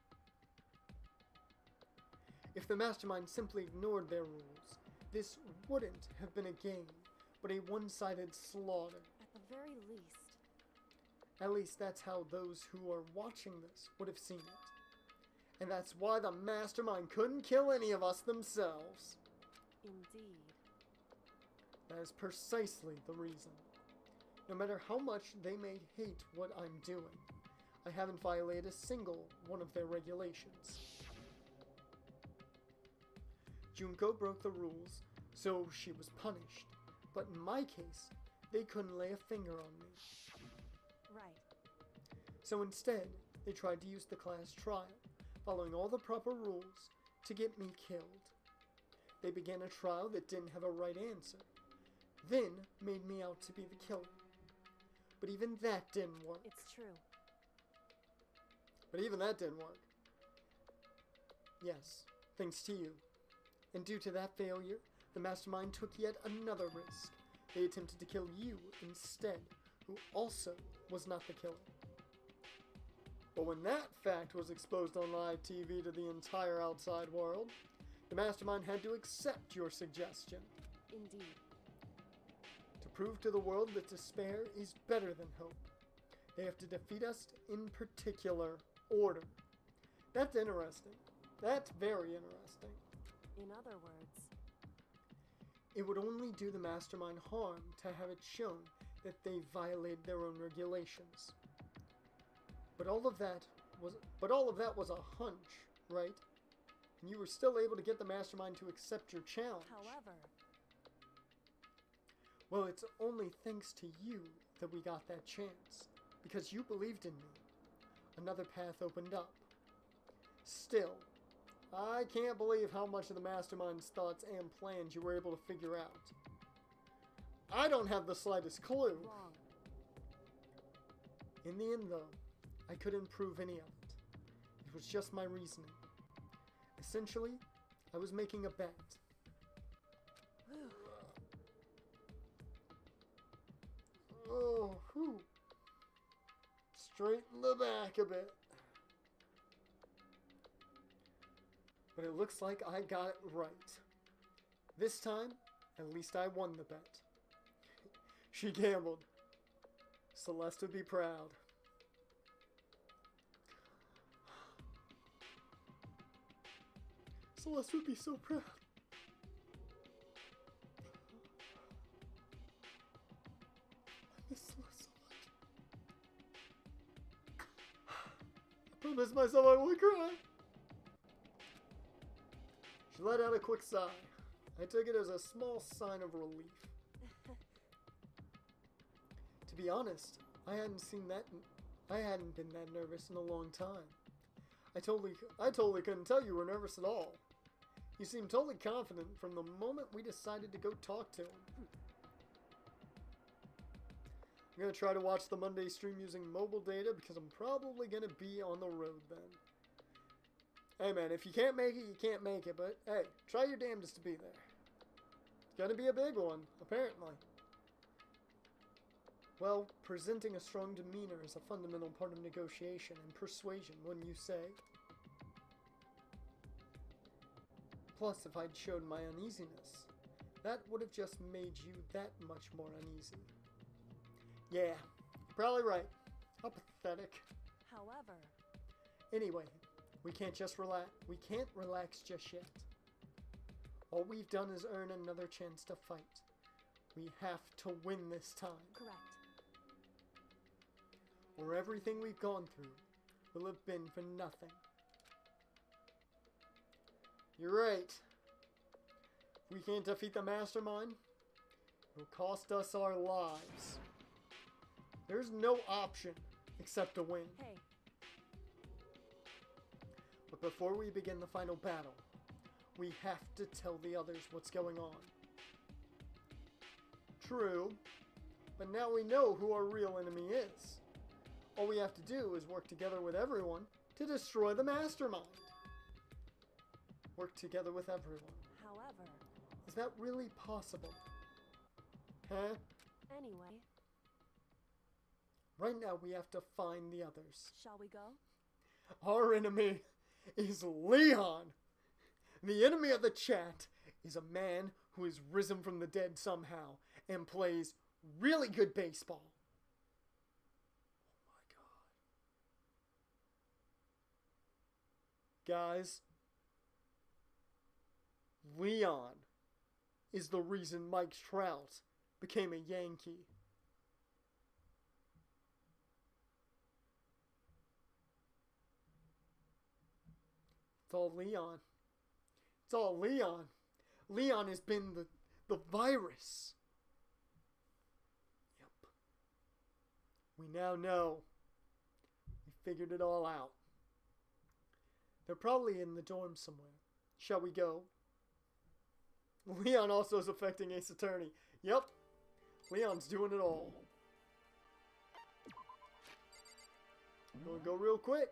If the Mastermind simply ignored their rules, this wouldn't have been a game, but a one-sided slaughter. at the very least, At least that's how those who are watching this would have seen it. And that's why the Mastermind couldn't kill any of us themselves. indeed. That is precisely the reason. No matter how much they may hate what I'm doing, I haven't violated a single one of their regulations. Junko broke the rules, so she was punished. But in my case, they couldn't lay a finger on me. Right. So instead, they tried to use the class trial, following all the proper rules, to get me killed. They began a trial that didn't have a right answer, then made me out to be the killer. But even that didn't work. It's true. But even that didn't work. Yes, thanks to you. And due to that failure, the Mastermind took yet another risk. They attempted to kill you instead, who also was not the killer. But when that fact was exposed on live TV to the entire outside world, the Mastermind had to accept your suggestion. Indeed. To prove to the world that despair is better than hope, they have to defeat us in particular order. That's interesting. That's very interesting. In other words, It would only do the Mastermind harm to have it shown that they violated their own regulations. But all of that was a hunch, right? And you were still able to get the Mastermind to accept your challenge. however, Well, it's only thanks to you that we got that chance. Because you believed in me. Another path opened up. Still, I can't believe how much of the Mastermind's thoughts and plans you were able to figure out. I don't have the slightest clue. wrong. In the end, though, I couldn't prove any of it. It was just my reasoning. Essentially, I was making a bet. Oh, whew. Straighten the back a bit. But it looks like I got it right. This time, at least I won the bet. She gambled. Celeste would be proud. Celeste would be so proud. I miss Celeste so much. I promised myself I wouldn't cry. She let out a quick sigh. I took it as a small sign of relief. To be honest, I hadn't been that nervous in a long time. I totally couldn't tell you were nervous at all. You seemed totally confident from the moment we decided to go talk to him. I'm gonna try to watch the Monday stream using mobile data because I'm probably gonna be on the road then. Hey man, if you can't make it, you can't make it, but hey, try your damnedest to be there. It's gonna be a big one, apparently. Well, presenting a strong demeanor is a fundamental part of negotiation and persuasion, wouldn't you say? Plus, if I'd showed my uneasiness, that would have just made you that much more uneasy. Yeah, probably right. How pathetic. However, Anyway, we can't relax just yet. All we've done is earn another chance to fight. We have to win this time. correct. Or everything we've gone through will have been for nothing. You're right. If we can't defeat the Mastermind, it'll cost us our lives. There's no option except to win. Hey, But before we begin the final battle, we have to tell the others what's going on. True, but now we know who our real enemy is. All we have to do is work together with everyone to destroy the Mastermind. Work together with everyone. however, Is that really possible? Huh? anyway, Right now we have to find the others. shall we go? Our enemy is Leon. The enemy of the chat is a man who has risen from the dead somehow and plays really good baseball. Oh my god. Guys, Leon is the reason Mike Trout became a Yankee. It's all Leon. It's all Leon. Leon has been the virus. Yep. We now know. We figured it all out. They're probably in the dorm somewhere. Shall we go? Leon also is affecting Ace Attorney. Yep. Leon's doing it all. Gonna go real quick.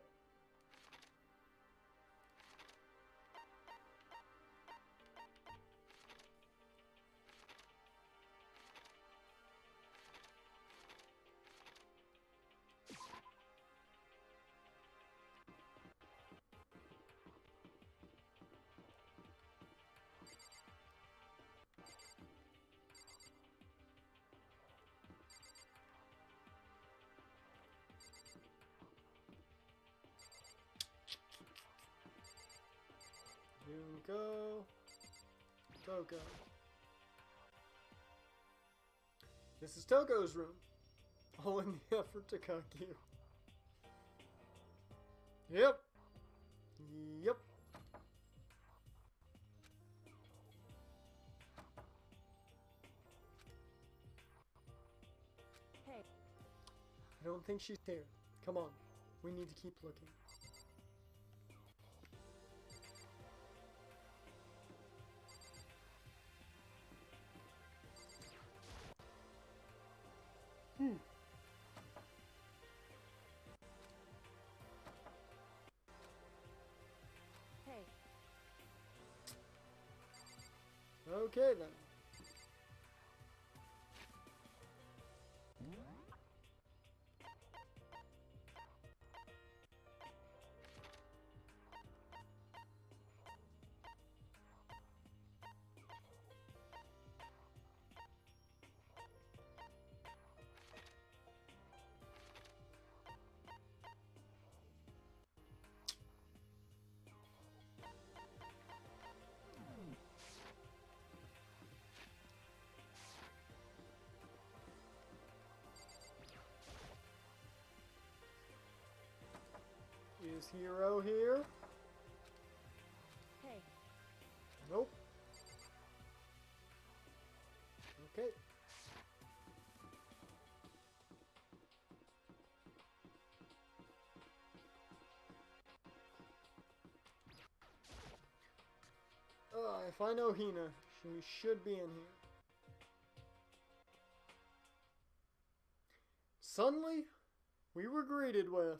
Zuko. Toko. This is Toko's room. All in the effort to cuck you. Yep. Yep. Hey. I don't think she's here. Come on. We need to keep looking. Hey. Okay then. Is Hero here? Hey. Nope. Okay. If I know Hina, she should be in here. Suddenly, we were greeted with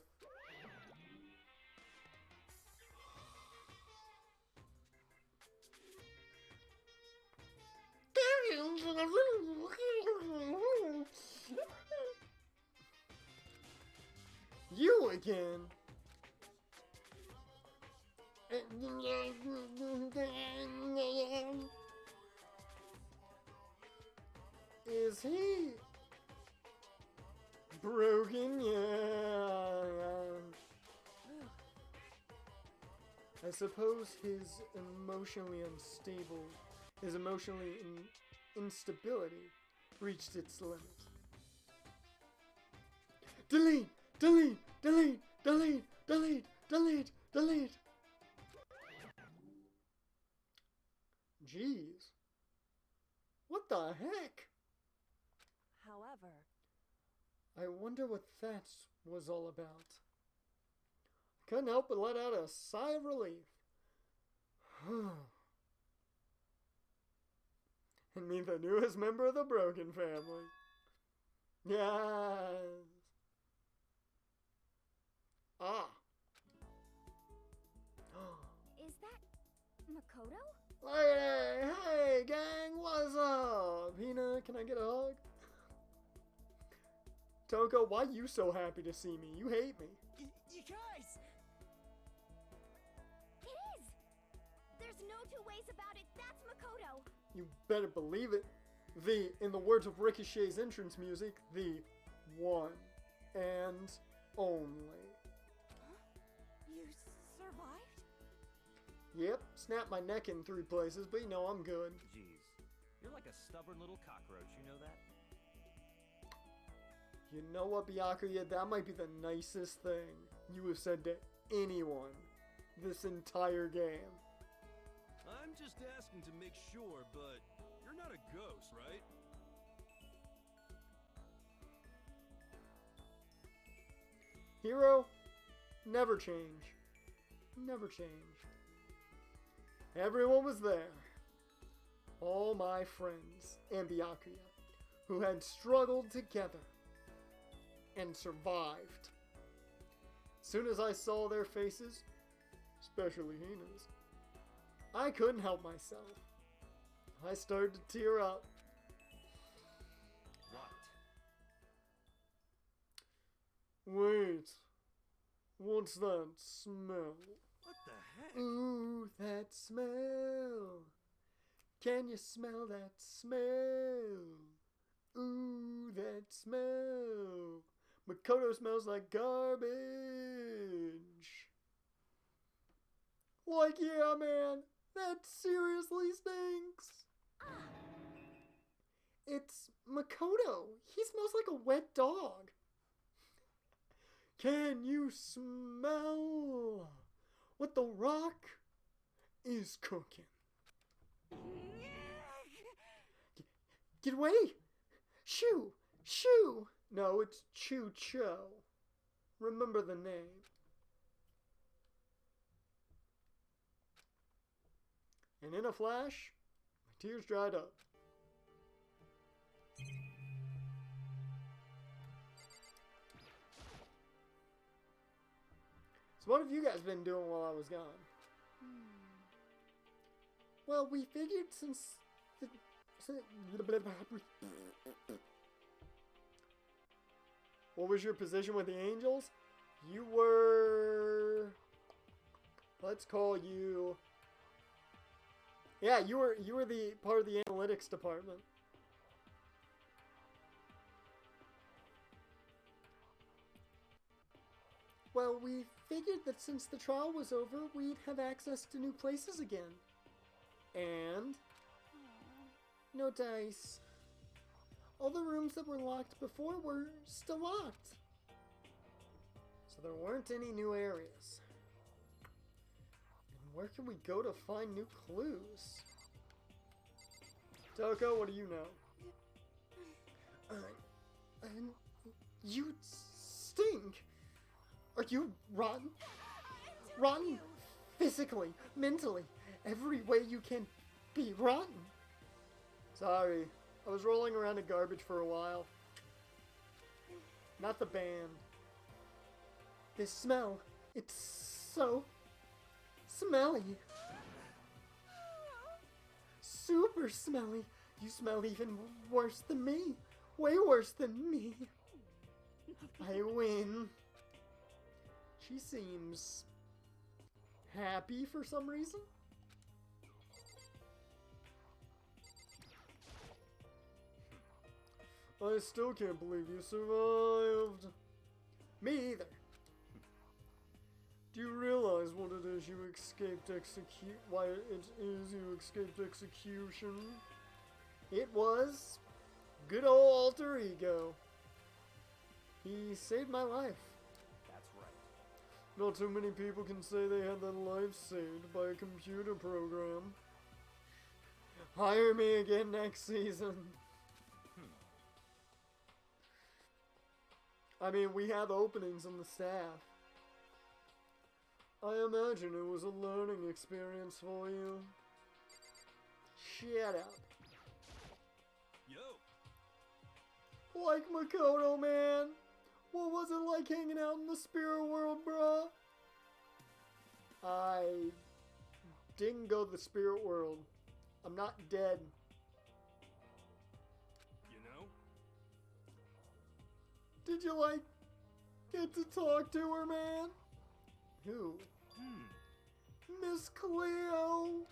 you again. Is he broken? Yeah. I suppose his emotionally instability reached its limit. Delete! Delete! Delete! Delete! Delete! Delete! Delete! Jeez. What the heck? However, I wonder what that was all about. Couldn't help but let out a sigh of relief. And me, the newest member of the Broken family. Yes. Ah. Is that Makoto? Hey, gang, what's up? Hina, can I get a hug? Toko, why you so happy to see me? You hate me. You guys! It is! There's no two ways about it. That's Makoto. You better believe it. In the words of Ricochet's entrance music, the one and only. You survived? Yep, snapped my neck in 3 places, but you know I'm good. Jeez, you're like a stubborn little cockroach, you know that? You know what, Byakuya? That might be the nicest thing you have said to anyone this entire game. I'm just asking to make sure, but you're not a ghost, right? Hero, never change. Never change. Everyone was there. All my friends and Byakuya, who had struggled together and survived. As soon as I saw their faces, especially Hina's, I couldn't help myself. I started to tear up. What? Wait, what's that smell? What the heck? Ooh, that smell. Can you smell that smell? Ooh, that smell. Makoto smells like garbage. Like, yeah, man, That seriously stinks. It's Makoto. He smells like a wet dog. Can you smell what the rock is cooking? Get away! Shoo! Shoo! No, it's Chu-Cho. Remember the name. And in a flash, my tears dried up. So what have you guys been doing while I was gone? Well, we figured since what was your position with the Angels? You were... Let's call you... Yeah, you were the part of the analytics department. Well, we figured that since the trial was over, we'd have access to new places again. And... no dice. All the rooms that were locked before were still locked. So there weren't any new areas. And where can we go to find new clues? Toko, what do you know? You stink. Are you rotten? Rotten physically, mentally, every way you can be rotten. Sorry, I was rolling around in garbage for a while. Not the band. This smell, it's so smelly. Super smelly. You smell even worse than me. Way worse than me. I win. She seems happy for some reason. I still can't believe you survived. Me either. Do you realize what it is you escaped why it is you escaped execution? It was good old alter ego. He saved my life. That's right. Not too many people can say they had their life saved by a computer program. Hire me again next season. I mean, we have openings on the staff. I imagine it was a learning experience for you. Shut up. Yo. Like Makoto, man. What was it like hanging out in the spirit world, bruh? I didn't go to the spirit world. I'm not dead. You know? Did you, like, get to talk to her, man? Who? Miss Cleo?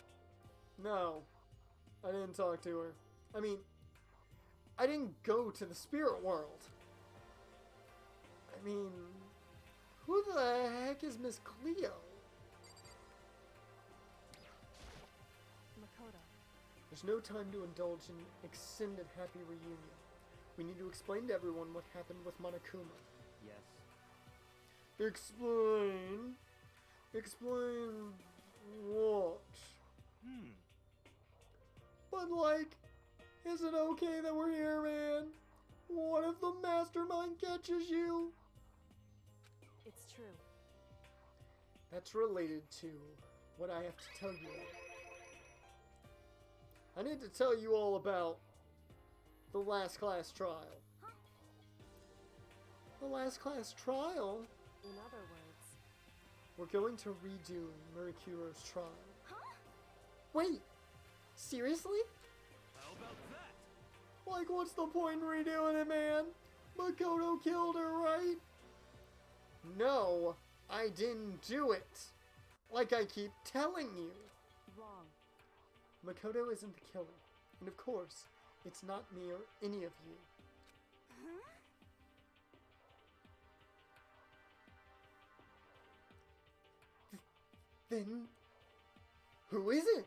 No, I didn't talk to her. I mean, I didn't go to the spirit world. I mean, who the heck is Miss Cleo? Makoto. There's no time to indulge in extended happy reunion. We need to explain to everyone what happened with Monokuma. Yes. Explain? Explain what? But like, is it okay that we're here, man? What if the Mastermind catches you? It's true. That's related to what I have to tell you. I need to tell you all about the last class trial. The last class trial? In other words, We're going to redo Murakuro's trial. Huh? Wait, seriously? How about that? Like, what's the point in redoing it, man? Makoto killed her, right? No, I didn't do it. Like I keep telling you. wrong. Makoto isn't the killer. And of course, it's not me or any of you. Then Who is it?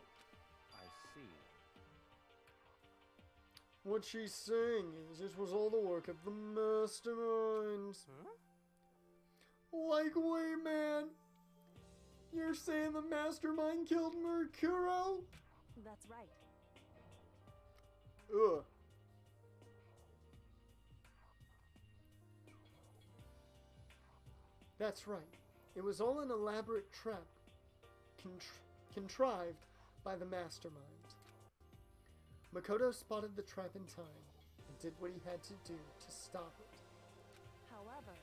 I see. What she's saying is it was all the work of the Mastermind. Huh? Like, wait, man. You're saying the Mastermind killed Mercuro? That's right. Ugh. That's right. It was all an elaborate trap contrived by the Mastermind. Makoto spotted the trap in time and did what he had to do to stop it. However,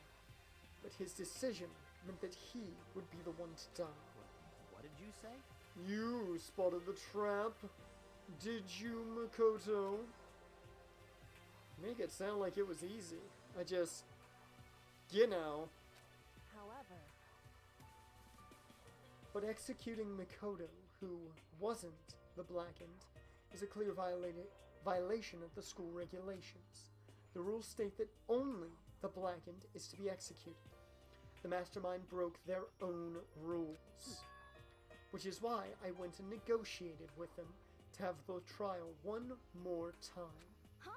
But his decision meant that he would be the one to die. What did you say? You spotted the trap, did you, Makoto? Make it sound like it was easy. I just, you know. however, But executing Makoto, who wasn't the Blackened, is a clear violation of the school regulations. The rules state that only the Blackened is to be executed. The Mastermind broke their own rules. Which is why I went and negotiated with them to have the trial one more time. Huh?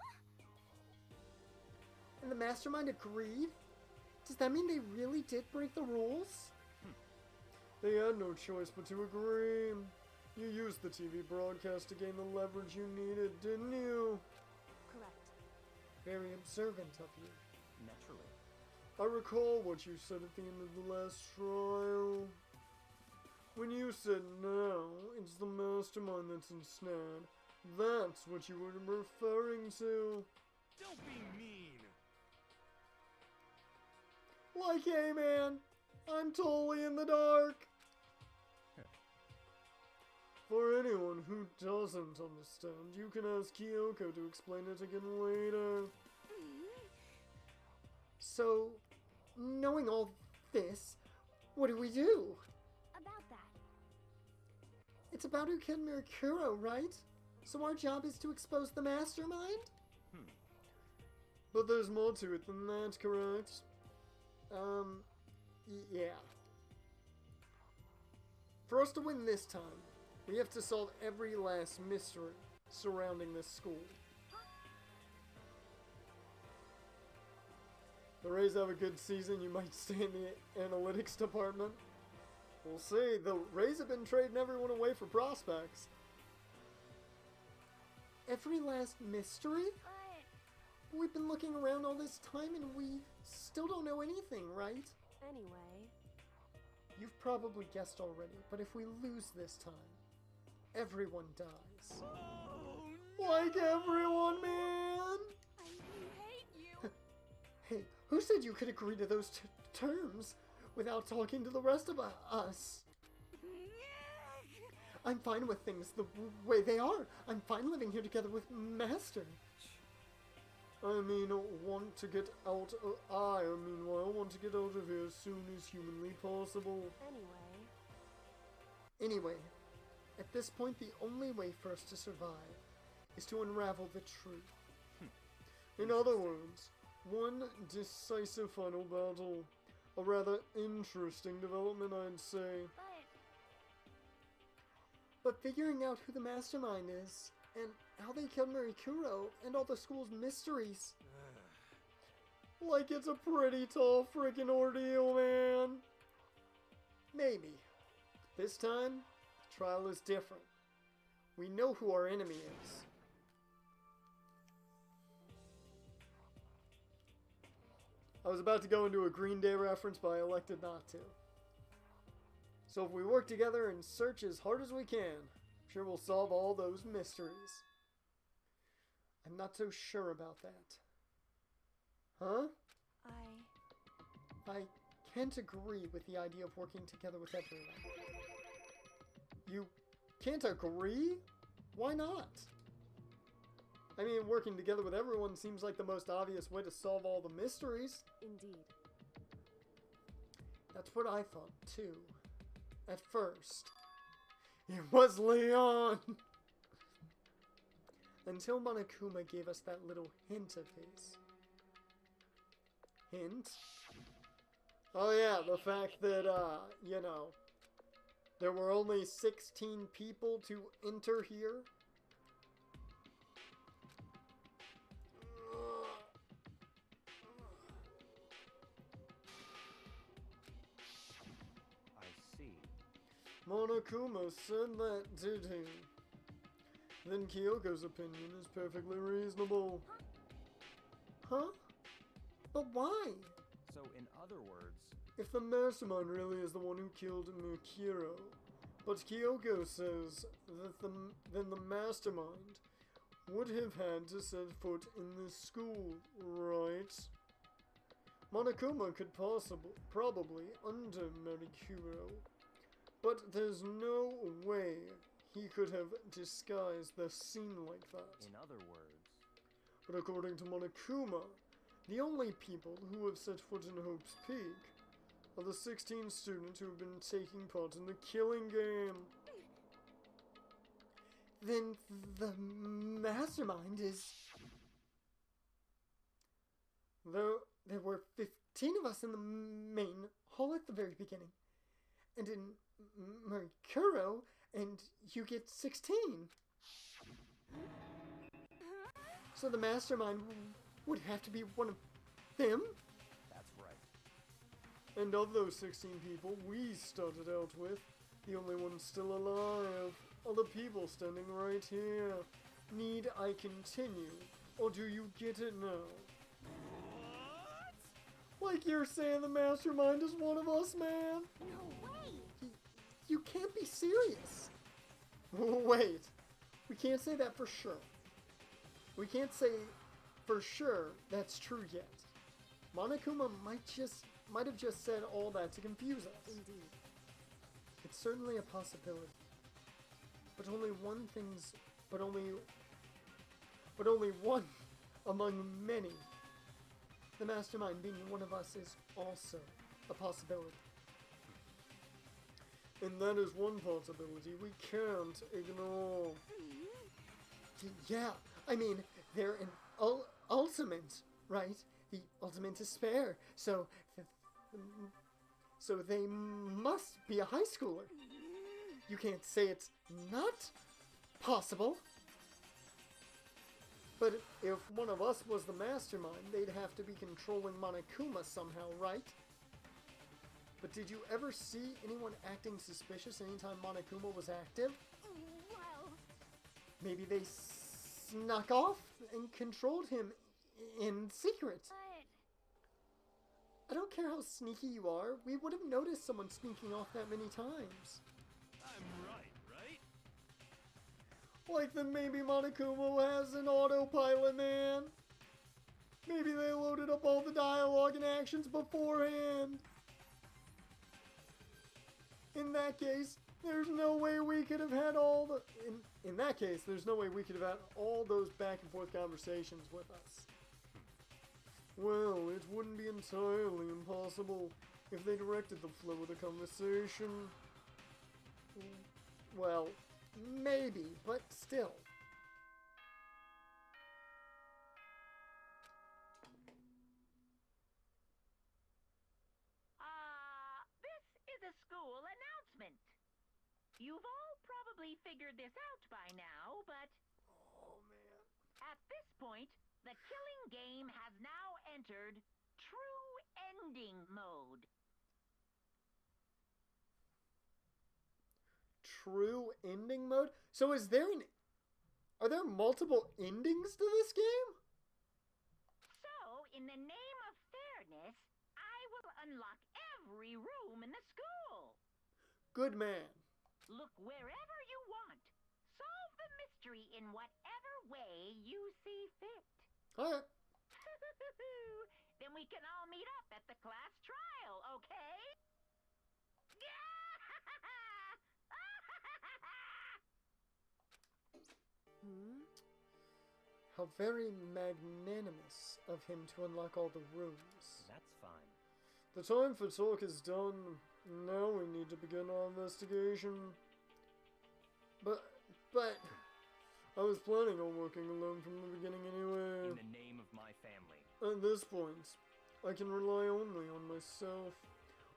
And the Mastermind agreed? Does that mean they really did break the rules? They had no choice but to agree. You used the TV broadcast to gain the leverage you needed, didn't you? correct. Very observant of you. Naturally. I recall what you said at the end of the last trial. When you said now, it's the Mastermind that's ensnared. That's what you were referring to. Don't be mean. Like, hey man, I'm totally in the dark. For anyone who doesn't understand, you can ask Kyoko to explain it again later. So, knowing all this, what do we do? About that. It's about who killed Mercuro, right? So our job is to expose the Mastermind? But there's more to it than that, correct? Yeah. For us to win this time, we have to solve every last mystery surrounding this school. The Rays have a good season, you might stay in the analytics department. We'll see. The Rays have been trading everyone away for prospects. Every last mystery? But We've been looking around all this time and we still don't know anything, right? Anyway, You've probably guessed already, but if we lose this time, everyone dies. Oh, Like everyone, man! I hate you. Hey, who said you could agree to those terms without talking to the rest of us? I'm fine with things the way they are. I'm fine living here together with Master. I mean, want to get out meanwhile, want to get out of here as soon as humanly possible. Anyway, at this point, the only way for us to survive is to unravel the truth. In other words, one decisive final battle. A rather interesting development, I'd say. But figuring out who the Mastermind is, and how they killed Mercuro, and all the school's mysteries. Like it's a pretty tall freaking ordeal, man. Maybe. But this time, the trial is different. We know who our enemy is. I was about to go into a Green Day reference, but I elected not to. So if we work together and search as hard as we can, I'm sure we'll solve all those mysteries. I'm not so sure about that. Huh? I can't agree with the idea of working together with everyone. You can't agree? Why not? I mean, working together with everyone seems like the most obvious way to solve all the mysteries. Indeed. That's what I thought, too. At first. It was Leon! Until Monokuma gave us that little hint of his. Hint? Oh yeah, the fact that, There were only 16 people to enter here? I see. Monokuma said that, did he? Then Kyoko's opinion is perfectly reasonable. Huh? But why? So, in other words, If the Mastermind really is the one who killed Mikiro, but Kyoko says that then the Mastermind would have had to set foot in this school, right? Monokuma could probably under Mikiro, but there's no way he could have disguised the scene like that. in other words, But according to Monokuma, the only people who have set foot in Hope's Peak are the 16 students who have been taking part in the killing game. Then the Mastermind is... Though there were 15 of us in the main hall at the very beginning, and in Mercuro, and you get 16. So the Mastermind would have to be one of them? that's right. And of those 16 people we started out with, the only ones still alive are the people standing right here. Need I continue, or do you get it now? Like you're saying the Mastermind is one of us, man? No way! You can't be serious. Wait, we can't say that for sure. We can't say for sure that's true yet. Monokuma might have just said all that to confuse us. Indeed. It's certainly a possibility. But only one among many. The Mastermind being one of us is also a possibility. And that is one possibility we can't ignore. Yeah, I mean, they're an ultimate, right? The ultimate despair. So they must be a high schooler. You can't say it's not possible. But if one of us was the Mastermind, they'd have to be controlling Monokuma somehow, right? But did you ever see anyone acting suspicious anytime Monokuma was active? Well, Maybe they snuck off and controlled him in secret. but... I don't care how sneaky you are, we would have noticed someone sneaking off that many times. I'm right, right? Like that maybe Monokuma has an autopilot, man. Maybe they loaded up all the dialogue and actions beforehand. In that case, there's no way we could have had all the... In that case, there's no way we could have had all those back and forth conversations with us. Well, it wouldn't be entirely impossible if they directed the flow of the conversation. Well, maybe, but still. This is a school announcement. You've all probably figured this out by now, but Oh, man. at this point, the killing game has now entered true ending mode. True ending mode? So are there multiple endings to this game? So, in the name of fairness, I will unlock every room in the school. Good man. Look wherever you want. Solve the mystery in whatever way you see fit. Alright. Then we can all meet up at the class trial, okay? How very magnanimous of him to unlock all the rooms. That's fine. The time for talk is done. Now we need to begin our investigation. But, I was planning on working alone from the beginning anyway. In the name of my family. At this point, I can rely only on myself.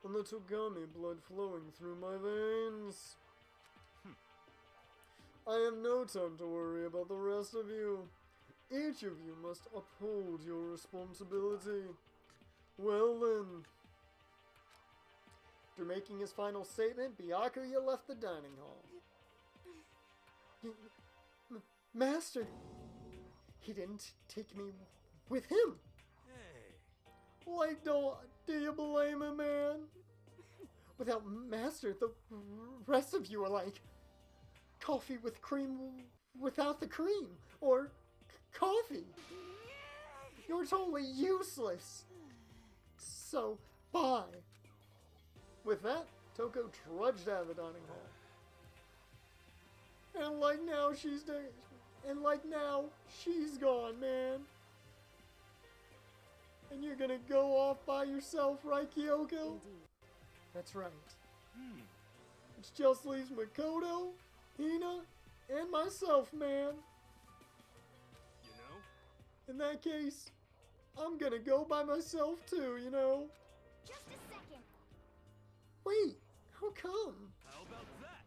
on the Togami, blood flowing through my veins. I have no time to worry about the rest of you. Each of you must uphold your responsibility. Well then. After making his final statement, Byakuya left the dining hall. Master, he didn't take me with him. Hey. Like, do you blame him, man? Without Master, the rest of you are like coffee with cream without the cream, or coffee. You're totally useless. So, bye. With that, Toko trudged out of the dining hall. And like now she's dead. And like now she's gone, man. And you're gonna go off by yourself, right, Kyoko? Indeed. That's right. It just leaves Makoto, Hina, and myself, man. You know? In that case, I'm gonna go by myself too, you know? Just a second. Wait, how come? How about that?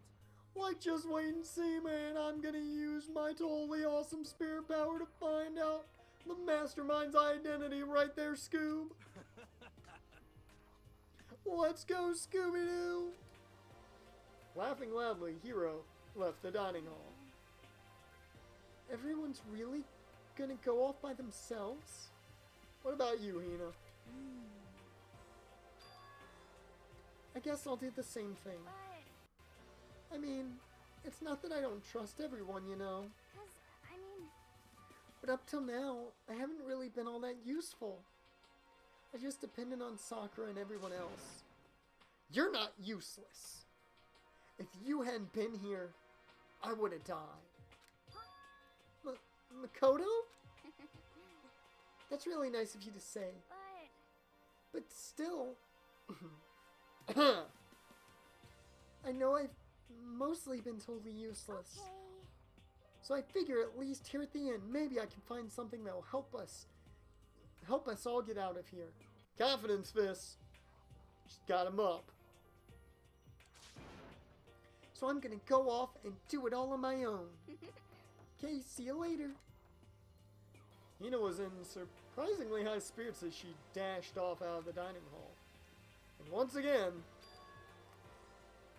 Like, just wait and see, man. I'm gonna use my totally awesome spirit power to find out the Mastermind's identity right there, Scoob. Let's go, Scooby-Doo! Laughing loudly, Hiro left the dining hall. Everyone's really gonna go off by themselves? What about you, Hina? I guess I'll do the same thing. But, I mean, it's not that I don't trust everyone, you know. But up till now, I haven't really been all that useful. I just depended on Sakura and everyone else. You're not useless. If you hadn't been here, I would have died. Makoto? That's really nice of you to say. But still... I know I've mostly been totally useless. okay. So I figure at least here at the end, maybe I can find something that'll help us all get out of here. Confidence fists. Just got him up. So I'm gonna go off and do it all on my own. Okay, see you later. Hina was in surprisingly high spirits as she dashed off out of the dining hall. And once again,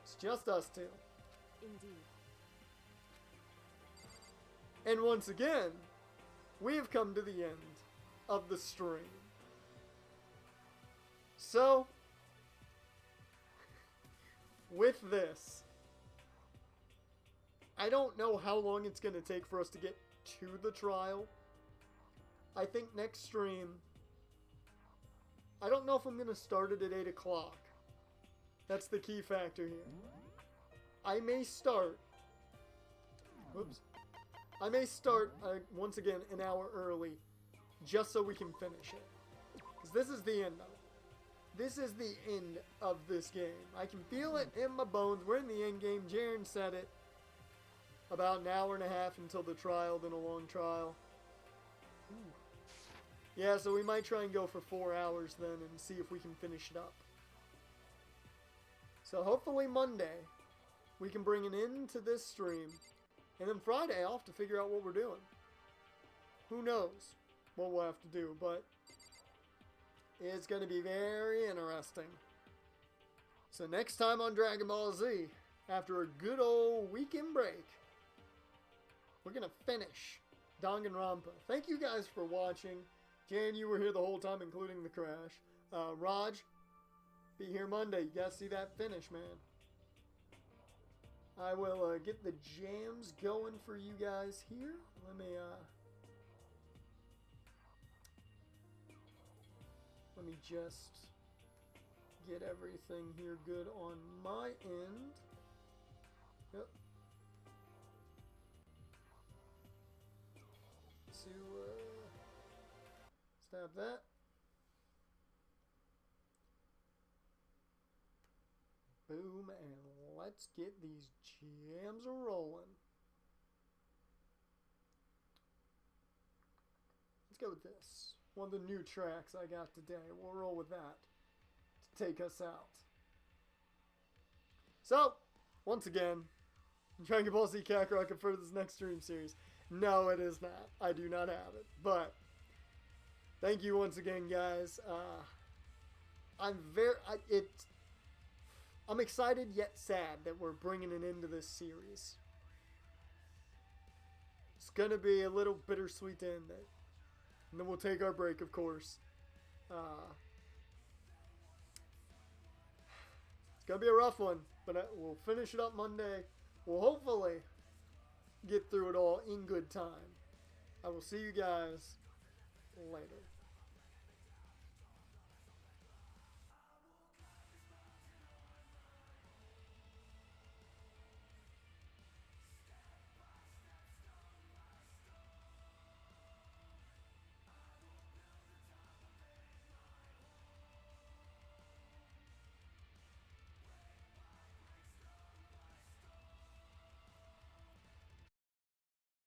it's just us two. Indeed. And once again, we have come to the end of the stream. So, with this, I don't know how long it's going to take for us to get to the trial. I think next stream, I don't know if I'm going to start it at 8 o'clock. That's the key factor here. I may start, once again, an hour early, just so we can finish it. Because this is the end of it. This is the end of this game. I can feel it in my bones. We're in the end game. Jaren said it. About an hour and a half until the trial, then a long trial. Ooh. Yeah, so we might try and go for 4 hours then and see if we can finish it up. So hopefully Monday, we can bring an end to this stream. And then Friday, I'll have to figure out what we're doing. Who knows what we'll have to do, but it's going to be very interesting. So next time on Dragon Ball Z, after a good old weekend break, we're going to finish Danganronpa. Thank you guys for watching. Jan, you were here the whole time, including the crash. Raj, be here Monday. You got to see that finish, man. I will get the jams going for you guys here. Let me just get everything here good on my end. Yep. To stab that. Boom, and let's get these jams rolling. Let's go with this. One of the new tracks I got today. We'll roll with that. take us out. So, once again, Dragon Ball Z Kakarot confirmed this next stream series. No, it is not. I do not have it. But, thank you once again, guys. I'm excited yet sad that we're bringing an end to this series. It's gonna be a little bittersweet to end it. And then we'll take our break, of course. It's gonna be a rough one, but we'll finish it up Monday. We'll hopefully get through it all in good time. I will see you guys later.